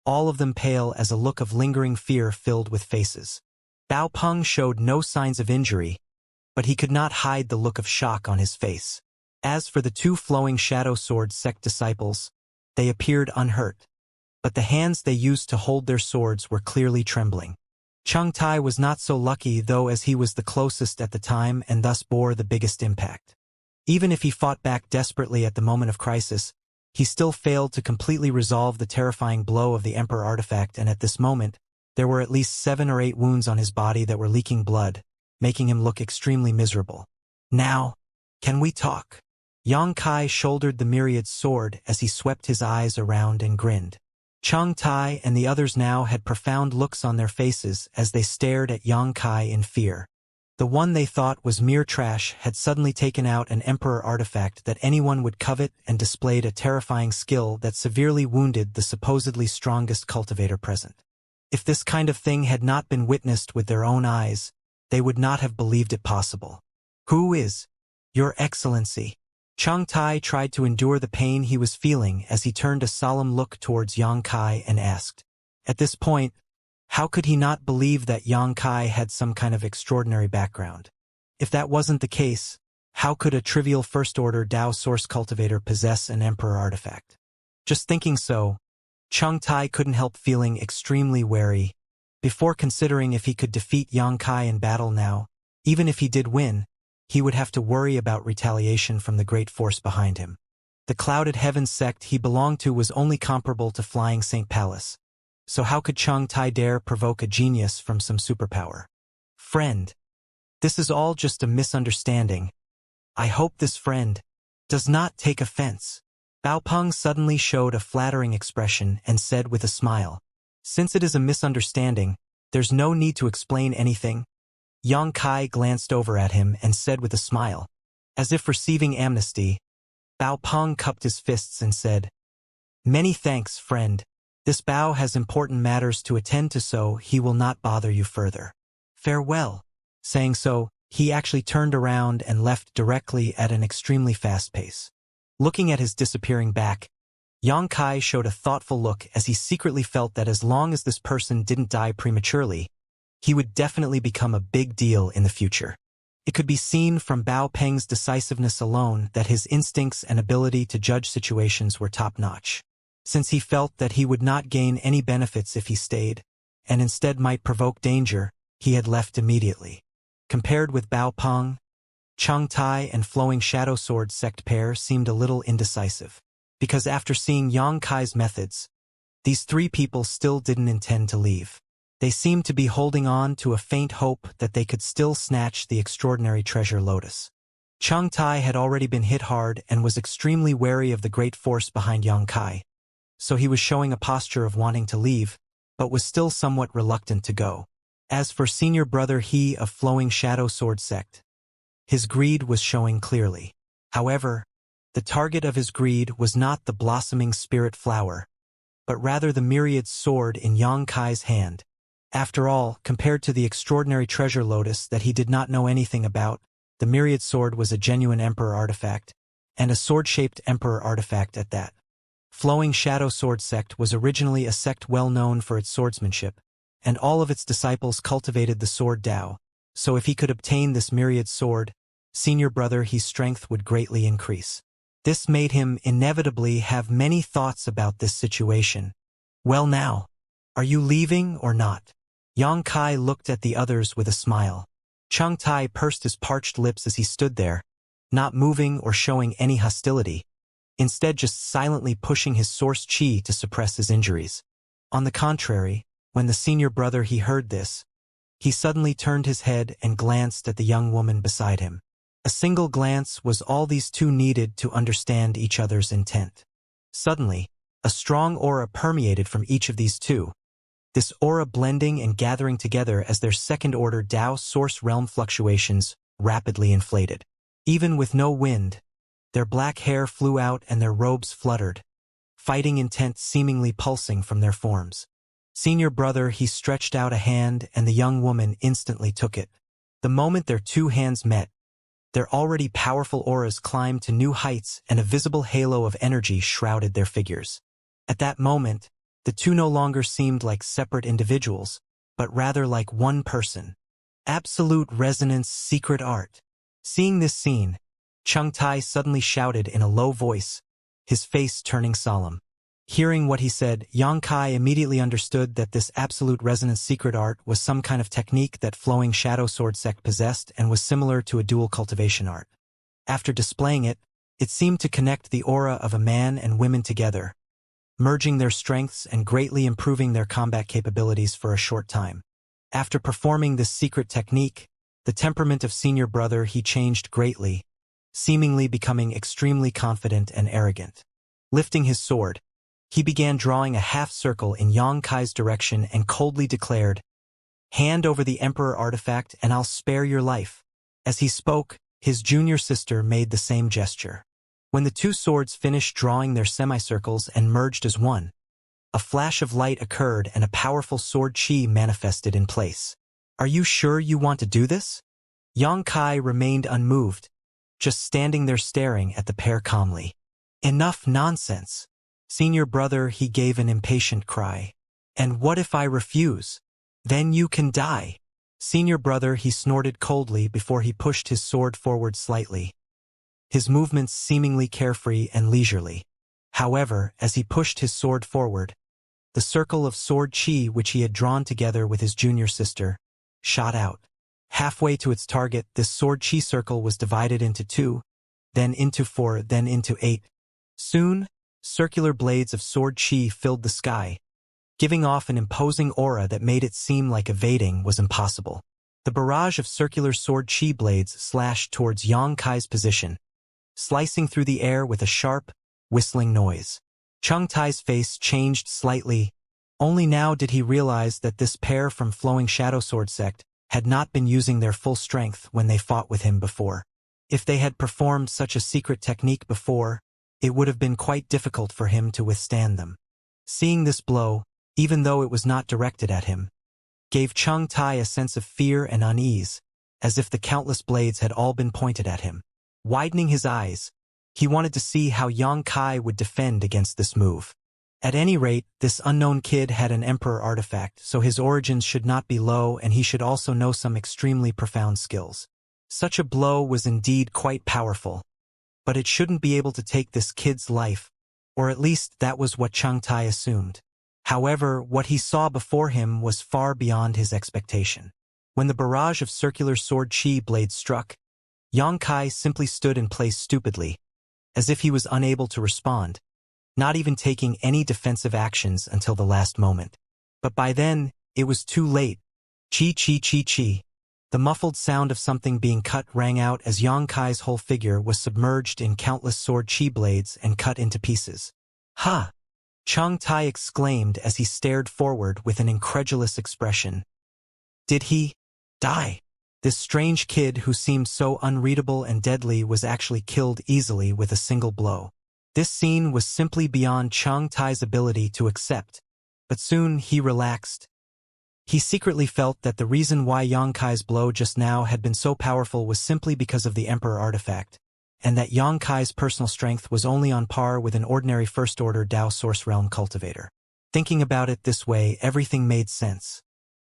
all of them pale as a look of lingering fear filled with faces. Bao Peng showed no signs of injury, but he could not hide the look of shock on his face. As for the two flowing shadow sword sect disciples, they appeared unhurt, but the hands they used to hold their swords were clearly trembling. Cheng Tai was not so lucky though, as he was the closest at the time and thus bore the biggest impact. Even if he fought back desperately at the moment of crisis, he still failed to completely resolve the terrifying blow of the Emperor artifact, and at this moment, there were at least 7 or 8 wounds on his body that were leaking blood, making him look extremely miserable. "Now, can we talk?" Yang Kai shouldered the myriad sword as he swept his eyes around and grinned. Cheng Tai and the others now had profound looks on their faces as they stared at Yang Kai in fear. The one they thought was mere trash had suddenly taken out an Emperor artifact that anyone would covet and displayed a terrifying skill that severely wounded the supposedly strongest cultivator present. If this kind of thing had not been witnessed with their own eyes, they would not have believed it possible. "Who is Your Excellency?" Cheng Tai tried to endure the pain he was feeling as he turned a solemn look towards Yang Kai and asked. At this point, how could he not believe that Yang Kai had some kind of extraordinary background? If that wasn't the case, how could a trivial first-order Dao source cultivator possess an Emperor artifact? Just thinking so, Cheng Tai couldn't help feeling extremely wary. Before considering if he could defeat Yang Kai in battle now, even if he did win, he would have to worry about retaliation from the great force behind him. The Clouded Heavens sect he belonged to was only comparable to Flying Saint Palace. So how could Cheng Tai dare provoke a genius from some superpower? "Friend, this is all just a misunderstanding. I hope this friend does not take offense." Bao Peng suddenly showed a flattering expression and said with a smile, "Since it is a misunderstanding, there's no need to explain anything." Yang Kai glanced over at him and said with a smile, as if receiving amnesty. Bao Peng cupped his fists and said, "Many thanks, friend. This Bao has important matters to attend to, so he will not bother you further. Farewell." Saying so, he actually turned around and left directly at an extremely fast pace. Looking at his disappearing back, Yang Kai showed a thoughtful look as he secretly felt that as long as this person didn't die prematurely, he would definitely become a big deal in the future. It could be seen from Bao Peng's decisiveness alone that his instincts and ability to judge situations were top-notch. Since he felt that he would not gain any benefits if he stayed, and instead might provoke danger, he had left immediately. Compared with Bao Peng, Cheng Tai and Flowing Shadow Sword sect pair seemed a little indecisive, because after seeing Yang Kai's methods, these 3 people still didn't intend to leave. They seemed to be holding on to a faint hope that they could still snatch the extraordinary treasure lotus. Cheng Tai had already been hit hard and was extremely wary of the great force behind Yang Kai, so he was showing a posture of wanting to leave, but was still somewhat reluctant to go. As for senior brother He of Flowing Shadow Sword sect, his greed was showing clearly. However, the target of his greed was not the blossoming spirit flower, but rather the myriad sword in Yang Kai's hand. After all, compared to the extraordinary treasure lotus that he did not know anything about, the myriad sword was a genuine Emperor artifact, and a sword-shaped Emperor artifact at that. Flowing Shadow Sword sect was originally a sect well known for its swordsmanship, and all of its disciples cultivated the sword Dao, so if he could obtain this myriad sword, senior brother He's strength would greatly increase. This made him inevitably have many thoughts about this situation. "Well now, are you leaving or not?" Yang Kai looked at the others with a smile. Cheng Tai pursed his parched lips as he stood there, not moving or showing any hostility, instead just silently pushing his source chi to suppress his injuries. On the contrary, when the senior brother He heard this, he suddenly turned his head and glanced at the young woman beside him. A single glance was all these two needed to understand each other's intent. Suddenly, a strong aura permeated from each of these two, this aura blending and gathering together as their second-order Dao source realm fluctuations rapidly inflated. Even with no wind, their black hair flew out and their robes fluttered, fighting intent seemingly pulsing from their forms. Senior brother He stretched out a hand and the young woman instantly took it. The moment their 2 hands met, their already powerful auras climbed to new heights and a visible halo of energy shrouded their figures. At that moment, the two no longer seemed like separate individuals, but rather like one person. Absolute resonance secret art. Seeing this scene, Tai suddenly shouted in a low voice, his face turning solemn. Hearing what he said, Kai immediately understood that this absolute resonance secret art was some kind of technique that flowing shadow sword sect possessed and was similar to a dual cultivation art. After displaying it, it seemed to connect the aura of a man and women together, merging their strengths and greatly improving their combat capabilities for a short time. After performing this secret technique, the temperament of senior brother he changed greatly, seemingly becoming extremely confident and arrogant. Lifting his sword, he began drawing a half-circle in Kai's direction and coldly declared, "Hand over the Emperor artifact and I'll spare your life." As he spoke, his junior sister made the same gesture. When the two swords finished drawing their semicircles and merged as one, a flash of light occurred and a powerful sword chi manifested in place. "Are you sure you want to do this?" Kai remained unmoved, just standing there staring at the pair calmly. "Enough nonsense." Senior brother, he gave an impatient cry. "And what if I refuse? Then you can die." Senior brother, he snorted coldly before he pushed his sword forward slightly, his movements seemingly carefree and leisurely. However, as he pushed his sword forward, the circle of sword chi which he had drawn together with his junior sister shot out. Halfway to its target, this sword chi circle was divided into 2, then into 4, then into 8. Soon, circular blades of sword chi filled the sky, giving off an imposing aura that made it seem like evading was impossible. The barrage of circular sword chi blades slashed towards Kai's position, slicing through the air with a sharp, whistling noise. Tai's face changed slightly. Only now did he realize that this pair from Flowing Shadow Sword Sect had not been using their full strength when they fought with him before. If they had performed such a secret technique before, it would have been quite difficult for him to withstand them. Seeing this blow, even though it was not directed at him, gave Tai a sense of fear and unease, as if the countless blades had all been pointed at him. Widening his eyes, he wanted to see how Kai would defend against this move. At any rate, this unknown kid had an Emperor artifact, so his origins should not be low and he should also know some extremely profound skills. Such a blow was indeed quite powerful, but it shouldn't be able to take this kid's life, or at least that was what Tai assumed. However, what he saw before him was far beyond his expectation. When the barrage of circular sword chi blades struck, Kai simply stood in place stupidly, as if he was unable to respond, not even taking any defensive actions until the last moment. But by then, it was too late. Chi chi chi chi. The muffled sound of something being cut rang out as Kai's whole figure was submerged in countless sword chi blades and cut into pieces. "Ha!" Tai exclaimed as he stared forward with an incredulous expression. Did he die? This strange kid who seemed so unreadable and deadly was actually killed easily with a single blow. This scene was simply beyond Tai's ability to accept, but soon he relaxed. He secretly felt that the reason why Kai's blow just now had been so powerful was simply because of the Emperor artifact, and that Kai's personal strength was only on par with an ordinary first-order Dao Source Realm cultivator. Thinking about it this way, everything made sense.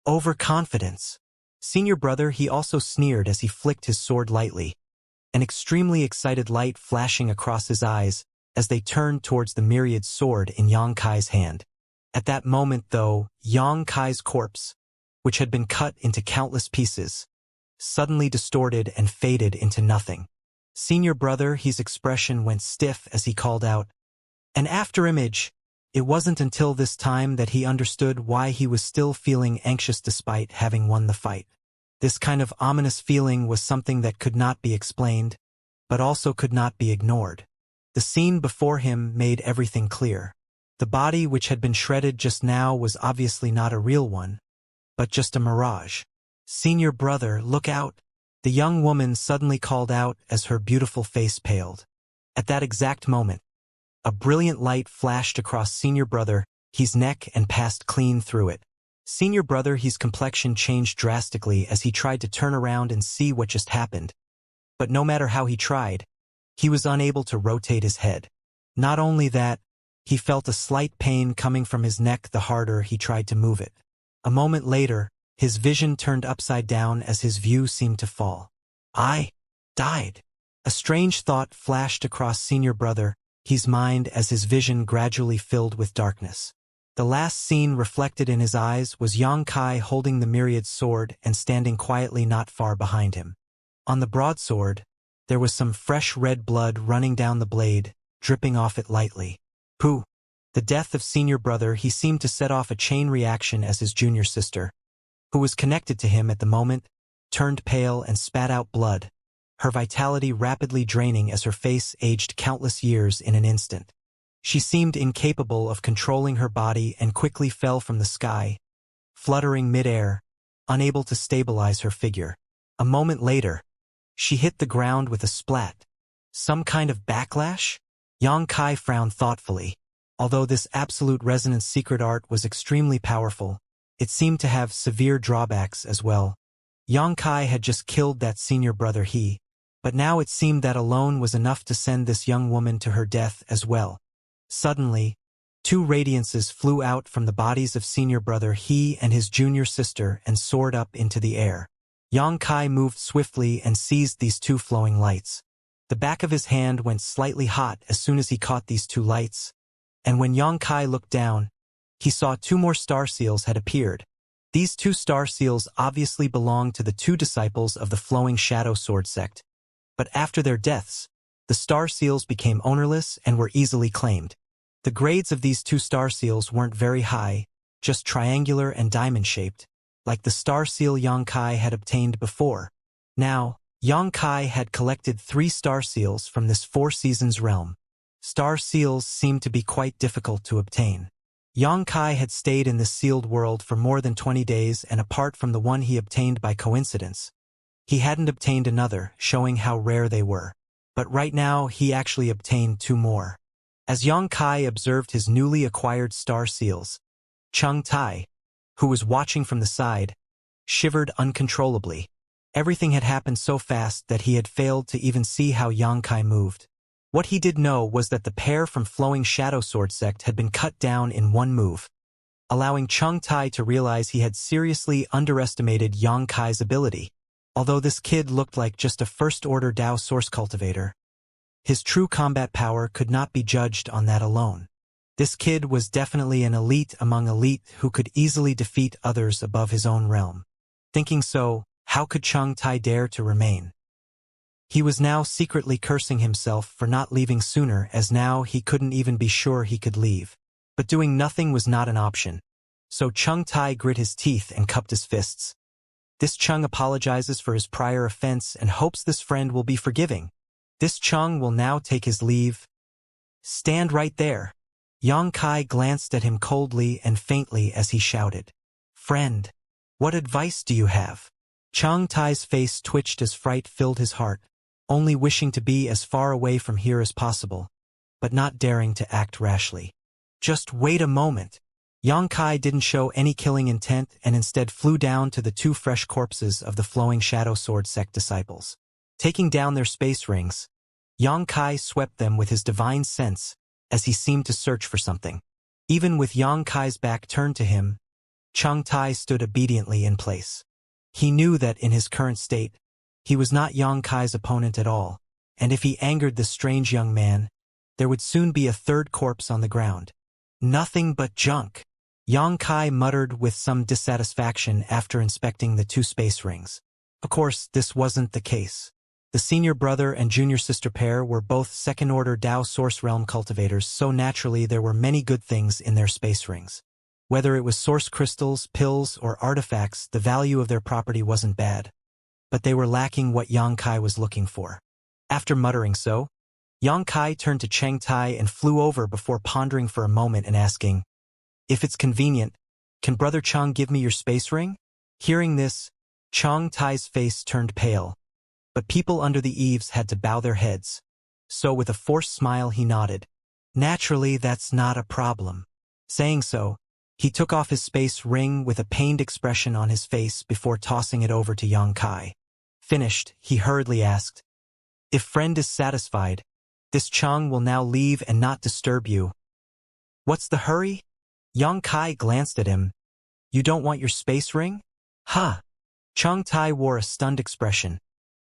Overconfidence. Senior brother, he also sneered as he flicked his sword lightly, an extremely excited light flashing across his eyes as they turned towards the myriad sword in Kai's hand. At that moment, though, Kai's corpse, which had been cut into countless pieces, suddenly distorted and faded into nothing. Senior brother, his expression went stiff as he called out, "An afterimage." It wasn't until this time that he understood why he was still feeling anxious despite having won the fight. This kind of ominous feeling was something that could not be explained, but also could not be ignored. The scene before him made everything clear. The body which had been shredded just now was obviously not a real one, but just a mirage. "Senior brother, look out!" The young woman suddenly called out as her beautiful face paled. At that exact moment, a brilliant light flashed across senior brother, his neck and passed clean through it. Senior brother, his complexion changed drastically as he tried to turn around and see what just happened. But no matter how he tried, he was unable to rotate his head. Not only that, he felt a slight pain coming from his neck the harder he tried to move it. A moment later, his vision turned upside down as his view seemed to fall. "I died." A strange thought flashed across Senior Brother He's mind as his vision gradually filled with darkness. The last scene reflected in his eyes was Xianxia holding the myriad sword and standing quietly not far behind him. On the broadsword, there was some fresh red blood running down the blade, dripping off it lightly. Pooh! The death of Senior Brother He seemed to set off a chain reaction as his junior sister, who was connected to him at the moment, turned pale and spat out blood, her vitality rapidly draining as her face aged countless years in an instant. She seemed incapable of controlling her body and quickly fell from the sky, fluttering mid-air, unable to stabilize her figure. A moment later, she hit the ground with a splat. Some kind of backlash? Xianxia frowned thoughtfully. Although this absolute resonance secret art was extremely powerful, it seemed to have severe drawbacks as well. Xianxia had just killed that Senior Brother He, but now it seemed that alone was enough to send this young woman to her death as well. Suddenly, two radiances flew out from the bodies of Senior Brother He and his junior sister and soared up into the air. Xianxia moved swiftly and seized these two flowing lights. The back of his hand went slightly hot as soon as he caught these two lights, and when Xianxia looked down, he saw two more star seals had appeared. These two star seals obviously belonged to the two disciples of the Flowing Shadow Sword sect, but after their deaths, the star seals became ownerless and were easily claimed. The grades of these two star seals weren't very high, just triangular and diamond-shaped, like the star seal Xianxia had obtained before. Now, Xianxia had collected 3 star seals from this Four Seasons realm. Star seals seemed to be quite difficult to obtain. Xianxia had stayed in this sealed world for more than 20 days, and apart from the one he obtained by coincidence, he hadn't obtained another, showing how rare they were. But right now he actually obtained 2 more. As Xianxia observed his newly acquired star seals, Cheng Tai, who was watching from the side, shivered uncontrollably. Everything had happened so fast that he had failed to even see how Xianxia moved. What he did know was that the pair from Flowing Shadow Sword sect had been cut down in one move, allowing Cheng Tai to realize he had seriously underestimated Xianxia's ability. Although this kid looked like just a first-order Dao source cultivator, his true combat power could not be judged on that alone. This kid was definitely an elite among elite who could easily defeat others above his own realm. Thinking so, how could Cheng Tai dare to remain? He was now secretly cursing himself for not leaving sooner, as now he couldn't even be sure he could leave. But doing nothing was not an option. So Cheng Tai grit his teeth and cupped his fists. This Cheng apologizes for his prior offense and hopes this friend will be forgiving. This Cheng will now take his leave. Stand right there. Xianxia glanced at him coldly and faintly as he shouted, "Friend, what advice do you have?" Cheng Tai's face twitched as fright filled his heart, only wishing to be as far away from here as possible, but not daring to act rashly. Just wait a moment. Xianxia didn't show any killing intent and instead flew down to the 2 fresh corpses of the Flowing Shadow Sword sect disciples. Taking down their space rings, Xianxia swept them with his divine sense as he seemed to search for something. Even with Xianxia's back turned to him, Cheng Tai stood obediently in place. He knew that in his current state, he was not Xianxia's opponent at all, and if he angered this strange young man, there would soon be a 3rd corpse on the ground. Nothing but junk. Xianxia muttered with some dissatisfaction after inspecting the 2 space rings. Of course, this wasn't the case. The Senior Brother and Junior Sister pair were both second-order Dao Source Realm cultivators, so naturally there were many good things in their space rings. Whether it was source crystals, pills, or artifacts, the value of their property wasn't bad. But they were lacking what Xianxia was looking for. After muttering so, Xianxia turned to Cheng Tai and flew over before pondering for a moment and asking, "If it's convenient, can Brother Cheng give me your space ring?" Hearing this, Cheng Tai's face turned pale, but people under the eaves had to bow their heads. So with a forced smile he nodded. "Naturally, that's not a problem." Saying so, he took off his space ring with a pained expression on his face before tossing it over to Xianxia. Finished, he hurriedly asked, "If friend is satisfied, this Cheng will now leave and not disturb you." "What's the hurry?" Xianxia glanced at him. "You don't want your space ring?" "Huh." Cheng Tai wore a stunned expression.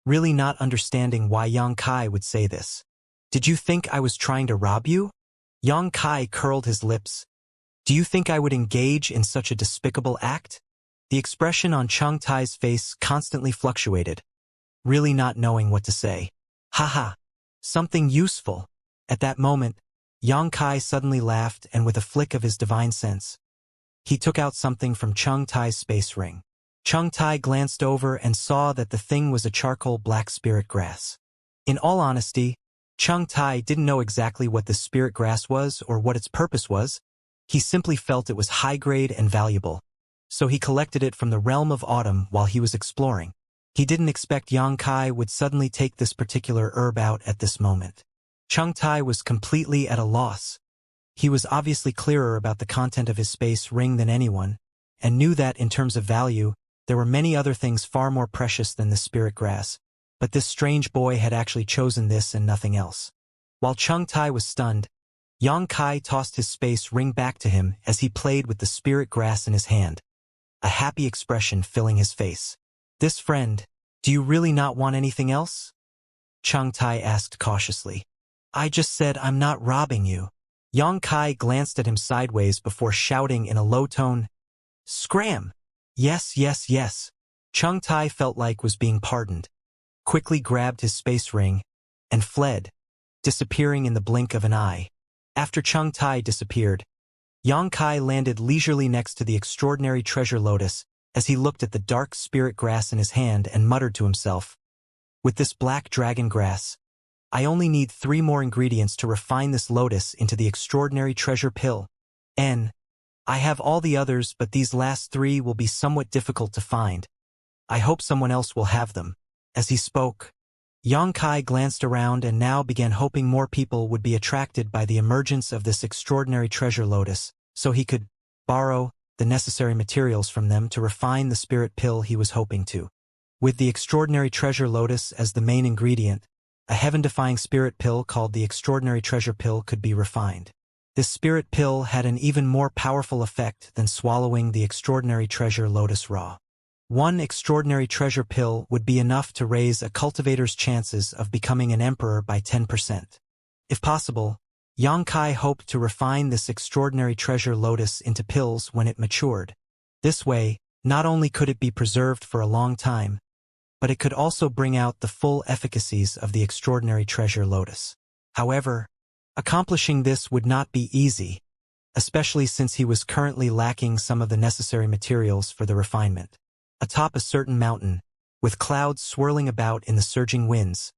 really not understanding why Yang Kai would say this. Did you think I was trying to rob you? Yang Kai curled his lips. Do you think I would engage in such a despicable act? The expression on Chang Tai's face constantly fluctuated, really not knowing what to say. Haha, something useful. At that moment, Yang Kai suddenly laughed, and with a flick of his divine sense, he took out something from Chang Tai's space ring. Chang Tai glanced over and saw that the thing was a charcoal black spirit grass. In all honesty, Chang Tai didn't know exactly what the spirit grass was or what its purpose was. He simply felt it was high-grade and valuable, so he collected it from the realm of autumn while he was exploring. He didn't expect Yang Kai would suddenly take this particular herb out at this moment. Chang Tai was completely at a loss. He was obviously clearer about the content of his space ring than anyone, and knew that in terms of value, there were many other things far more precious than the spirit grass, but this strange boy had actually chosen this and nothing else. While Chang Tai was stunned, Yang Kai tossed his space ring back to him as he played with the spirit grass in his hand, a happy expression filling his face. This friend, do you really not want anything else? Chang Tai asked cautiously. I just said I'm not robbing you. Yang Kai glanced at him sideways before shouting in a low tone, Scram! Yes, yes, yes. Chang Tai felt like was being pardoned, quickly grabbed his space ring, and fled, disappearing in the blink of an eye. After Chang Tai disappeared, Yang Kai landed leisurely next to the extraordinary treasure lotus as he looked at the dark spirit grass in his hand and muttered to himself, with this black dragon grass, I only need 3 more ingredients to refine this lotus into the extraordinary treasure pill. I have all the others, but these last 3 will be somewhat difficult to find. I hope someone else will have them. As he spoke, Yang Kai glanced around and now began hoping more people would be attracted by the emergence of this extraordinary treasure lotus, so he could borrow the necessary materials from them to refine the spirit pill he was hoping to. With the extraordinary treasure lotus as the main ingredient, a heaven-defying spirit pill called the extraordinary treasure pill could be refined. This spirit pill had an even more powerful effect than swallowing the extraordinary treasure lotus raw. 1 extraordinary treasure pill would be enough to raise a cultivator's chances of becoming an emperor by 10%. If possible, Yang Kai hoped to refine this extraordinary treasure lotus into pills when it matured. This way, not only could it be preserved for a long time, but it could also bring out the full efficacies of the extraordinary treasure lotus. However, accomplishing this would not be easy, especially since he was currently lacking some of the necessary materials for the refinement. Atop a certain mountain, with clouds swirling about in the surging winds,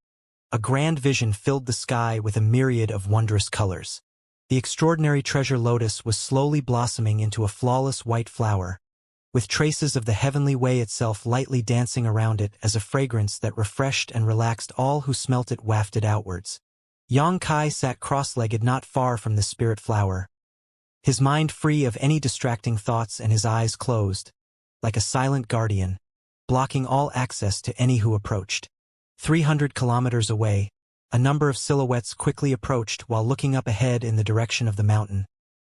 a grand vision filled the sky with a myriad of wondrous colors. The extraordinary treasure lotus was slowly blossoming into a flawless white flower, with traces of the heavenly way itself lightly dancing around it as a fragrance that refreshed and relaxed all who smelt it wafted outwards. Yang Kai sat cross-legged not far from the spirit flower, his mind free of any distracting thoughts and his eyes closed, like a silent guardian, blocking all access to any who approached. 300 kilometers away, a number of silhouettes quickly approached while looking up ahead in the direction of the mountain,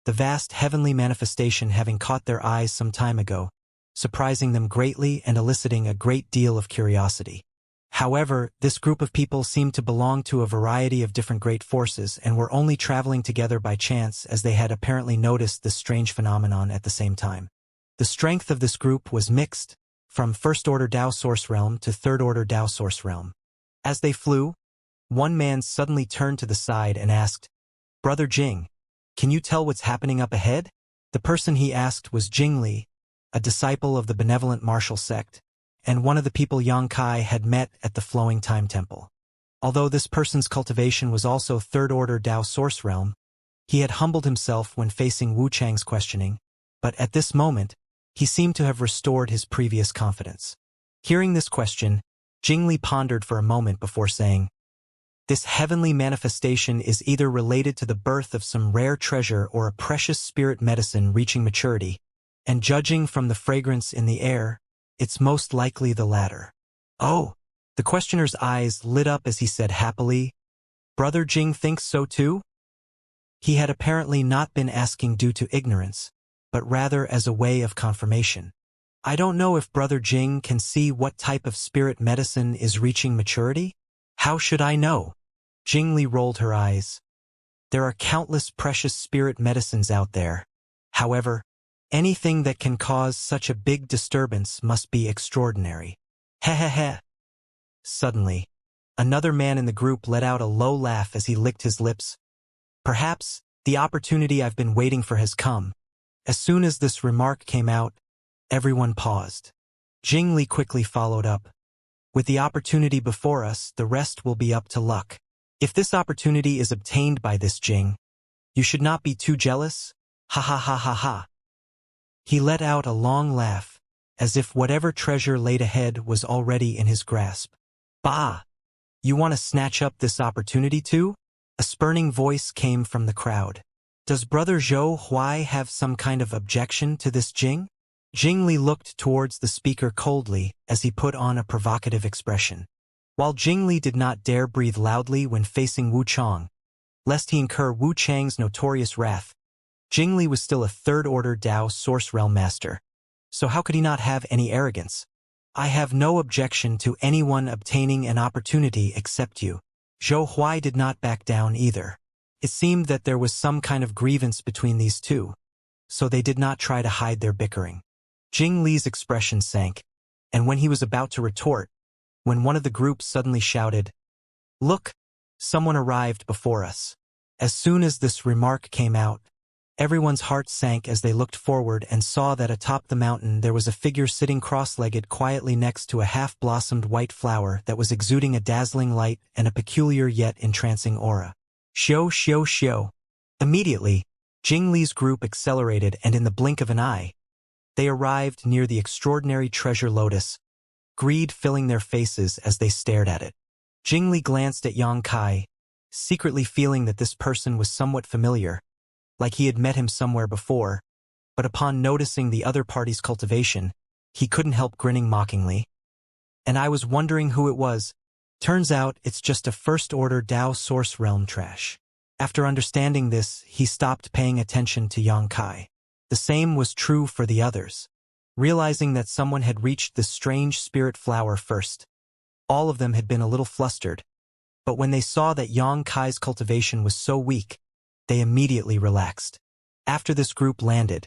the vast heavenly manifestation having caught their eyes some time ago, surprising them greatly and eliciting a great deal of curiosity. However, this group of people seemed to belong to a variety of different great forces and were only traveling together by chance, as they had apparently noticed this strange phenomenon at the same time. The strength of this group was mixed, from first-order Dao source realm to third-order Dao source realm. As they flew, one man suddenly turned to the side and asked, Brother Jing, can you tell what's happening up ahead? The person he asked was Jingli, a disciple of the benevolent martial sect, and one of the people Yang Kai had met at the Flowing Time Temple. Although this person's cultivation was also third-order Dao source realm, he had humbled himself when facing Wu Chang's questioning, but at this moment, he seemed to have restored his previous confidence. Hearing this question, Jingli pondered for a moment before saying, This heavenly manifestation is either related to the birth of some rare treasure or a precious spirit medicine reaching maturity, and judging from the fragrance in the air, it's most likely the latter. Oh, the questioner's eyes lit up as he said happily, Brother Jing thinks so too? He had apparently not been asking due to ignorance, but rather as a way of confirmation. I don't know if Brother Jing can see what type of spirit medicine is reaching maturity? How should I know? Jingli rolled her eyes. There are countless precious spirit medicines out there. However, anything that can cause such a big disturbance must be extraordinary. Heh. Suddenly, another man in the group let out a low laugh as he licked his lips. Perhaps the opportunity I've been waiting for has come. As soon as this remark came out, everyone paused. Jingli quickly followed up. With the opportunity before us, the rest will be up to luck. If this opportunity is obtained by this Jing, you should not be too jealous. Ha ha ha ha ha. He let out a long laugh, as if whatever treasure laid ahead was already in his grasp. Bah! You want to snatch up this opportunity too? A spurning voice came from the crowd. Does Brother Zhou Huai have some kind of objection to this Jing? Jingli looked towards the speaker coldly as he put on a provocative expression. While Jingli did not dare breathe loudly when facing Wu Chang, lest he incur Wu Chang's notorious wrath, Jingli was still a third-order Dao Source Realm Master. So how could he not have any arrogance? I have no objection to anyone obtaining an opportunity except you. Zhou Huai did not back down either. It seemed that there was some kind of grievance between these two, so they did not try to hide their bickering. Jing Li's expression sank, and when he was about to retort, when one of the group suddenly shouted, "Look! Someone arrived before us." As soon as this remark came out, everyone's heart sank as they looked forward and saw that atop the mountain there was a figure sitting cross-legged quietly next to a half-blossomed white flower that was exuding a dazzling light and a peculiar yet entrancing aura. Xiao. Immediately, Jing Li's group accelerated, and in the blink of an eye, they arrived near the extraordinary treasure lotus, greed filling their faces as they stared at it. Jing Li glanced at Yang Kai, secretly feeling that this person was somewhat familiar, like he had met him somewhere before, but upon noticing the other party's cultivation, he couldn't help grinning mockingly. And I was wondering who it was. Turns out it's just a first-order Dao Source Realm trash. After understanding this, he stopped paying attention to Yang Kai. The same was true for the others. Realizing that someone had reached this strange spirit flower first, all of them had been a little flustered, but when they saw that Yang Kai's cultivation was so weak, they immediately relaxed. After this group landed,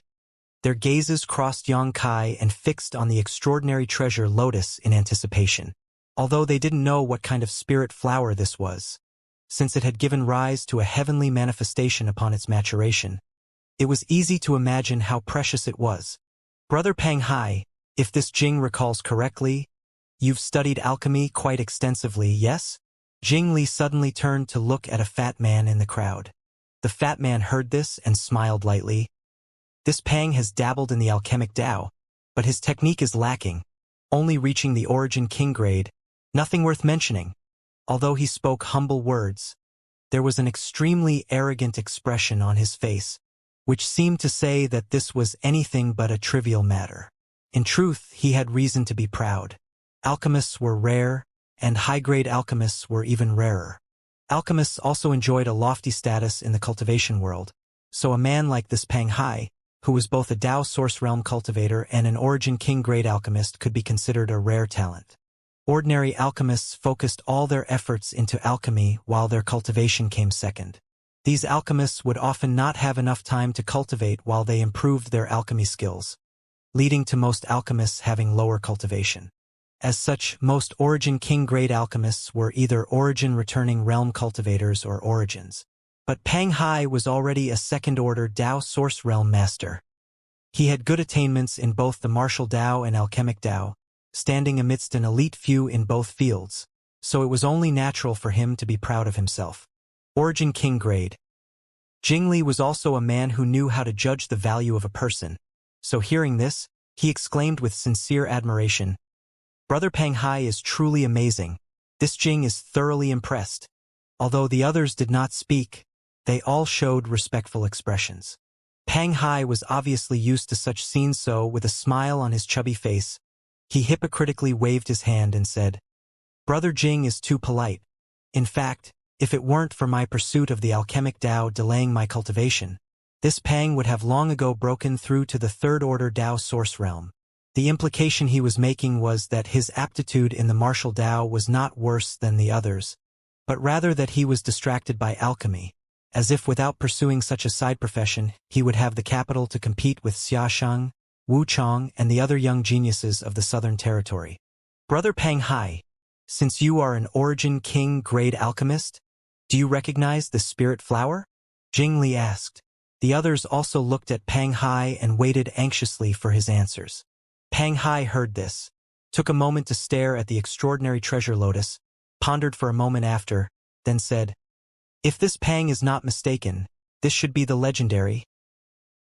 their gazes crossed Yang Kai and fixed on the extraordinary treasure lotus in anticipation. Although they didn't know what kind of spirit flower this was, since it had given rise to a heavenly manifestation upon its maturation, it was easy to imagine how precious it was. Brother Pang Hai, if this Jing recalls correctly, you've studied alchemy quite extensively, yes? Jing Li suddenly turned to look at a fat man in the crowd. The fat man heard this and smiled lightly. This Pang has dabbled in the alchemic Dao, but his technique is lacking, only reaching the Origin King grade, nothing worth mentioning. Although he spoke humble words, there was an extremely arrogant expression on his face, which seemed to say that this was anything but a trivial matter. In truth, he had reason to be proud. Alchemists were rare, and high-grade alchemists were even rarer. Alchemists also enjoyed a lofty status in the cultivation world, so a man like this Pang Hai, who was both a Dao Source Realm cultivator and an Origin King grade alchemist, could be considered a rare talent. Ordinary alchemists focused all their efforts into alchemy while their cultivation came second. These alchemists would often not have enough time to cultivate while they improved their alchemy skills, leading to most alchemists having lower cultivation. As such, most Origin King grade alchemists were either Origin returning realm cultivators or Origins. But Pang Hai was already a second-order Dao Source Realm Master. He had good attainments in both the martial Dao and alchemic Dao, standing amidst an elite few in both fields, so it was only natural for him to be proud of himself. Origin King grade. Jing Li was also a man who knew how to judge the value of a person, so hearing this, he exclaimed with sincere admiration, "Brother Pang Hai is truly amazing. This Jing is thoroughly impressed." Although the others did not speak, they all showed respectful expressions. Pang Hai was obviously used to such scenes, so with a smile on his chubby face, he hypocritically waved his hand and said, "Brother Jing is too polite. In fact, if it weren't for my pursuit of the alchemic Dao delaying my cultivation, this Pang would have long ago broken through to the third-order Dao Source Realm." The implication he was making was that his aptitude in the martial Tao was not worse than the others, but rather that he was distracted by alchemy, as if without pursuing such a side profession, he would have the capital to compete with Xiaxia, Wu Chong, and the other young geniuses of the Southern Territory. Brother Pang Hai, since you are an Origin King grade alchemist, do you recognize the spirit flower? Jing Li asked. The others also looked at Pang Hai and waited anxiously for his answers. Pang Hai heard this, took a moment to stare at the extraordinary treasure lotus, pondered for a moment after, then said, "If this Pang is not mistaken, this should be the legendary."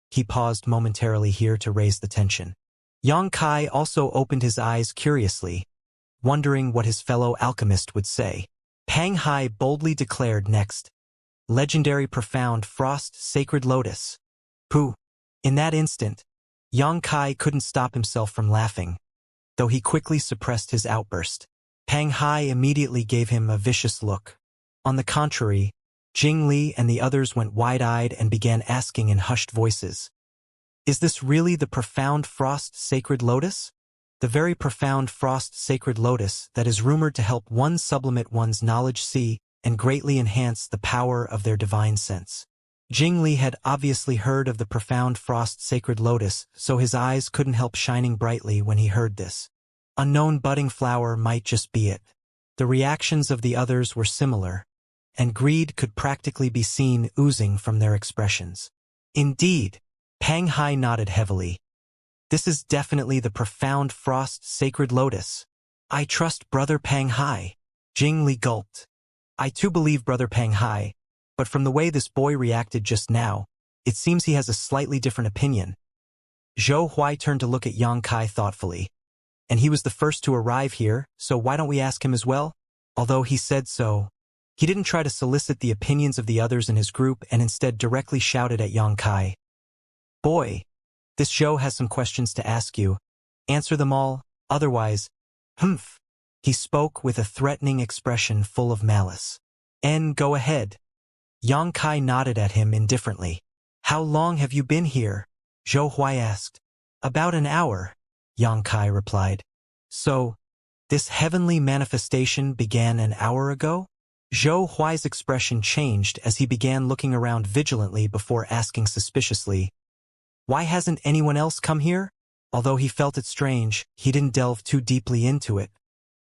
He paused momentarily here to raise the tension. Yang Kai also opened his eyes curiously, wondering what his fellow alchemist would say. Pang Hai boldly declared next, "Legendary profound frost sacred lotus." Pooh! In that instant, Yang Kai couldn't stop himself from laughing, though he quickly suppressed his outburst. Pang Hai immediately gave him a vicious look. On the contrary, Jing Li and the others went wide-eyed and began asking in hushed voices, "Is this really the profound frost sacred lotus? The very profound frost sacred lotus that is rumored to help one sublimate one's knowledge see and greatly enhance the power of their divine sense." Jing Li had obviously heard of the profound frost sacred lotus, so his eyes couldn't help shining brightly when he heard this. Unknown budding flower might just be it. The reactions of the others were similar, and greed could practically be seen oozing from their expressions. Indeed, Pang Hai nodded heavily. "This is definitely the profound frost sacred lotus. I trust Brother Pang Hai." Jing Li gulped. "I too believe Brother Pang Hai, but from the way this boy reacted just now, it seems he has a slightly different opinion." Zhou Huai turned to look at Yang Kai thoughtfully. "And he was the first to arrive here, so why don't we ask him as well?" Although he said so, he didn't try to solicit the opinions of the others in his group and instead directly shouted at Yang Kai, "Boy, this Zhou has some questions to ask you. Answer them all, otherwise, humph." He spoke with a threatening expression full of malice. Go ahead." Yang Kai nodded at him indifferently. "How long have you been here?" Zhou Huai asked. "About an hour," Yang Kai replied. "So, this heavenly manifestation began an hour ago?" Zhou Huai's expression changed as he began looking around vigilantly before asking suspiciously, "Why hasn't anyone else come here?" Although he felt it strange, he didn't delve too deeply into it,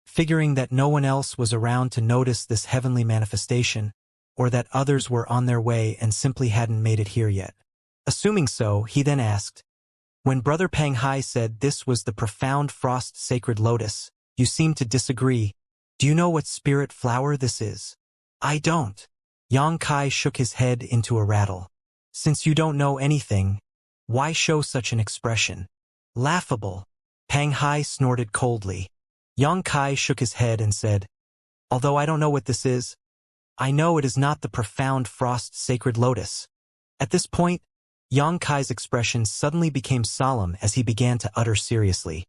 figuring that no one else was around to notice this heavenly manifestation, or that others were on their way and simply hadn't made it here yet. Assuming so, he then asked, "When Brother Pang Hai said this was the profound frost sacred lotus, you seemed to disagree. Do you know what spirit flower this is?" "I don't." Yang Kai shook his head into a rattle. "Since you don't know anything, why show such an expression?" "Laughable." Pang Hai snorted coldly. Yang Kai shook his head and said, "Although I don't know what this is, I know it is not the profound frost sacred lotus." At this point, Yang Kai's expression suddenly became solemn as he began to utter seriously.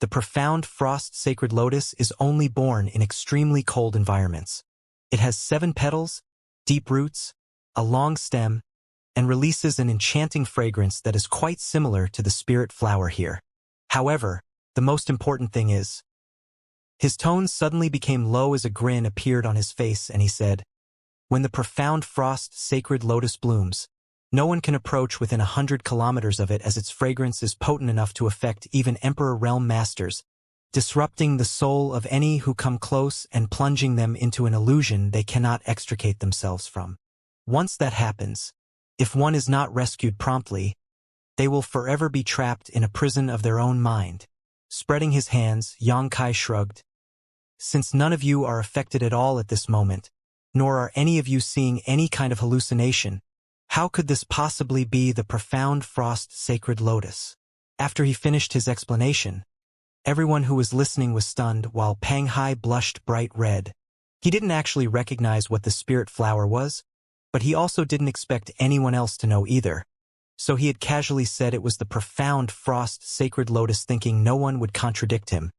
"The profound frost sacred lotus is only born in extremely cold environments. It has 7 petals, deep roots, a long stem, and releases an enchanting fragrance that is quite similar to the spirit flower here. However, the most important thing is..." His tone suddenly became low as a grin appeared on his face and he said, "When the profound frost sacred lotus blooms, no one can approach within 100 kilometers of it as its fragrance is potent enough to affect even Emperor Realm Masters, disrupting the soul of any who come close and plunging them into an illusion they cannot extricate themselves from. Once that happens, if one is not rescued promptly, they will forever be trapped in a prison of their own mind." Spreading his hands, Yang Kai shrugged. "Since none of you are affected at all at this moment, nor are any of you seeing any kind of hallucination, how could this possibly be the profound frost sacred lotus?" After he finished his explanation, everyone who was listening was stunned while Pang Hai blushed bright red. He didn't actually recognize what the spirit flower was, but he also didn't expect anyone else to know either. So he had casually said it was the profound frost sacred lotus, thinking no one would contradict him,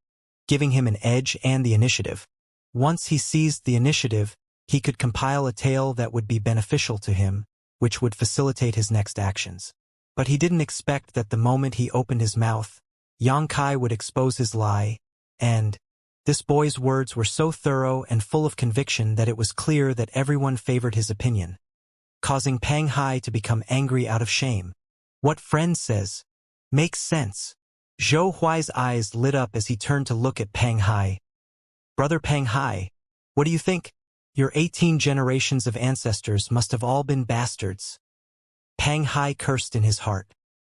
giving him an edge and the initiative. Once he seized the initiative, he could compile a tale that would be beneficial to him, which would facilitate his next actions. But he didn't expect that the moment he opened his mouth, Yang Kai would expose his lie, and this boy's words were so thorough and full of conviction that it was clear that everyone favored his opinion, causing Pang Hai to become angry out of shame. What friend says makes sense. Zhou Huai's eyes lit up as he turned to look at Pang Hai. Brother Pang Hai, what do you think? Your 18 generations of ancestors must have all been bastards. Pang Hai cursed in his heart.